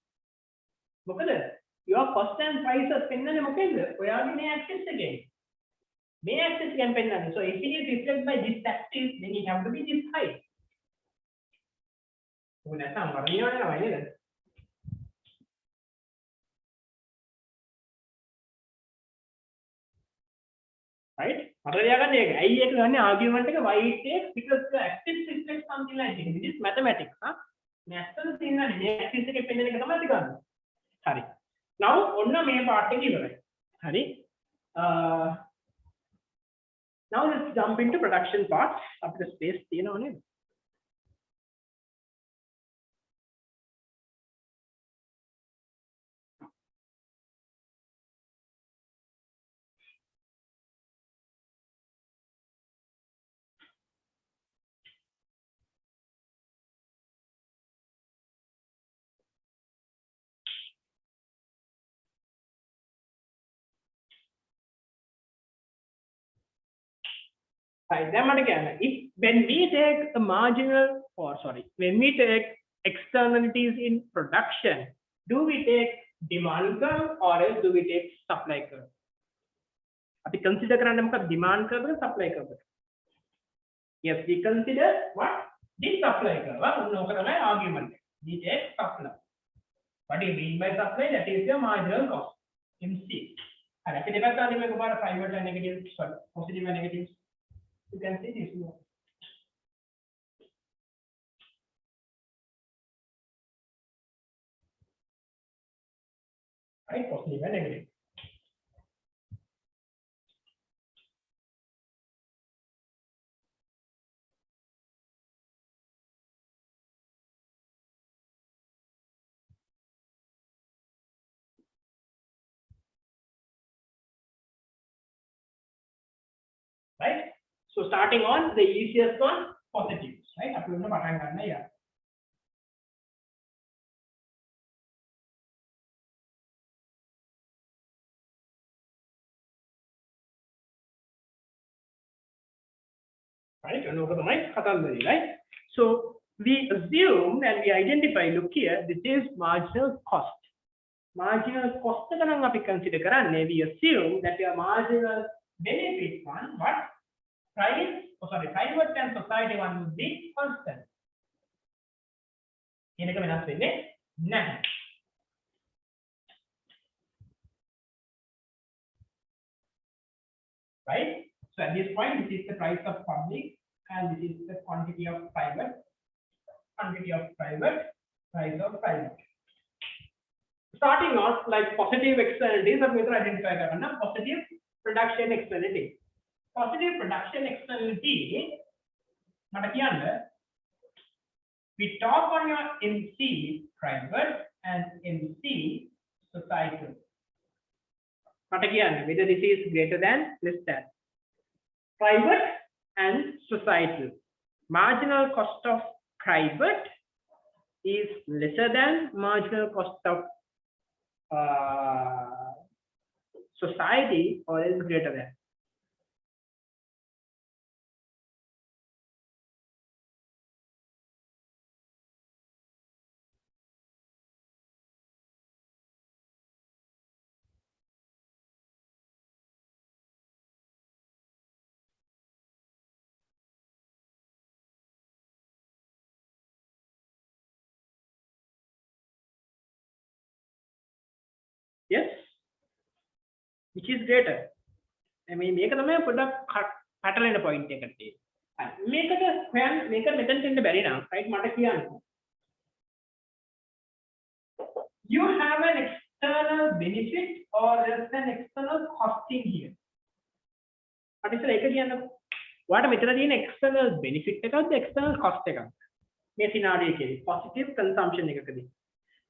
S1: මොකද your cost and prices පෙන්නන්නේ මොකෙන්ද? ඔයාගේ මේ axis එකෙන්. මේ axis එකෙන් පෙන්නන්නේ. So if it is reflected by this axis, then it have to be this height. ඔය නැත්නම් වරණියවන්නේ නැහැ නේද? Right? මතක තියාගන්න ඒක. ඇයි ඒක ගන්නේ ආගියුමන්ට් එක y takes because the axis reflects something like this. This is mathematics. Maths වල තියෙනනේ මේ axis එකේ පෙන්නන එක තමයි අපි ගන්න. හරි. Now ඔන්න මේ part එක ඉවරයි. හරි. Now let's jump into production part after the space තියෙනවා නේද? Right, then again, when we take the marginal, or sorry, when we take externalities in production, do we take demand curve or else do we take supply curve? අපි consider කරන්නේ මොකක්ද? demand curve එක supply curve එක. Yes, we consider what? The supply curve. ඕක තමයි argument. We take supply. What do you mean by supply? That is your marginal cost, MC. හරි, අපි දෙකක් ගන්න මේක පාර private and negative, sorry, positive and negative. You can see this one. Right, positive and negative. Right. So starting on the easiest one, positives, right? අපි උන්න පටන් ගන්න යා. Right, and over the mic, කතන්දරේ, right? So we assume and we identify, look here, this is marginal cost. Marginal cost එක නම් අපි consider කරන්නේ, we assume that your marginal benefit one, what? Price, oh sorry, private and society one will be constant. Enaka වෙනස් වෙන්නේ නැහැ. Right? So at this point, this is the price of public and this is the quantity of private, price of private. Starting off like positive externalities, we will identify positive production externality. Positive production externality, we talk on your MC private and MC societal. Whether this is greater than, less than. Private and societal. Marginal cost of private is lesser than marginal cost of society or is greater than. Yes, which is greater. I mean, make a product pattern in a point. Make it a square, make a method in the berry now, right? You have an external benefit or there's an external costing here. What is the what a method in external benefit? Take out the external cost. Take out. Positive consumption.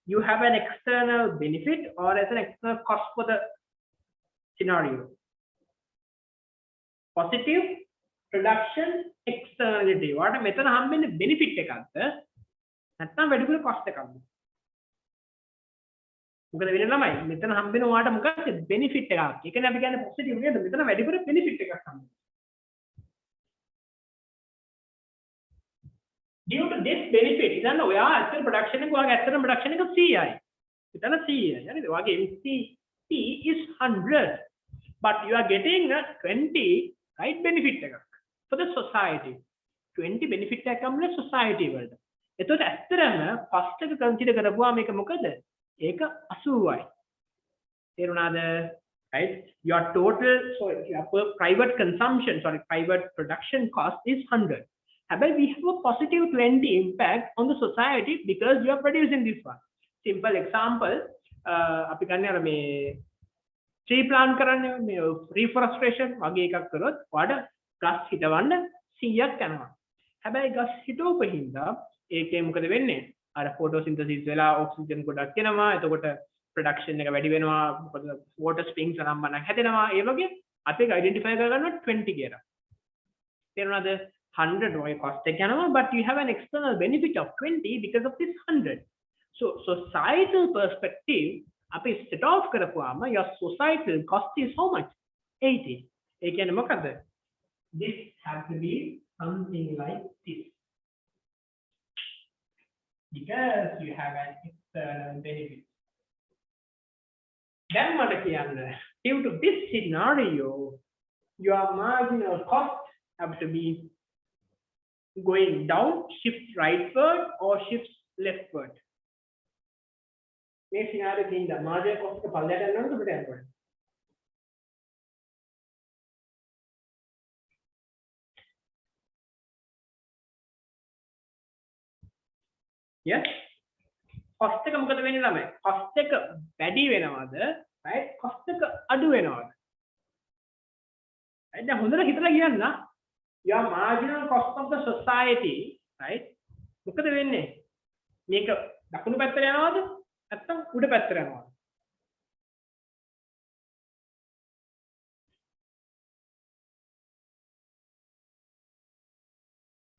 S1: You have an external benefit or as an external cost for the scenario. Positive production externality. What a method ham benefit take out there. That's not very cost take out. Because we know my method ham what a benefit take out. You can have a positive method a very good benefit take out. Due to this benefit, ಇದನ್ನು actual production actual production CI. ಇದನ್ನು CI. MC is 100, but you are getting a 20 right benefit for the society. 20 benefit එකක් society වලට. එතකොට ඇත්තටම cost එක consider කරපුවා මේක මොකද? ඒක 80යි. තේරුණාද? Right? Your total, so your private consumption, sorry, private production cost is 100. But we have a positive 20 impact on the society because you are producing this one. Simple example, tree plant කරන්න මේ reforestation වගේ එකක් කරොත් ඔයාලට ගස් හිටවන්න 100ක් යනවා. හැබැයි ගස් හිටවපු හින්දා ඒකේ මොකද වෙන්නේ? අර photosynthesis වෙලා oxygen ගොඩක් එනවා. එතකොට production එක වැඩි වෙනවා. මොකද water springs අනම්මනක් හැදෙනවා. ඒ වගේ අපි identify කරගන්නවා 20 කියලා. තේරුණාද? 100 වගේ cost එක යනවා, but you have an external benefit of 20 because of this 100. So societal perspective අපි set off කරපුවාම your societal cost is how much? 80. ඒ කියන්නේ මොකද? This has to be something like this. Because you have an external benefit. Then what කියන්න? Due to this scenario, your marginal cost have to be going down, shift rightward or shift leftward. මේ scenario දෙන්න marginal cost එක පල්ලයට යනවද පිට යනවද? Yes. cost එක මොකද වෙන්නේ ළමයි? cost එක වැඩි වෙනවද? right? cost එක අඩු වෙනවද? right? දැන් හොඳට හිතලා කියන්න. your marginal cost of the society, right? මොකද වෙන්නේ? මේක දකුණු පැත්තට යනවද? නැත්නම් උඩ පැත්තට යනවද?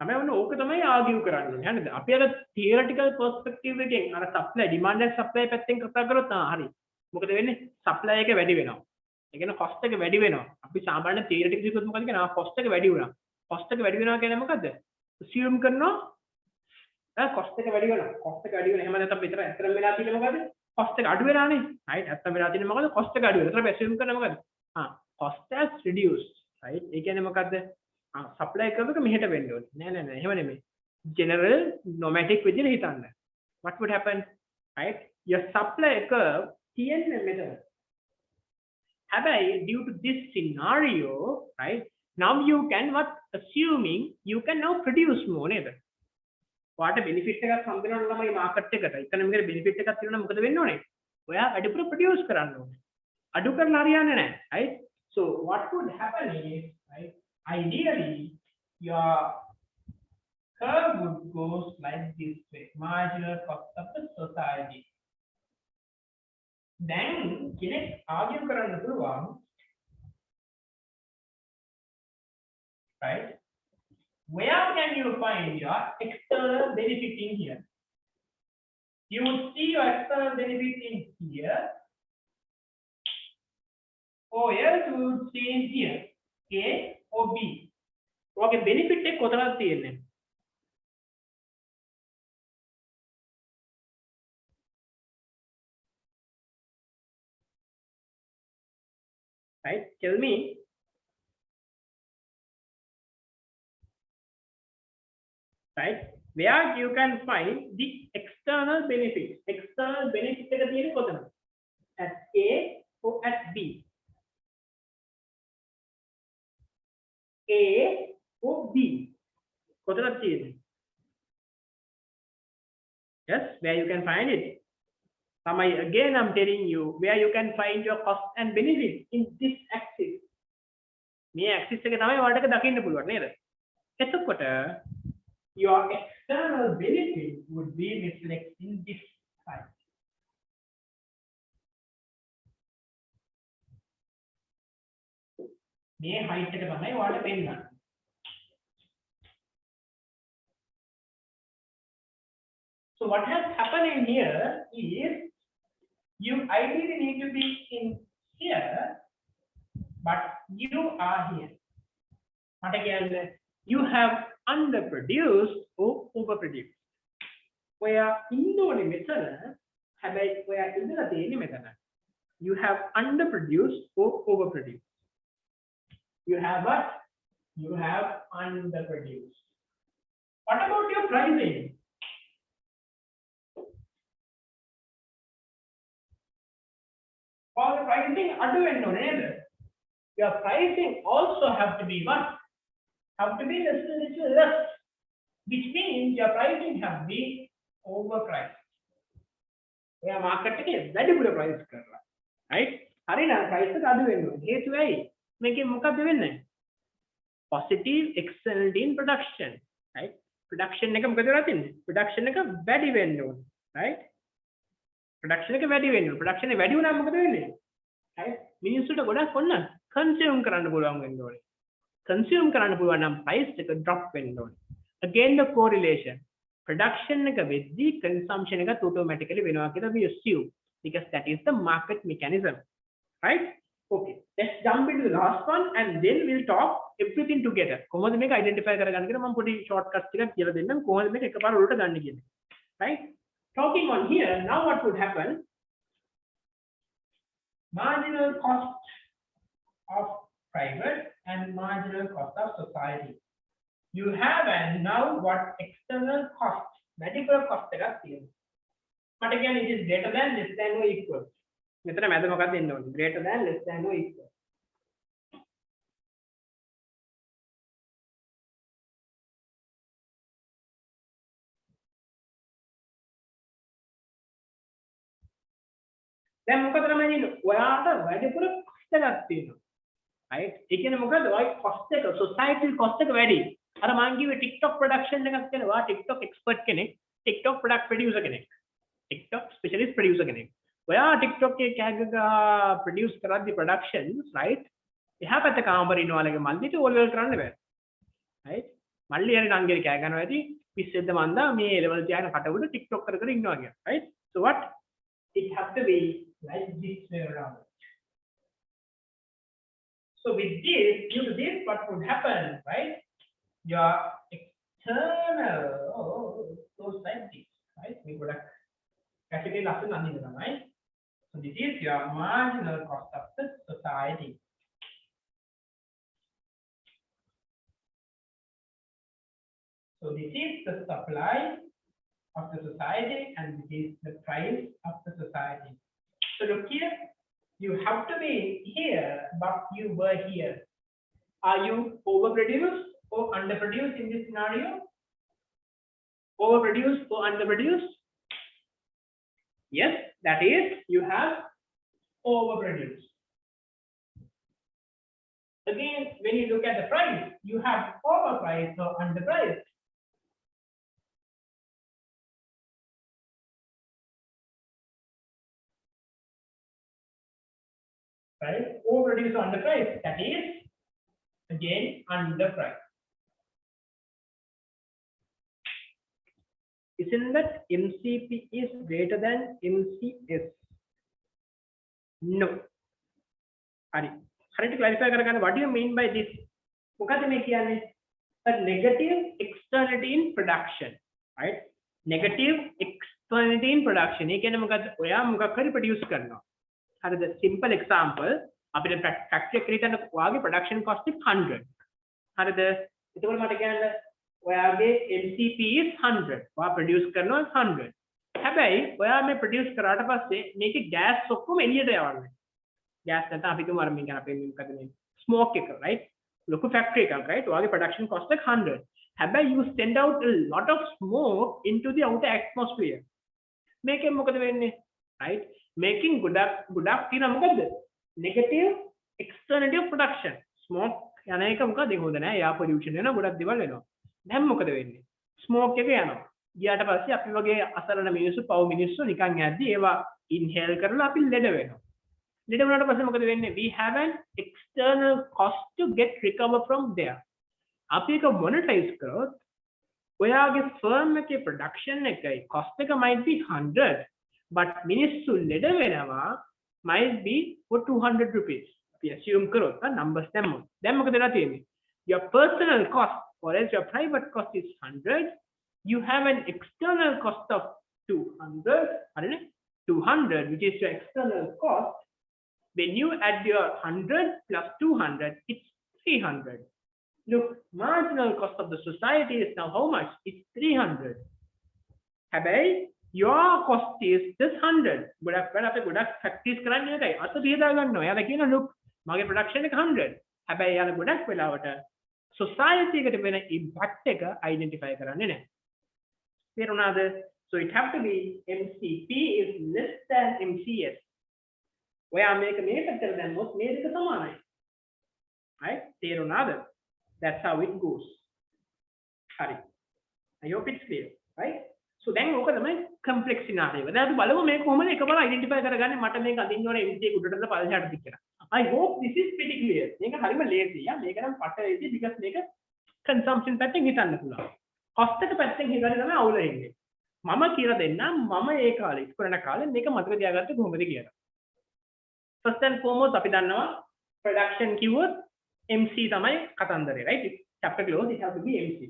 S1: තමයි ඔන්න ඕක තමයි ආගියු කරන්නේ. හරිද? අපි අර theoretical perspective එකෙන් අර supply demand and supply පැත්තෙන් කතා කරොත් හරි. මොකද වෙන්නේ? supply එක වැඩි වෙනවා. ඒ කියන්නේ cost එක වැඩි වෙනවා. අපි සාමාන්‍ය theoretical විදිහට මොකද කියන්නේ? cost එක වැඩි වුණා. cost එක වැඩි වෙනවා කියන්නේ මොකද්ද? assume කරනවා cost එක වැඩි වෙනවා. cost එක වැඩි වෙන හැම නැත්නම් විතර ඇත්තටම වෙලා තියෙන්නේ මොකද්ද? cost එක අඩු වෙනානේ. right? ඇත්තටම වෙලා තියෙන්නේ මොකද්ද? cost එක අඩු වෙනවා. ඒතර අපි assume කරනවා මොකද්ද? cost has reduced. right? ඒ කියන්නේ මොකද්ද? supply curve එක මෙහෙට වෙන්න ඕනේ. නෑ එහෙම නෙමෙයි. general nomadic විදිහට හිතන්න. what would happen? right? your supply curve තියෙන්නේ මෙතන. හැබැයි due to this scenario, right? now you can what assuming you can now produce more නේද? ඔයාට benefit එකක් හම්බෙනවා ළමයි market එකට. economic benefit එකක් තියෙනවා මොකද වෙන්න ඕනේ? ඔයා වැඩිපුර produce කරන්න ඕනේ. අඩු කරලා හරියන්නේ නැහැ. right? so what would happen is, right? ideally your curve would go like this way, marginal cost of the society. Then කෙනෙක් argue කරන්න පුළුවන්, right? where can you find your external benefit in here? You would see your external benefit in here, or else you would see in here, A or B. ඔගේ benefit එක කොතනද තියෙන්නේ? right? tell me. right? where you can find the external benefit. external benefit එක තියෙන්නේ කොතනද? at A or at B? A or B? කොතනද තියෙන්නේ? yes, where you can find it. Again I'm telling you where you can find your cost and benefit in this axis. මේ axis එක තමයි ඔයාලට දකින්න පුළුවන් නේද? එතකොට your external benefit would be reflected in this side. මේ height එක තමයි ඔයාලට පෙන්නන්නේ. So what has happened in here is you ideally need to be in here, but you are here. What again? You have underproduced or overproduced. Where in the method, where in the method, you have underproduced or overproduced. You have what? You have underproduced. What about your pricing? For the pricing, your pricing also have to be what? Have to be little less, which means your pricing have to be overpriced. We are market के very good price कर रहा, right? හරිද? price එක අඩු වෙන්න ඕනේ. හේතුව ඇයි? මේකෙන් මොකක්ද වෙන්නේ? positive externality in production, right? production එක මොකද වෙලා තින්නේ? production එක වැඩි වෙන්න ඕනේ, right? production එක වැඩි වෙන්න ඕනේ. production එක වැඩි වුණාම මොකද වෙන්නේ? right? මිනිස්සුන්ට ගොඩක් ඔන්න consume කරන්න පුළුවන් වෙන්න ඕනේ. consume කරන්න පුළුවන් නම් price එක drop වෙන්න ඕනේ. again the correlation. production එක වෙද්දී consumption එක automatically වෙනවා කියලා we assume because that is the market mechanism, right? Okay, let's jump into the last one and then we'll talk everything together. කොහොමද මේක identify කරගන්න කියලා මම පොඩි shortcuts ටිකක් කියලා දෙන්නම්. කොහොමද මේක එකපාර උඩට ගන්න කියන්නේ. Right? Talking on here, now what would happen? Marginal cost of private and marginal cost of society. You have and now what external cost, medical cost එකක් තියෙනවා. මට කියන්නේ it is greater than, less than or equal. මෙතන මැද මොකක්ද එන්න ඕනේ? greater than, less than or equal. දැන් මොකද තමයි ඉන්නේ? ඔයාට වැඩිපුර cost එකක් තියෙනවා. right? ඒ කියන්නේ මොකද? ඔය cost එක societal cost එක වැඩි. අර මම කිව්වේ TikTok production එකක් තියෙනවා. TikTok expert කෙනෙක්, TikTok product producer කෙනෙක්. TikTok specialist producer කෙනෙක්. ඔයා TikTok එකේ කෑගග produce කරද්දි productions, right? එහා පැත්ත කාමරේ ඉන්නවලගේ මල්ලිට ඕලෙවල් කරන්න බෑ. right? මල්ලි හරි නංගිරි කෑ ගන්නවා ඇති පිස්සෙද්ද මන්දා මේ level තියාගෙන කට උඩ TikTok කර කර ඉන්නවා කියලා. right? So what? It has to be like this way around. So with this, due to this, what would happen, right? Your external goes like this, right? We would have capital lesson on the right? So this is your marginal cost of the society. So this is the supply of the society and this is the price of the society. So look here, you have to be here, but you were here. Are you overproduced or underproduced in this scenario? Overproduced or underproduced? Yes, that is, you have overproduced. Again, when you look at the price, you have overpriced or underpriced. Right? Overproduced or underpriced. That is, again, underpriced. Isn't that MCP is greater than MCS? No. Hari. Hari to clarify karagana, what do you mean by this? මොකද මේ කියන්නේ? A negative externality in production, right? Negative externality in production. ඒ කියන්නේ මොකද? ඔයා මොකක් හරි produce කරනවා. හරිද? simple example අපිට factory එකේ හිටන ඔයාගේ production cost එක 100. හරිද? එතකොට මට කියන්න ඔයාගේ MCP is 100. ඔයා produce කරනවා 100. හැබැයි ඔයා මේ produce කරාට පස්සේ මේකේ gas ඔක්කොම එළියට යවන්නේ. gas නැත්නම් අපි කියමු අර මේ ගැන අපේ මොකද මේ smoke එක, right? ලොකු factory එකක්, right? ඔයාගේ production cost එක 100. හැබැයි you send out a lot of smoke into the outer atmosphere. මේකෙන් මොකද වෙන්නේ? right? Making ගොඩක් තියෙනවා මොකද්ද? negative externality of production. smoke යන එක මොකද හොඳ නෑ. air pollution වෙනවා, ගොඩක් දේවල් වෙනවා. දැන් මොකද වෙන්නේ? smoke එක යනවා. ගියාට පස්සේ අපි වගේ අසරණ මිනිස්සු, පව් මිනිස්සු නිකන් යද්දි ඒවා inhale කරලා අපි ලෙඩ වෙනවා. ලෙඩ වුණාට පස්සේ මොකද වෙන්නේ? we have an external cost to get recover from there. අපි ඒක monetize කරොත් ඔයාගේ firm එකේ production එකයි cost එක might be 100, but මිනිස්සු ලෙඩ වෙනවා might be for 200 rupees. අපි assume කරොත් numbers දැම්මොත්. දැන් මොකද වෙලා තියෙන්නේ? Your personal cost or else your private cost is 100. You have an external cost of 200, 200, which is your external cost. When you add your 100 plus 200, it's 300. Look, marginal cost of the society is now how much? It's 300. හැබැයි your cost is just 100. ගොඩක් වෙන අපේ ගොඩක් factories කරන්නේ ඒකයි. අත බෙදා ගන්නවා. එයාලා කියනවා look, මගේ production එක 100. හැබැයි එයාලා ගොඩක් වෙලාවට society එකට වෙන impact එක identify කරන්නේ නැහැ. තේරුණාද? So it have to be MCP is less than MCS. ඔයා මේක මේ පැත්තට දැම්මොත් මේ දෙක සමානයි. right? තේරුණාද? That's how it goes. හරි. I hope it's clear, right? So දැන් ඕක තමයි complex scenario. දැන් අපි බලමු මේක කොහොමද එකපාර identify කරගන්නේ මට මේක අදින්න ඕනේ MC උඩටද පල්ලෙහාටද කියලා. I hope this is pretty clear. මේක හරිම lazy. මේක නම් පට lazy because මේක consumption පැත්තෙන් හිතන්න පුළුවන්. cost එක පැත්තෙන් හිතන්නේ තමයි අවුල එන්නේ. මම කියලා දෙන්නම් මම ඒ කාලේ ඉස්කෝලේ යන කාලේ මේක මතක තියාගත්තේ කොහොමද කියලා. First and foremost අපි දන්නවා production කිව්වොත් MC තමයි කතන්දරේ, right? Chapter close it has to be MC.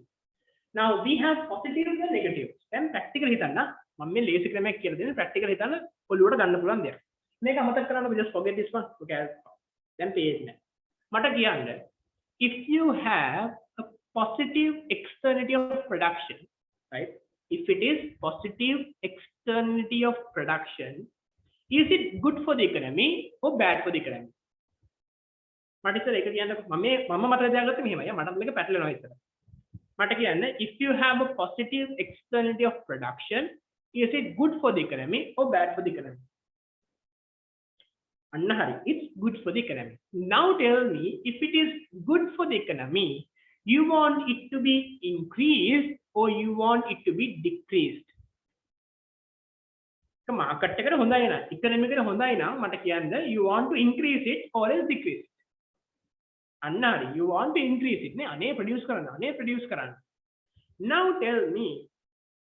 S1: Now we have positives and negatives. දැන් practical හිතන්න මම මේ lazy ක්‍රමයක් කියලා දෙන්නේ practical හිතන්න ඔළුවට ගන්න පුළුවන් දෙයක්. මේක අමතක කරන්න just forget this one. Okay. දැන් තේරෙන්නේ. මට කියන්න if you have a positive externality of production, right? If it is positive externality of production, is it good for the economy or bad for the economy? මට ඉතින් ඒක කියන්න මම මතක තියාගත්තේ මෙහෙමයි. මට මේක පැටලෙනවා ඉතින්. මට කියන්න if you have a positive externality of production, is it good for the economy or bad for the economy? Anna hari, it's good for the economy. Now tell me, if it is good for the economy, you want it to be increased or you want it to be decreased? Market එකට හොඳයි නා economy එකට හොඳයි නා මට කියන්න you want to increase it or else decrease it. අන්න හරි you want to increase it නේ අනේ produce කරන්න. Now tell me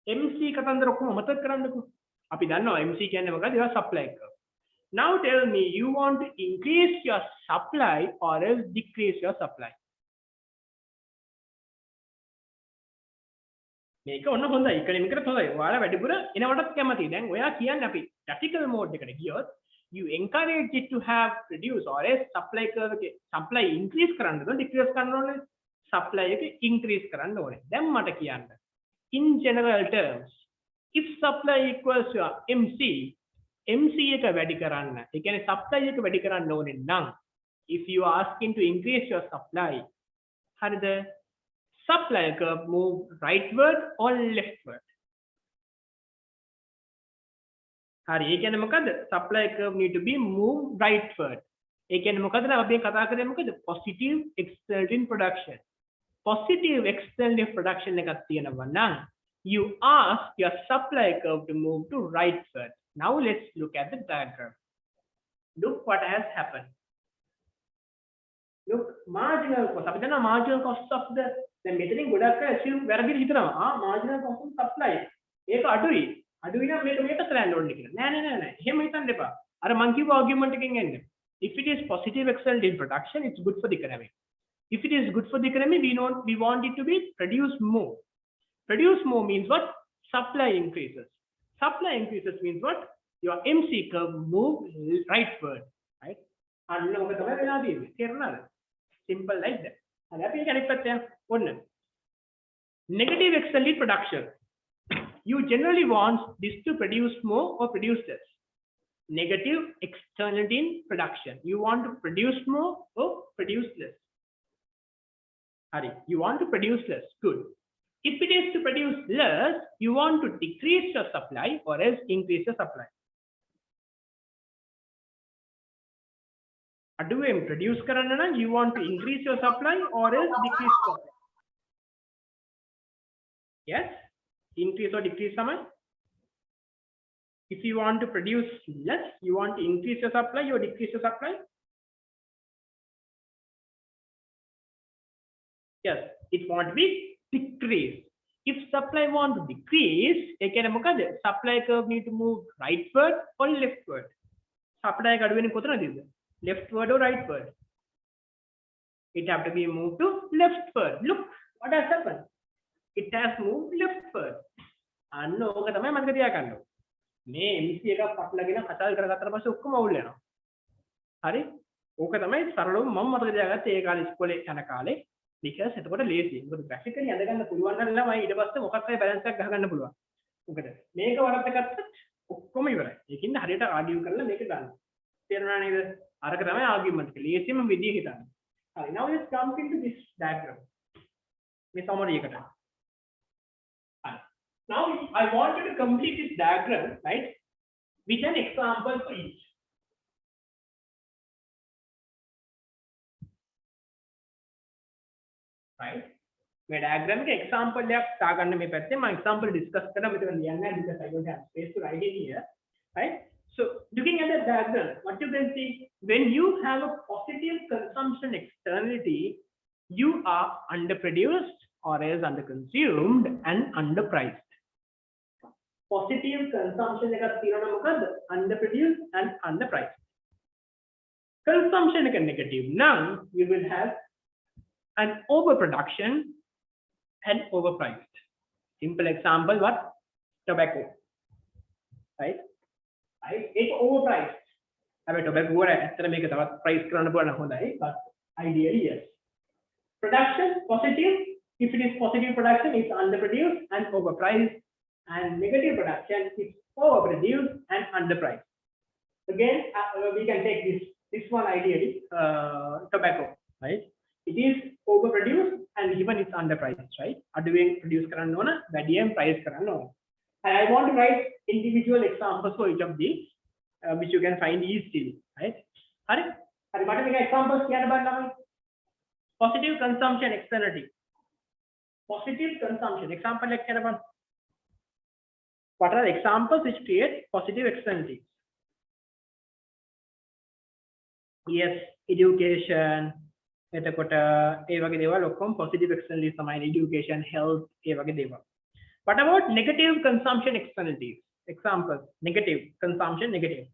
S1: MC කතන්දර ඔක්කොම අමතක කරන්නකෝ. අපි දන්නවා MC කියන්නේ මොකක්ද? ඒවා supply curve. Now tell me you want to increase your supply or else decrease your supply. මේක ඔන්න හොඳයි economy එකට හොඳයි. ඔයාලා වැඩිපුර එනවටත් කැමතියි. දැන් ඔයා කියන්නේ අපි tactical mode එකට ගියොත් you encourage it to have produce or else supply curve එකේ supply increase කරන්නද decrease කරන්න ඕනේ? supply එක increase කරන්න ඕනේ. දැන් මට කියන්න in general terms if supply equals to MC එක වැඩි කරන්න. ඒ කියන්නේ supply එක වැඩි කරන්න ඕනේ නම් if you are asking to increase your supply හරිද? supply curve move rightward or leftward? හරි ඒ කියන්නේ මොකද? supply curve need to be moved rightward. ඒ කියන්නේ මොකද? අපි කතා කරන්නේ මොකද? positive external production. Positive external production එකක් තියෙනවා නම් you ask your supply curve to move to rightward. Now let's look at the diagram. Look what has happened. Look marginal cost. අපි දන්නවා marginal cost of the දැන් මෙතනින් ගොඩක් අය assume වැරදිට හිතනවා marginal cost of supply ඒක අඩුයි නම් මේක කරන්න ඕනේ කියලා. නෑ. එහෙම හිතන්න එපා. අර මං කිව්ව argument එකෙන් එන්න. If it is positive external in production, it's good for the economy. If it is good for the economy, we want it to be produce more. Produce more means what? Supply increases. Supply increases means what? Your MC curve move rightward, right? අන්න ඔක තමයි වෙලා තියෙන්නේ. තේරුණාද? Simple like that. හරි අපි ඒක අනිත් පැත්තට යන්න. Negative external production. You generally want this to produce more or produce less. Negative externality in production. You want to produce more or produce less. Hari, you want to produce less. Good. If it is to produce less, you want to decrease your supply or else increase your supply. Aduem produce කරන්න නම් you want to increase your supply or else decrease supply. Yes? Increase or decrease තමයි. If you want to produce less, you want to increase your supply or decrease your supply? Yes, it want to be decrease. If supply want to decrease, ඒ කියන්නේ මොකද? Supply curve need to move rightward or leftward. Supply එක අඩු වෙන්නේ කොතනදද? Leftward or rightward? It have to be moved to leftward. Look what has happened. It has moved leftward. අන්න ඕක තමයි මතක තියාගන්න ඕනේ. මේ MC එකක් පටලගෙන කතා කරගත්තට පස්සේ ඔක්කොම අවුල් වෙනවා. හරි? ඕක තමයි සරලවම මම මතක තියාගත්තේ ඒ කාලේ ඉස්කෝලේ යන කාලේ. because එතකොට ලේසි. මොකද ප්‍රැක්ටිකලි අඳගන්න පුළුවන් නම් ළමයි ඊට පස්සේ මොකක් හරි බැලන්ස් එකක් ගහගන්න පුළුවන්. මොකද මේක වරද්ද ගත්තත් ඔක්කොම ඉවරයි. ඒකින්ද හරියට ආගියු කරලා මේක ගන්න. තේරුණා නේද? අරක තමයි ආගියුමන්ට් එක. ලේසිම විදිය හිතන්න. හරි. Now let's come into this diagram. මේ summary එකට. Now I want you to complete this diagram, right? With an example for each. right? මේ diagram එක example එකක් දාගන්න මේ පැත්තේ මම example discuss කරලා මෙතන ලියන්නේ because I don't have space to write it here, right? So looking at the diagram, what you can see, when you have a positive consumption externality, you are underproduced or else underconsumed and underpriced. Positive consumption එකක් තියෙනවා මොකද්ද? Underproduced and underpriced. Consumption එක negative. Now you will have an overproduction and overpriced. Simple example, what? Tobacco, right? Right? It's overpriced. Have tobacco වල ඇත්තට මේක තවත් price කරන්න පුළුවන් හොඳයි, but ideally yes. Production positive. If it is positive production, it's underproduced and overpriced, and negative production is overproduced and underpriced. Again, we can take this one ideally, tobacco, right? It is overproduced and even it's underpriced, right? Aduwen produce karanna ona, වැඩියෙන් price karanna ona. And I want to write individual examples for each of these, which you can find easily, right? Hari mata meka examples kiyanna balන්න. Positive consumption externality. Positive consumption example එක කියන්න බලන්න. What are examples which create positive externalities? Yes, education. එතකොට ඒ වගේ දේවල් ඔක්කොම positive externalities තමයි. Education, health, ඒ වගේ දේවල්. What about negative consumption externalities? Examples, negative consumption, negative.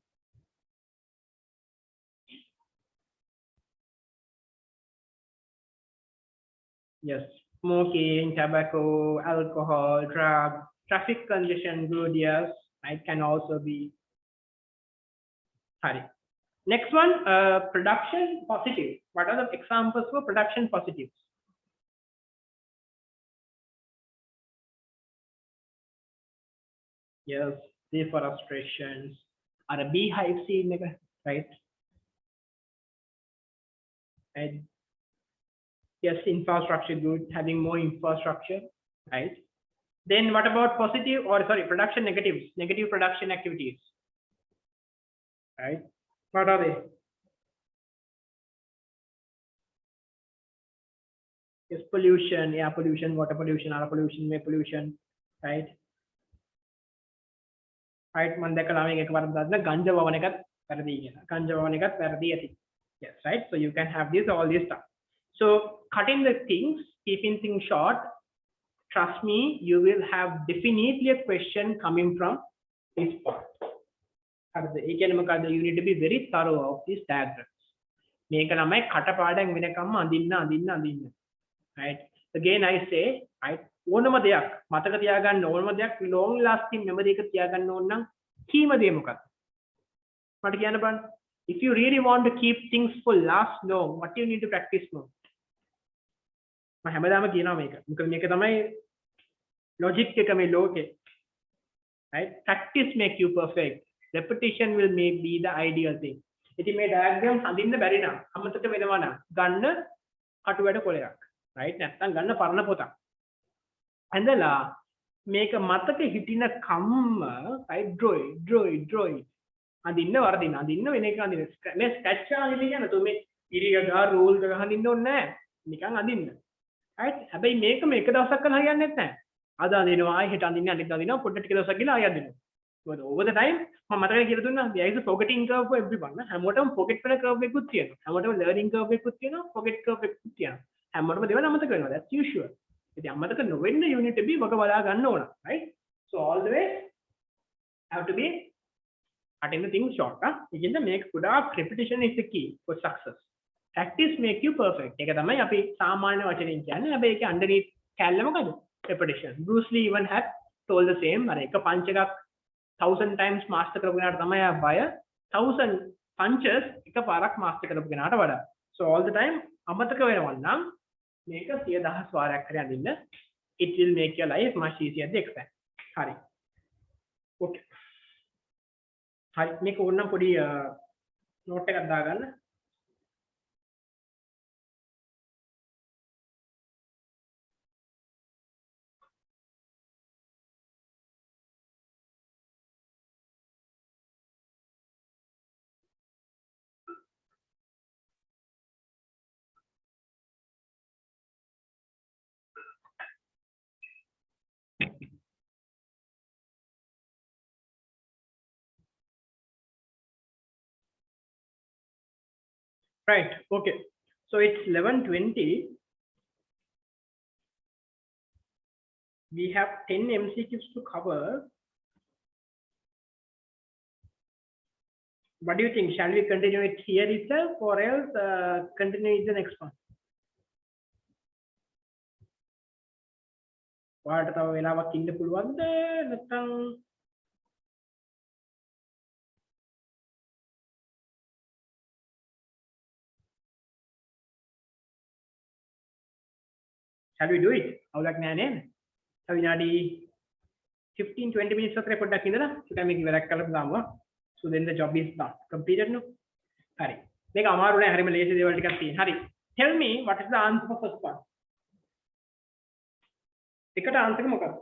S1: Yes, smoking, tobacco, alcohol, drugs, traffic congestion, good, yes, it can also be. Sorry. Next one, production positive. What are the examples for production positives? Yes, deforestations, or a beehive scene, right? And yes, infrastructure good, having more infrastructure, right? Then what about positive or sorry, production negatives, negative production activities, right? What are they? Yes, pollution, air pollution, water pollution, air pollution, air pollution, right? Right, මම දැකලා මේක එකවරක් දාන්න ගංජා වවන එකත් වැරදි කියලා. ගංජා වවන එකත් වැරදි ඇති. Yes, right? So you can have this, all this stuff. So cutting the things, keeping things short, trust me, you will have definitely a question coming from this part. ඒ කියන්නේ මොකද්ද? You need to be very thorough of these diagrams. මේක ළමයි කටපාඩම් වෙනකම්ම අඳින්න. Right? Again I say, right? ඕනම දෙයක් මතක තියාගන්න ඕනම දෙයක් long lasting memory එක තියාගන්න ඕන නම් කීම දේ මොකක්ද? මට කියන්න බලන්න. If you really want to keep things for last long, what you need to practice more? මම හැමදාම කියනවා මේක. මොකද මේක තමයි logic එක මේ ලෝකේ. Right? Practice make you perfect. Repetition will be the ideal thing. ඉතින් මේ diagram හඳින්න බැරි නම් අමතක වෙනවා නම් ගන්න කටුවැඩ කොලයක්. Right? නැත්නම් ගන්න පරණ පොතක්. ඇඳලා මේක මතක හිටින කම්ම right draw it. අඳින්න වරදින්න වෙන එක අඳින්න. මේ ස්කැච් එක අඳින්න කියන තුමේ ඉරිය ගහ රූල් එක අඳින්න ඕනේ නැහැ. නිකන් අඳින්න. right? හැබැයි මේක එක දවසක් කරලා හරියන්නේ නැහැ. අද අඳිනවා ආයෙ හෙට අඳින්න අනිත් අඳිනවා පොඩ්ඩක් ටික දවසක් ගිහලා ආයෙ අඳිනවා. මොකද over the time මම මතකයි කියලා දුන්නා there is a forgetting curve for everyone. හැමෝටම forget වෙන curve එකකුත් තියෙනවා. හැමෝටම learning curve එකකුත් තියෙනවා, forget curve එකකුත් තියෙනවා. හැමෝටම දේවල් අමතක වෙනවා. That's usual. ඉතින් අමතක නොවෙන්න you need to be වග බලා ගන්න ඕන. right? So always have to be cutting the things short. ඉතින් මේක ගොඩාක් repetition is the key for success. Practice make you perfect. ඒක තමයි අපි සාමාන්‍ය වචනෙන් කියන්නේ. හැබැයි ඒකේ underneath කැල්ල මොකද? Repetition. Bruce Lee even had told the same. අර එක punch එකක් 1000 times master කරපු කෙනාට තමයි ආ බය 1000 punches එකපාරක් master කරපු කෙනාට වඩා. So all the time අමතක වෙනවා නම් මේක 10000 වාරයක් හරි අඳින්න. It will make your life much easier at the exam. හරි. Okay. හරි මේක ඕනනම් පොඩි note එකක් දාගන්න. Right. Okay. So it's 11:20. We have 10 MCQs to cover. What do you think? Shall we continue it here itself or else continue with the next one? ඔයාලට තව වෙලාවක් ඉන්න පුළුවන්ද නැත්නම් shall we do it? අවුලක් නෑ නේද? තව විනාඩි 15-20 minutes අතර පොඩ්ඩක් ඉඳලා ටිකක් මේක ඉවරක් කරලා දාමු. So then the job is done. Completed no? හරි. මේක අමාරු නෑ හරිම ලේසි දේවල් ටිකක් තියෙන. හරි. Tell me what is the answer for first one? එකට answer එක මොකක්ද?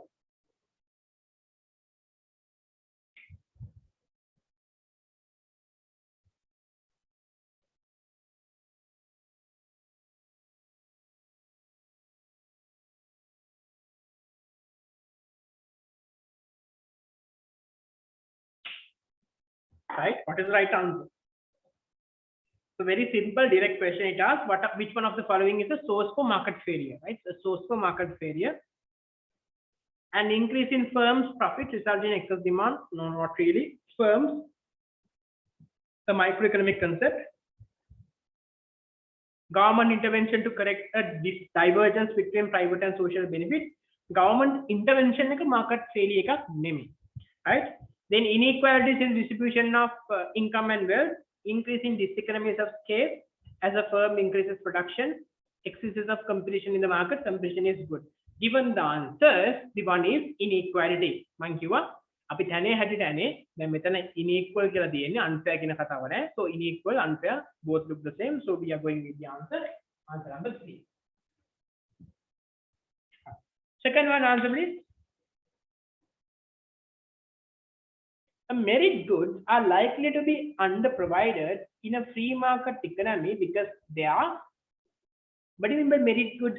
S1: Right? What is the right answer? So very simple, direct question it asks, which one of the following is a source for market failure, right? A source for market failure. An increase in firms' profit results in excess demand. No, not really. Firms, the microeconomic concept. Government intervention to correct this divergence between private and social benefit. Government intervention එක market failure එකක් නෙමෙයි. Right? Then inequalities in distribution of income and wealth, increasing diseconomies of scale as a firm increases production, excesses of competition in the market, competition is good. Given the answers, the one is inequality. මං කිව්වා අපි තැනේ හැටියට ඇනේ දැන් මෙතන unequal කියලා තියෙන්නේ unfair කියන කතාව නෑ. So unequal, unfair both look the same. So we are going with the answer number 3. Second one answer please. Merit goods are likely to be underprovided in a free market economy because they are. What do you mean by merit goods?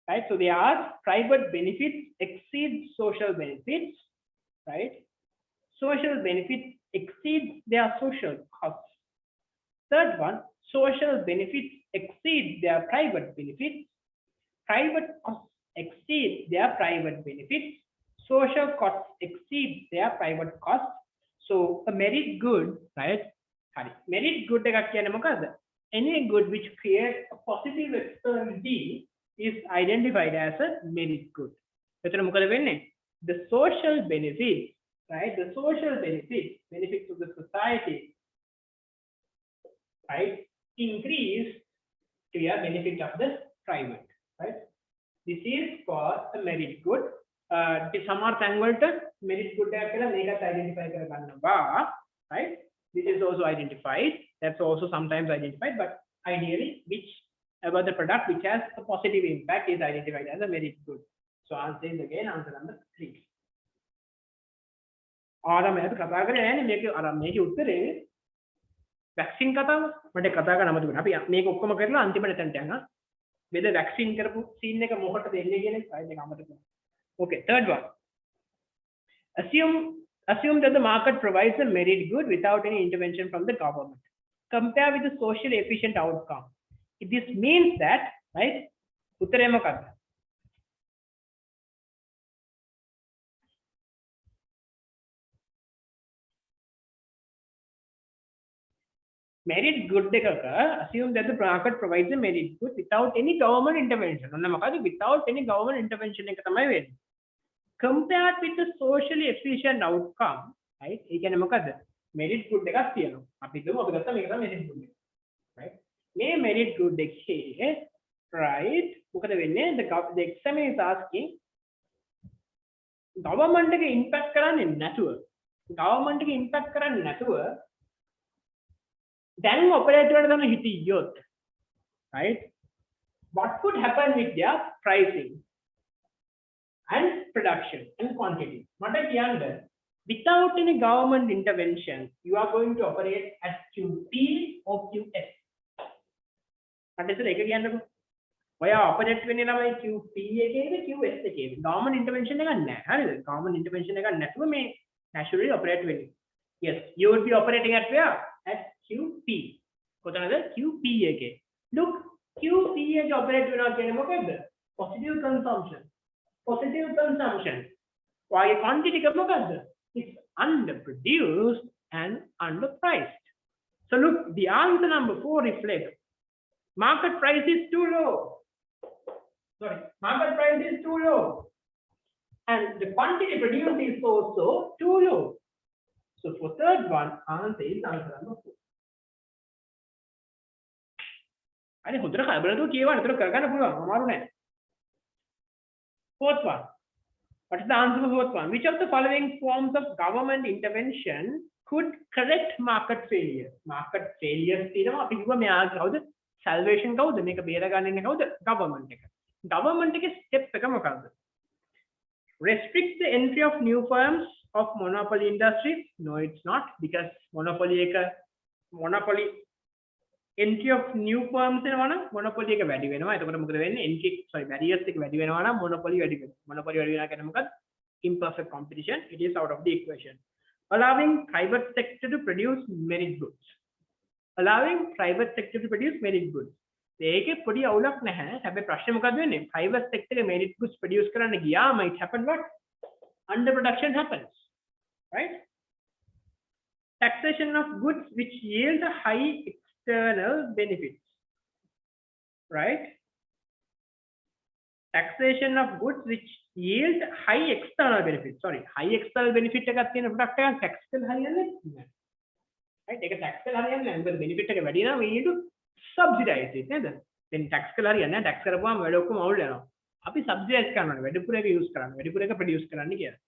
S1: Right, so they are private benefits exceed social benefits, right? Social benefits exceed their social costs. Third one, social benefits exceed their private benefits. Private costs exceed their private benefits. Social costs exceed their private costs. So a merit good, right? Merit good එකක් කියන්නේ මොකද්ද? Any good which creates a positive externality is identified as a merit good. එතන මොකද වෙන්නේ? The social benefits, right? The social benefits of the society, right? Increase to the benefit of the private, right? This is called a merit good. සමහර තැන්වලට merit good එකක් කියලා මේකත් identify කරගන්නවා, right? This is also identified. That's also sometimes identified, but ideally, which about the product which has a positive impact is identified as a merit good. So answer is again answer number 3. ආරම්භයත් කතා කරේ නෑනේ මේක මේකේ උත්තරේ vaccine කතාව මට කතා කරන්න අමතක වුණා. අපි මේක ඔක්කොම කරලා අන්තිමට එතනට යනවා. වෙද වැක්සින් කරපු සීන් එක මොකටද එන්නේ කියන එක මේක අමතක වුණා. Okay, third one. Assume that the market provides a merit good without any intervention from the government. Compare with the socially efficient outcome. This means that, right? උත්තරේ මොකක්ද? Merit good එකක assume that the market provides a merit good without any government intervention. ඔන්න මොකද without any government intervention එක තමයි වෙන්නේ. Compared with the socially efficient outcome, right? ඒ කියන්නේ මොකද? merit good එකක් තියෙනවා. අපි හිතමු අපි ගත්තා මේක තමයි merit good එක. Right? මේ merit good එකේ right මොකද වෙන්නේ? The examiner is asking government එක impact කරන්නේ නැතුව then operator දන්න හිටියොත්, right? What could happen with their pricing and production and quantity? What I can without any government intervention, you are going to operate at QP or QS. What is the again? ඔයා operate වෙන්නේ ළමයි QP එකේද QS එකේද? government intervention එකක් නැහැ. හරිද? government intervention එකක් නැතුව මේ naturally operate වෙන්නේ. Yes, you would be operating at where? At QP. කොතනද? QP එකේ. Look, QP එකේ operate වෙනවා කියන්නේ මොකද්ද? Positive consumption. Positive consumption. ඔයාගේ quantity එක මොකද්ද? It's underproduced and underpriced. So look, the answer number 4 reflects market price is too low. Sorry, market price is too low. And the quantity produced is also too low. So for third one, answer is answer number 4. අනේ හොඳට කලබලතු කියවන්න. ඒතර කරගන්න පුළුවන්. අමාරු නෑ. Fourth one. What is the answer for fourth one? Which of the following forms of government intervention could correct market failure? Market failures තියෙනවා. අපි කිව්වා මෙයා කවුද? Salvation කවුද? මේක බේරගන්න ඉන්නේ කවුද? Government එක. Government එකේ step එක මොකක්ද? Restrict the entry of new firms of monopoly industries? No, it's not, because monopoly entry of new firms වෙනවා නම් monopoly එක වැඩි වෙනවා. එතකොට මොකද වෙන්නේ? barriers එක වැඩි වෙනවා නම් monopoly වැඩි වෙනවා. Monopoly වැඩි වෙනවා කියන්නේ මොකක්ද? Imperfect competition. It is out of the equation. Allowing private sector to produce merit goods. Allowing private sector to produce merit goods. ඒකේ පොඩි අවුලක් නැහැ. හැබැයි ප්‍රශ්නේ මොකද්ද වෙන්නේ? private sector එකේ merit goods produce කරන්න ගියාම it happen what? Underproduction happens. Right? Taxation of goods which yield high external benefits. Right? Taxation of goods which yield high external benefits. Sorry, high external benefit එකක් තියෙන product එකක් tax එකෙන් හරියන්නේ නැහැ. Right? ඒක tax එකෙන් හරියන්නේ නැහැ. මොකද benefit එක වැඩි නම් we need to subsidize it නේද? then tax එකලා හරියන්නේ නැහැ. tax කරපුවාම වැඩ ඔක්කොම අවුල් වෙනවා. අපි subsidize කරන්න ඕනේ. වැඩිපුර එක use කරන්න. වැඩිපුර එක produce කරන්න කියලා.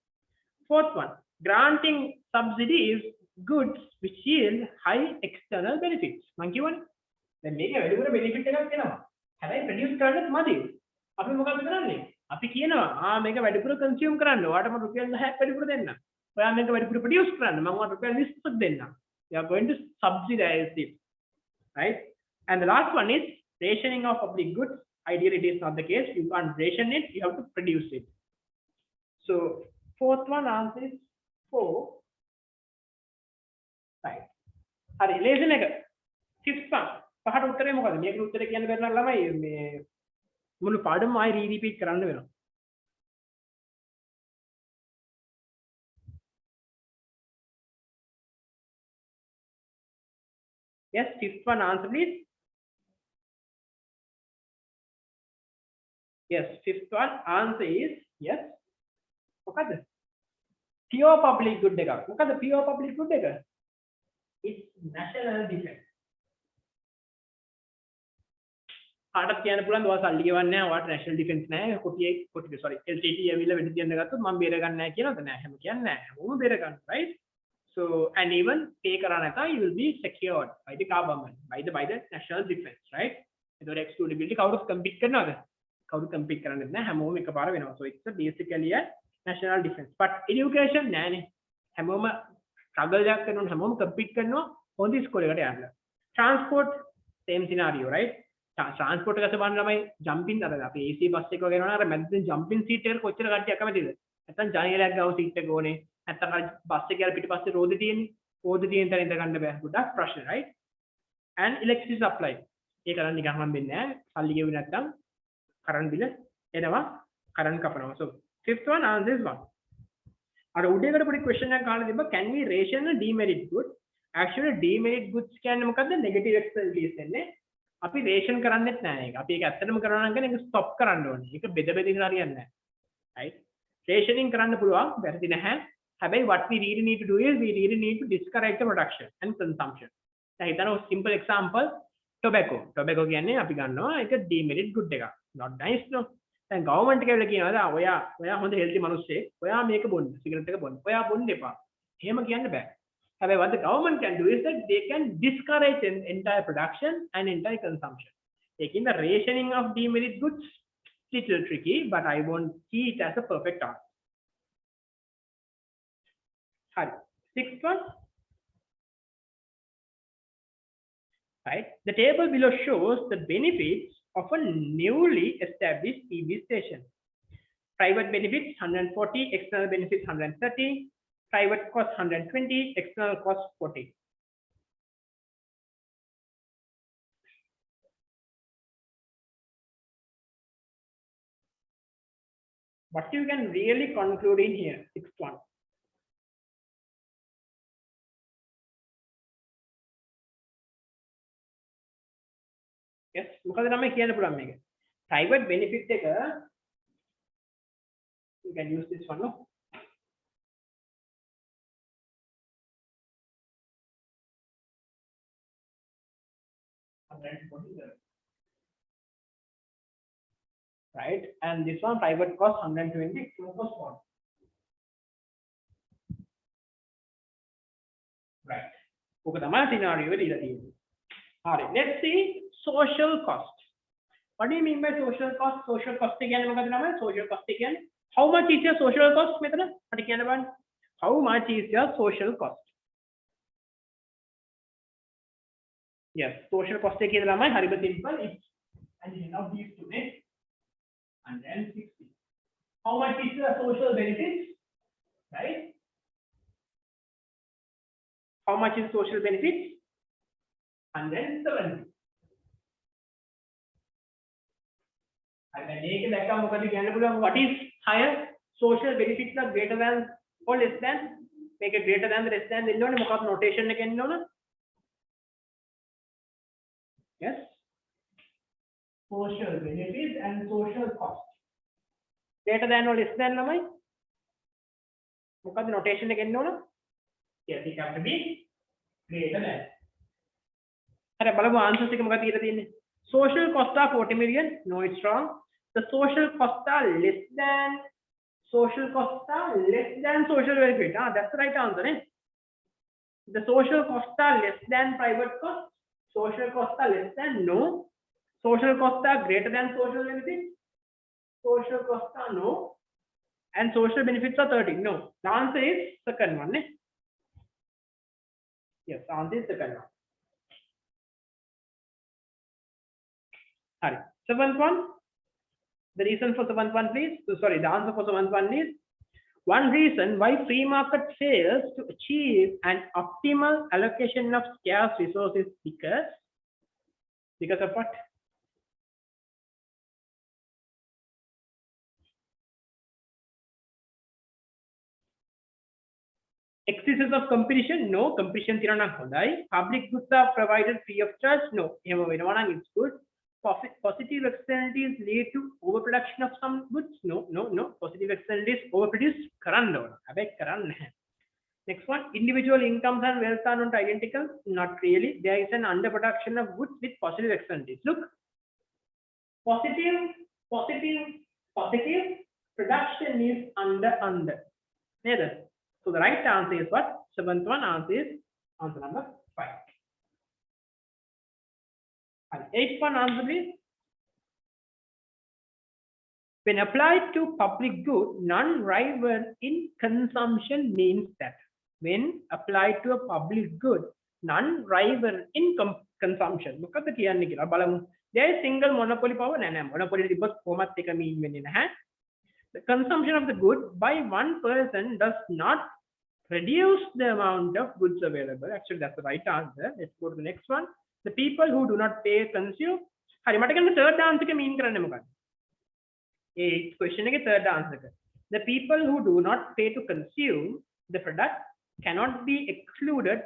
S1: Fourth one, granting subsidies goods which yield high external benefits. මං කියවනේ. දැන් මේක වැඩිපුර benefit එකක් එනවා. හැබැයි produce කරන්නත් මදි. අපි මොකද කරන්නේ? අපි කියනවා මේක වැඩිපුර consume කරන්න. ඔයාට මම රුපියල් 10ක් වැඩිපුර දෙන්නම්. ඔයා මේක වැඩිපුර produce කරන්න. මම ඔයාට රුපියල් 20ක් දෙන්නම්. We are going to subsidize it. Right? And the last one is rationing of public goods. Ideally, it is not the case. You can't ration it. You have to produce it. So fourth one answer is 4. Right. හරි ලේසන් එක. Fifth one. පහට උත්තරේ මොකද? මේකට උත්තරේ කියන්න බැරි නම් ළමයි මේ මුළු පාඩම ආයි රීරිපීට් කරන්න වෙනවා. Yes, fifth one answer please. Yes, fifth one answer is yes. මොකද? Pure public good එකක්. මොකද pure public good එක? It's national defense. කාටත් කියන්න පුළුවන් ඔයා සල්ලි ගෙවන්නේ නැහැ. ඔයාට national defense නැහැ. කොටියේ sorry LTT ඇවිල්ලා වෙඩි තියන්න ගත්තොත් මම බේර ගන්න නැහැ කියනවද? නැහැ. හැම කියන්නේ නැහැ. හැමෝම බේර ගන්න, right? So and even pay කරා නැතා you will be secured by the government, by the national defense, right? ඒතකොට excludability කවුරුත් compete කරනවද? කවුරුත් compete කරන්නේ නැහැ. හැමෝම එකපාර වෙනවා. So it's basically a national defense. But education නෑනේ. හැමෝම struggle එකක් කරනවා. හැමෝම compete කරනවා හොඳ ඉස්කෝලේකට යන්න. Transport same scenario, right? Transport එකකට බලන්න ළමයි jumping අර අපි AC බස් එක වගේ යනවා අර මැදින් jumping seat එකට කොච්චර කට්ටියක් කැමතිද? නැත්තම් ජනේලයක් ගාව seat එක ඕනේ. නැත්තම් බස් එකේ අර පිටිපස්සේ රෝදේ තියෙන්නේ. රෝදේ තියෙන තැන ඉඳ ගන්න බෑ. ගොඩක් ප්‍රශ්න, right? And electricity supply. ඒක නම් නිකන් හම්බෙන්නේ නැහැ. සල්ලි ගෙවුවේ නැත්තම් current bill එනවා current කපනවා. So fifth one answer is 1. අර උඩේකට පොඩි question එකක් අහලා තිබ්බා can we ration a demerit good? Actually demerit goods කියන්නේ මොකද්ද? negative externalities එන්නේ. අපි ration කරන්නේත් නැහැ ඒක. අපි ඒක ඇත්තටම කරනවා නම් ඒක stop කරන්න ඕනේ. ඒක බෙද බෙදගෙන හරියන්නේ නැහැ. Right? Rationing කරන්න පුළුවන්, වැරදි නැහැ. හැබැයි what we really need to do is we really need to discourage the production and consumption. දැන් හිතන්න simple example tobacco. Tobacco කියන්නේ අපි ගන්නවා ඒක demerit good එකක්. Not nice no. දැන් government එක කියලා කියනවා ඔයා හොඳ healthy මිනිස්සෙක්. ඔයා මේක බොන්න, සිගරට් එක බොන්න. ඔයා බොන්න එපා. එහෙම කියන්න බෑ. However, what the government can do is that they can discourage an entire production and entire consumption. Taking the rationing of demerit goods, little tricky, but I won't see it as a perfect answer. Sorry. Sixth one. Right. The table below shows the benefits of a newly established PV station. Private benefits 140, external benefits 130, private cost 120, external cost 40. What you can really conclude in here, sixth one. Yes, මොකද තමයි කියන්න පුළුවන් මේක. Private benefit එක you can use this one, no? Right, and this one private cost 120, external cost 40. Right. ඕක තමයි scenario එක දීලා තියෙන්නේ. හරි. Let's see social cost. What do you mean by social cost? Social cost කියන්නේ මොකද තමයි? Social cost කියන්නේ how much is your social cost මෙතන? මට කියන්න බලන්න. How much is your social cost? Yes, social cost එක කියලා තමයි හරිම simple. It's addition of these two days and then 60. How much is the social benefits? Right? How much is social benefits? 170. And then මේක දැක්කම මොකද කියන්න පුළුවන්? What is higher? Social benefits are greater than or less than? මේක greater than less than දෙන්න ඕනේ මොකක්ද notation එක එන්න ඕන? Yes. Social benefits and social cost. Greater than or less than ළමයි? මොකක්ද notation එක එන්න ඕන? Yes, it have to be greater than. හරි බලමු answers එක මොකක්ද කියලා තියෙන්නේ. Social cost are 40 million. No, it's wrong. The social costs are less than social benefit. That's the right answer. Eh? The social costs are less than private costs. Social costs are less than no. Social costs are greater than social benefits. Social costs are no. And social benefits are 30. No. The answer is second one. Eh? Yes, the answer is second one. Sorry. Seventh one. The reason for seventh one, please. So, sorry, the answer for seventh one is one reason why free market fails to achieve an optimal allocation of scarce resources because of what? Excesses of competition? No, competition tirana hondai. Public goods are provided free of charge? No, it's good. Positive externalities lead to overproduction of some goods? No. Positive externalities overproduce karanna ona. Habai karanna naha. Next one, individual incomes and wealth are not identical? Not really. There is an underproduction of goods with positive externalities. Look, positive production is under. Neither. So the right answer is what? Seventh one answer is answer number 5. And eighth one answer is when applied to public good, non-rival in consumption means that. When applied to a public good, non-rival in consumption. මොකද කියන්නේ කියලා බලමු. There is single monopoly power නෑ monopoly තිබ්බොත් කොහොමත් එක mean වෙන්නේ නැහැ. The consumption of the good by one person does not reduce the amount of goods available. Actually, that's the right answer. Let's go to the next one. The people who do not pay consume. හරි මට කියන්න third answer එක mean කරන්නේ මොකක්ද? ඒ question එකේ third answer එක. The people who do not pay to consume the product cannot be excluded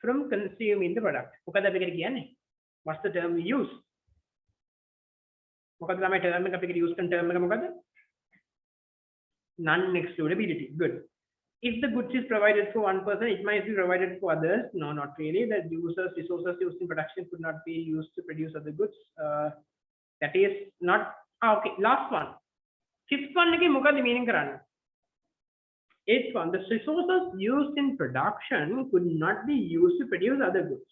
S1: from consuming the product. මොකද අපි කියන්නේ? What's the term we use? මොකද ළමයි term එක අපි use කරන term එක මොකද? Non-excludability. Good. If the goods is provided for one person, it might be provided for others. No, not really. The resources used in production could not be used to produce other goods. That is not okay. Last one. Fifth one again, මොකද meaning කරන්නේ? Eighth one, the resources used in production could not be used to produce other goods.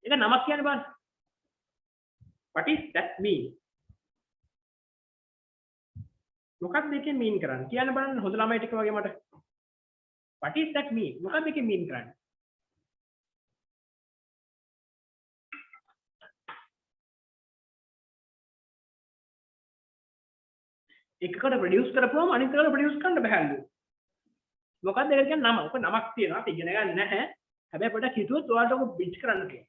S1: ඒක නමක් කියන්න බලන්න. What is that mean? මොකක්ද මේකෙන් mean කරන්නේ? කියන්න බලන්න හොඳ ළමයි ටික වගේ මට. What is that mean? මොකක්ද මේකෙන් mean කරන්නේ? එකකට ප්‍රොඩියුස් කරපුවම අනිත් එකට ප්‍රොඩියුස් කරන්න බෑලු. මොකක්ද ඒක කියන්නේ නම. ඔක නමක් තියෙනවා. අපි ඉගෙන ගන්න නැහැ. හැබැයි පොඩ්ඩක් හිතුවොත් ඔයාලට ඔක බිච් කරන්න කියලා.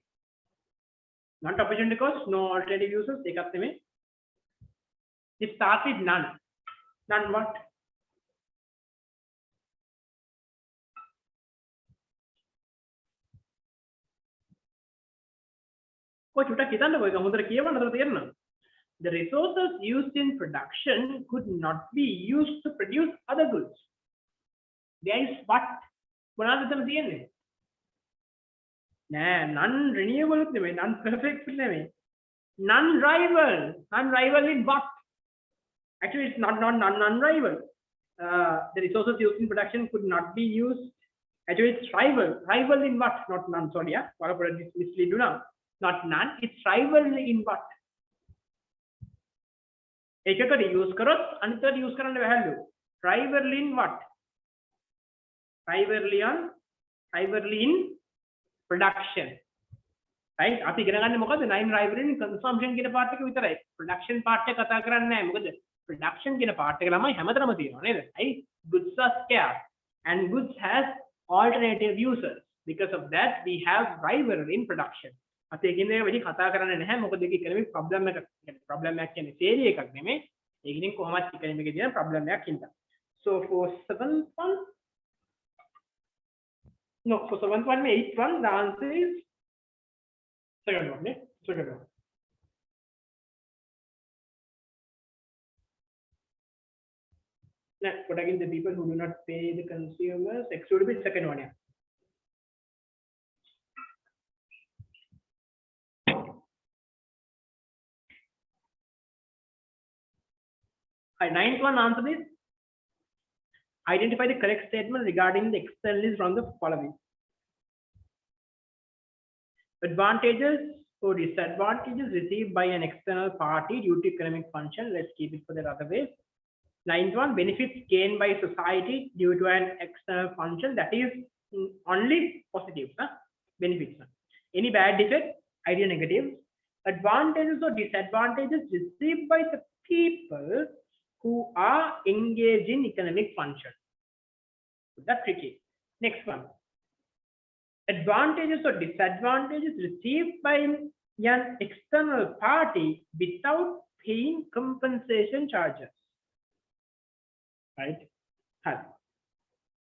S1: non opportunity cost, no alternative uses එකක් නෙමෙයි. It starts with none. None what? ඔය චුට්ටක් හිතන්නකෝ ඒක හොඳට කියවන්න අතට තේරෙනවා. The resources used in production could not be used to produce other goods. There is what? මොනවද එතන තියෙන්නේ? නෑ non renewable නෙමෙයි, non perfect නෙමෙයි. Non rival. Non rival in what? Actually it's not non rival. The resources used in production could not be used. Actually it's rival. Rival in what? Not none, sorry, yeah. Wala pura mislead now. Not none, it's rival in what? එකකට use කරොත් අනිත් එකට use කරන්න බැහැලු. Rival in what? Rivalry in production. Right? අපි ඉගෙන ගන්න මොකද? nine rivalry in consumption කියන part එක විතරයි. production part එක කතා කරන්නේ නැහැ. මොකද production කියන part එක ළමයි හැමතැනම තියෙනවා නේද? right? Goods are scarce and goods has alternative uses. Because of that we have rivalry in production. අපි ඒකින් එක වැඩි කතා කරන්නේ නැහැ. මොකද ඒක economic problem එකක්. problem එකක් කියන්නේ theory එකක් නෙමෙයි. ඒකින් කොහොමද economic එකේ තියෙන problem එකක් හින්දා. So for 7th one, no, for 7th one, 8th one, the answer is second one, yeah? Second one. Now, but again, the people who do not pay the consumers, X would be second one, yeah. Ninth one, answer is identify the correct statement regarding the externalities from the following. Advantages or disadvantages received by an external party due to economic function. Let's keep it for the other way. Ninth one, benefits gained by society due to an external function. That is only positive, huh? Benefits. Any bad effect, idea negatives. Advantages or disadvantages received by the people who are engaged in economic function. That's tricky. Next one. Advantages or disadvantages received by an external party without paying compensation charges. Right?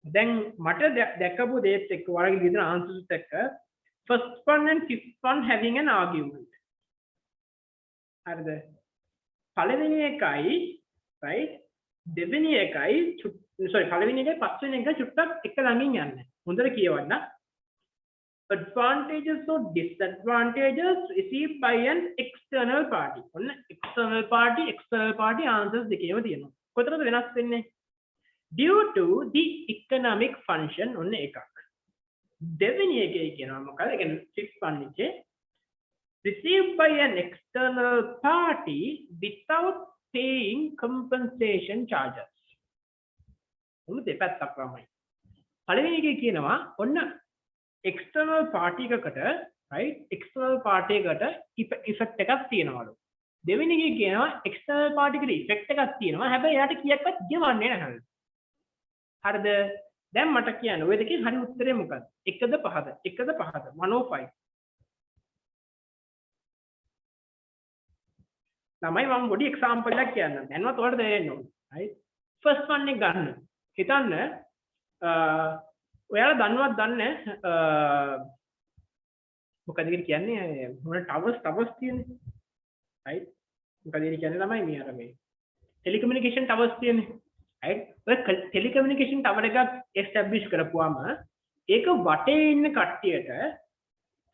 S1: Then මට දැකපු දේත් එක්ක ඔයාලගේ විදිහට answers එක්ක first one and fifth one having an argument. හරිද? පළවෙනි එකයි right? දෙවෙනි එකයි sorry පළවෙනි එකයි පස්වෙනි එකයි චුට්ටක් එක ළඟින් යන්නේ. හොඳට කියවන්න. Advantages or disadvantages received by an external party. ඔන්න external party answers දෙකේම තියෙනවා. කොතරම්ද වෙනස් වෙන්නේ? Due to the economic function ඔන්න එකක්. දෙවෙනි එකේ කියනවා මොකද? ඒ කියන්නේ fifth one එකේ received by an external party without paying compensation charges. ඔන්න දෙපැත්තක් තමයි. පළවෙනි එකේ කියනවා ඔන්න external party එකකට right external party එකට effect එකක් තියෙනවලු. දෙවෙනි එකේ කියනවා external party එකට effect එකක් තියෙනවා. හැබැයි එයාට කීයක්වත් ගෙවන්නේ නැහැලු. හරිද? දැන් මට කියන්න ඔය දෙකේ හරි උත්තරේ මොකක්ද? 1ද 5ද? 1ද 5ද? 105. ළමයි මම පොඩි example එකක් කියන්නම්. දැන්වත් ඔයාලට තේරෙන්න ඕනේ. right? first one එක ගන්න. හිතන්න ඔයාලා දන්නවත් දන්නේ මොකද කියන්නේ මොන towers තියෙන්නේ. right? මොකද කියන්නේ ළමයි මේ අර මේ telecommunication towers තියෙන්නේ. right? ඔය telecommunication tower එකක් establish කරපුවාම ඒක වටේ ඉන්න කට්ටියට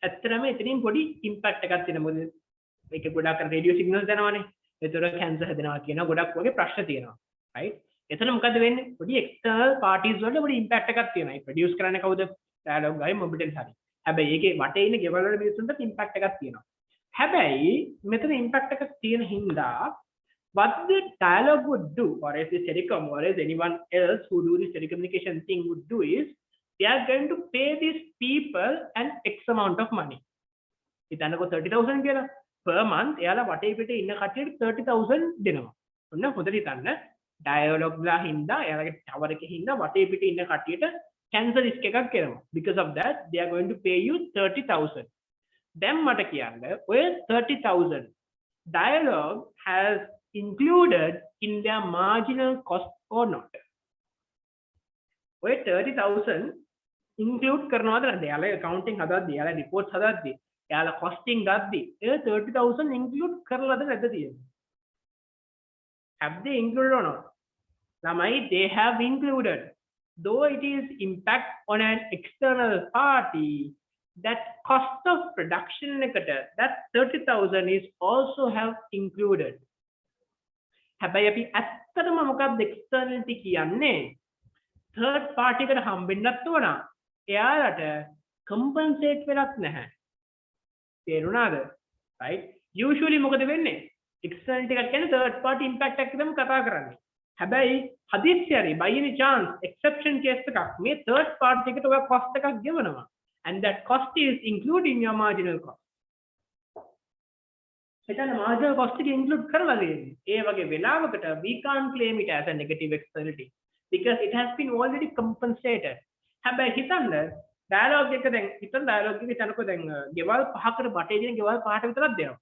S1: ඇත්තටම එතනින් පොඩි impact එකක් තියෙනවා. මොකද ඒක ගොඩක් රේඩියෝ සිග්නල්ස් යනවානේ. ඒතර කැන්සර් හැදෙනවා කියන ගොඩක් වගේ ප්‍රශ්න තියෙනවා. right? එතන මොකද වෙන්නේ? පොඩි external parties වලට පොඩි impact එකක් තියෙනවා. ඒ produce කරන්නේ කවුද? dialog ගයි mobitel හරි. හැබැයි ඒකේ වටේ ඉන්න ගෙවල් වල මිනිස්සුන්ට impact එකක් තියෙනවා. හැබැයි මෙතන impact එකක් තියෙන හින්දා what the dialog would do or as the telecom or as anyone else who do this telecommunication thing would do is they are going to pay these people an X amount of money. හිතන්නකෝ 30,000 කියලා per month එයාලා වටේ පිටේ ඉන්න කට්ටියට 30,000 දෙනවා. ඔන්න හොඳට හිතන්න dialogue la hinda එයාලගේ tower එකේ hinda වටේ පිටේ ඉන්න කට්ටියට cancer risk එකක් එනවා. Because of that they are going to pay you 30,000. දැන් මට කියන්න ඔය 30,000 dialogue has included in their marginal cost or not. ඔය 30,000 include කරනවද නැද්ද? එයාලා accounting හදද්දි, එයාලා reports හදද්දි, එයාලා costing ගද්දි, ඒ 30,000 include කරලාද නැද්ද තියෙන්නේ? Have they included or not? ළමයි, they have included. Though it is impact on an external party, that cost of production එකට that 30,000 is also have included. හැබැයි අපි ඇත්තටම මොකක්ද externality කියන්නේ? third party එකට හම්බෙන්නත් ඕන. එයාලට compensate වෙලක් නැහැ. තේරුණාද? right? Usually මොකද වෙන්නේ? externality එකක් කියන්නේ third party impact එකක් තමයි කතා කරන්නේ. හැබැයි හදිස්සියරි by any chance exception case එකක් මේ third party එකට ඔය cost එකක් ගෙවනවා. And that cost is included in your marginal cost. එතන marginal cost එක include කරලා දෙන්නේ. ඒ වගේ වෙලාවකට we can't claim it as a negative externality because it has been already compensated. හැබැයි හිතන්න dialogue එක දැන් හිතන්න dialogue එකේ තනකො දැන් ගෙවල් පහකට බටේ දින ගෙවල් පහට විතරක් දෙනවා.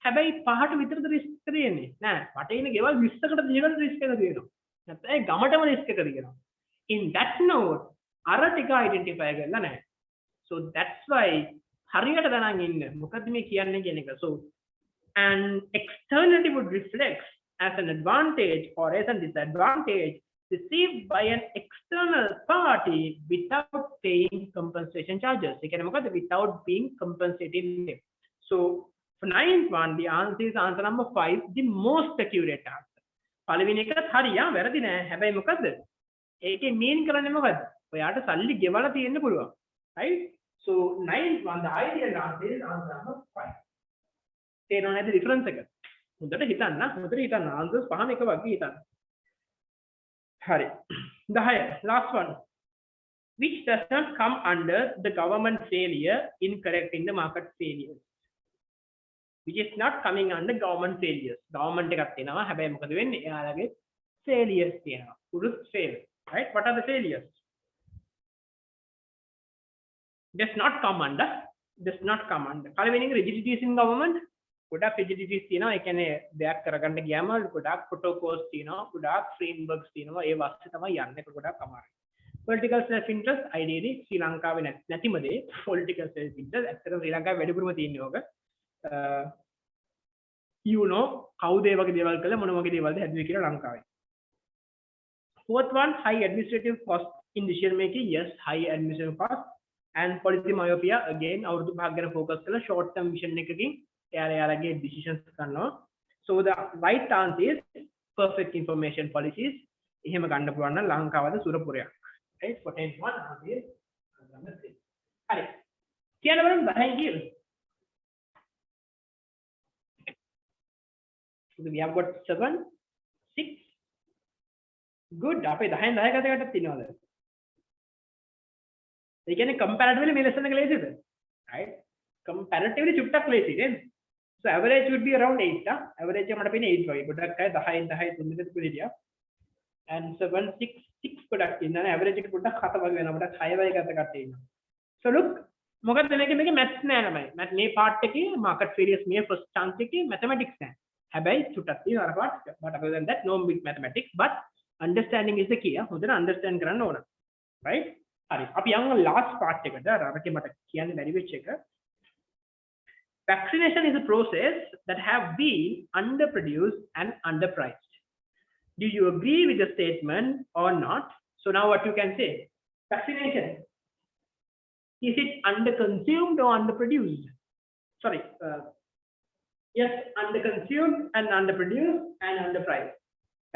S1: හැබැයි පහට විතරද risk එක දෙන්නේ? නෑ. බටේ ඉන්න ගෙවල් 20කට දිනකට risk එක දෙනවා. නැත්නම් ඒ ගමටම risk එක දෙනවා. In that note අර ටික identify කරලා නැහැ. So that's why හරියට දැනන් ඉන්න මොකද්ද මේ කියන්නේ කියන එක. So an externality would reflect as an advantage or as a disadvantage received by an external party without paying compensation charges. ඒ කියන්නේ මොකද්ද? Without being compensated. So for ninth one, the answer is answer number 5, the most accurate answer. පළවෙනි එකත් හරියා වැරදි නෑ. හැබැයි මොකද්ද? ඒකේ mean කරන්නේ මොකද්ද? ඔයාට සල්ලි ගෙවලා තියෙන්න පුළුවන්. Right? So ninth one, the ideal answer is answer number 5. තේරෙනවද නැද්ද difference එක? හොඳට හිතන්න. answers පහම එක වගේ හිතන්න. හරි. 10 last one. Which does not come under the government failure in correcting the market failures. Which is not coming under government failures. Government එකක් තියෙනවා. හැබැයි මොකද වෙන්නේ? එයාලගේ failures තියෙනවා. උරුත් fail. Right? What are the failures? Does not come under. පළවෙනි එක rigidities in government. ගොඩක් rigidities තියෙනවා. ඒ කියන්නේ දෙයක් කරගන්න ගියාම ගොඩක් protocols තියෙනවා. ගොඩක් frameworks තියෙනවා. ඒ වාස්තේ තමයි යන්නේ. ඒක ගොඩක් අමාරුයි. Political self interest ideally ශ්‍රී ලංකාවේ නැතිම දේ political self interest. ඇත්තටම ශ්‍රී ලංකාවේ වැඩිපුරම තියෙන්නේ ඕක. You know කවුද ඒ වගේ දේවල් කළා මොන වගේ දේවල්ද හැදුවේ කියලා ලංකාවේ. Fourth one, high administrative cost in decision making. Yes, high administrative cost. And policy myopia again අවුරුදු පහක් ගැන focus කරලා short term vision එකකින් එයාලගේ decisions කරනවා. So the right answer is perfect information policies. එහෙම ගන්න පුළුවන් නම් ලංකාවද සුරපුරයක්. Right? For 10 one answer is number 3. හරි. කියන්න බලන්න 10 කියලා. So we have got 7, 6. Good. අපේ 10 කටට තියෙනවද? ඒ කියන්නේ comparatively මේ lesson එක ලේසිද? Right? Comparatively චුට්ටක් ලේසි නේද? So average would be around 8 टा. Average මට පේන්නේ 8 වගේ. ගොඩක් අය 10 3 දෙක හිටියා. And 7 6 ගොඩක් ඉන්නවා. average එක පොඩ්ඩක් 7 වගේ වෙනවා. පොඩ්ඩක් 6 වගේ ගත කට්ටිය ඉන්නවා. So look මොකද මේකේ maths නෑ ළමයි. මේ part එකේ market failures මේ first chance එකේ mathematics නෑ. හැබැයි චුට්ටක් තියෙනවා අර part එක. But other than that no big mathematics but understanding is the key. හොඳට understand කරන්න ඕන. Right? හරි. අපි යමු last part එකට. අරකේ මට කියන්න බැරි වෙච්ච එක. Vaccination is a process that have been underproduced and underpriced. Do you agree with the statement or not? So now what you can say? Vaccination. Is it underconsumed or underproduced? Sorry. Yes, underconsumed and underproduced and underpriced.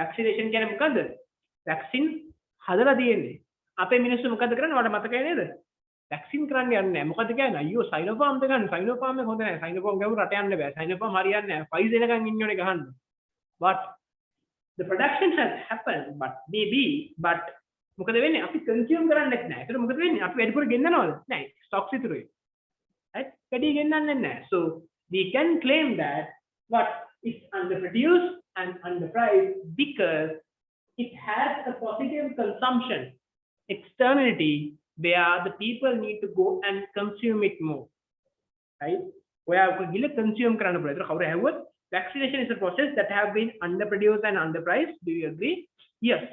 S1: Vaccination කියන්නේ මොකද්ද? Vaccine හදලා තියෙන්නේ. අපේ මිනිස්සු මොකද කරන්නේ? ඔයාලට මතකයි නේද? Vaccine කරන්න යන්නේ නැහැ. මොකද කියන්නේ? අයියෝ Sinopharm එක ගන්න. Sinopharm එක හොඳ නැහැ. Sinopharm ගාව රට යන්න බෑ. Sinopharm හරියන්නේ නැහැ. Pfizer එකකින් ඉන්නෝනේ ගහන්න. But the production has happened but මොකද වෙන්නේ? අපි consume කරන්නේත් නැහැ. ඒකට මොකද වෙන්නේ? අපි වැඩිපුර ගෙන්නනවද? නැහැ. stocks ඉතුරුයි. Right? වැඩි ගෙන්නන්නේ නැහැ. So we can claim that what is underproduced and underpriced because it has a positive consumption externality where the people need to go and consume it more, right? Where we consume however, vaccination is a process that have been underproduced and underpriced. Do you agree? Yes.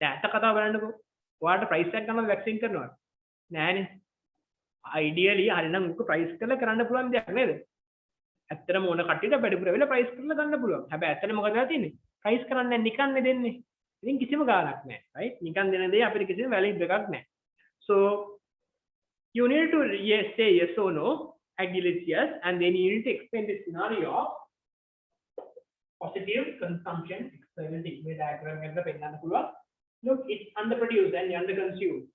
S1: That's a what price tag on vaccine කරනවා නෑනේ ideally හරිනම් උක price කරලා කරන්න පුළුවන් දෙයක් නේද ඇත්තටම ඕන කට්ටියට වැඩිපුර වෙලා price කරලා ගන්න පුළුවන් හැබැයි ඇත්තටම මොකද වෙලා තියෙන්නේ price කරන්නේ නිකන් දෙන්නේ ඉතින් කිසිම ගාණක් නෑ right නිකන් දෙන දේ අපිට කිසිම value එකක් නෑ so you need to say yes or no ideally it's yes and then you need to explain the scenario of positive consumption externality මේ diagram එකකට පෙන්නන්න පුළුවන් look it's underproduced and underconsumed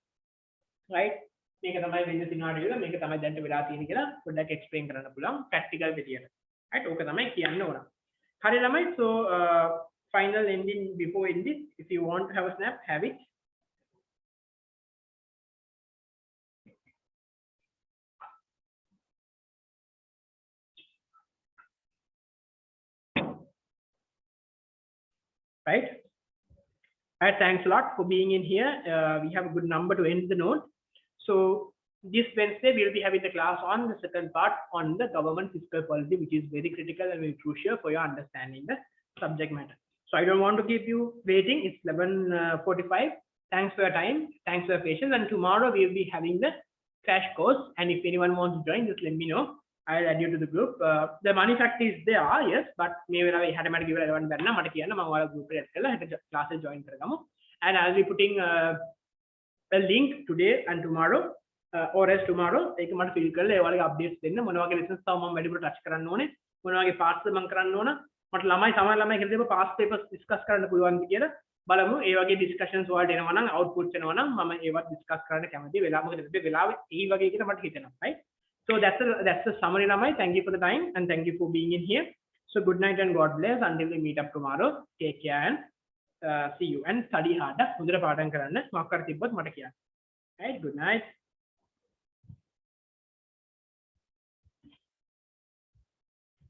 S1: right මේක තමයි වෙන්නේ scenario එක මේක තමයි දැන්ට වෙලා තියෙන්නේ කියලා පොඩ්ඩක් explain කරන්න පුළුවන් practical විදියට right ඕක තමයි කියන්න ඕන හරි ළමයි so final ending before ending if you want to have a snap have it right alright thanks a lot for being in here we have a good number to end the note. So this Wednesday we'll be having the class on the second part on the government fiscal policy, which is very critical and very crucial for your understanding the subject matter. So I don't want to keep you waiting. It's 11:45. Thanks for your time. Thanks for your patience. And tomorrow we'll be having the crash course. And if anyone wants to join, just let me know. I'll add you to the group. The money fact is there, yes, but maybe I had to give everyone better. I'm group classes join. And I'll be putting a link today and tomorrow or as tomorrow ඒක මට feel කරලා ඒ වගේ updates දෙන්න මොන වගේ lessons තව මම වැඩිපුර ටච් කරන්න ඕනේ මොන වගේ පාර්ට්ස් මම කරන්න ඕන මට ළමයි සමහර ළමයි කියලා දෙපා පාස් පේපර්ස් ඩිස්කස් කරන්න පුළුවන් කියලා බලමු ඒ වගේ ඩිස්කෂන්ස් වලට එනවා නම් අවුට්පුට්ස් එනවා නම් මම ඒවත් ඩිස්කස් කරන්න කැමතියි වෙලා මොකද මේ වෙලාවෙ ඒ වගේ කියලා මට හිතෙනවා right so that's the summary ළමයි thank you for the time and thank you for being in here so good night and God bless until we meet up tomorrow take care and see you and study hard හොඳට පාඩම් කරන්න මොකක් කර තිබ්බත් මට කියන්න right good night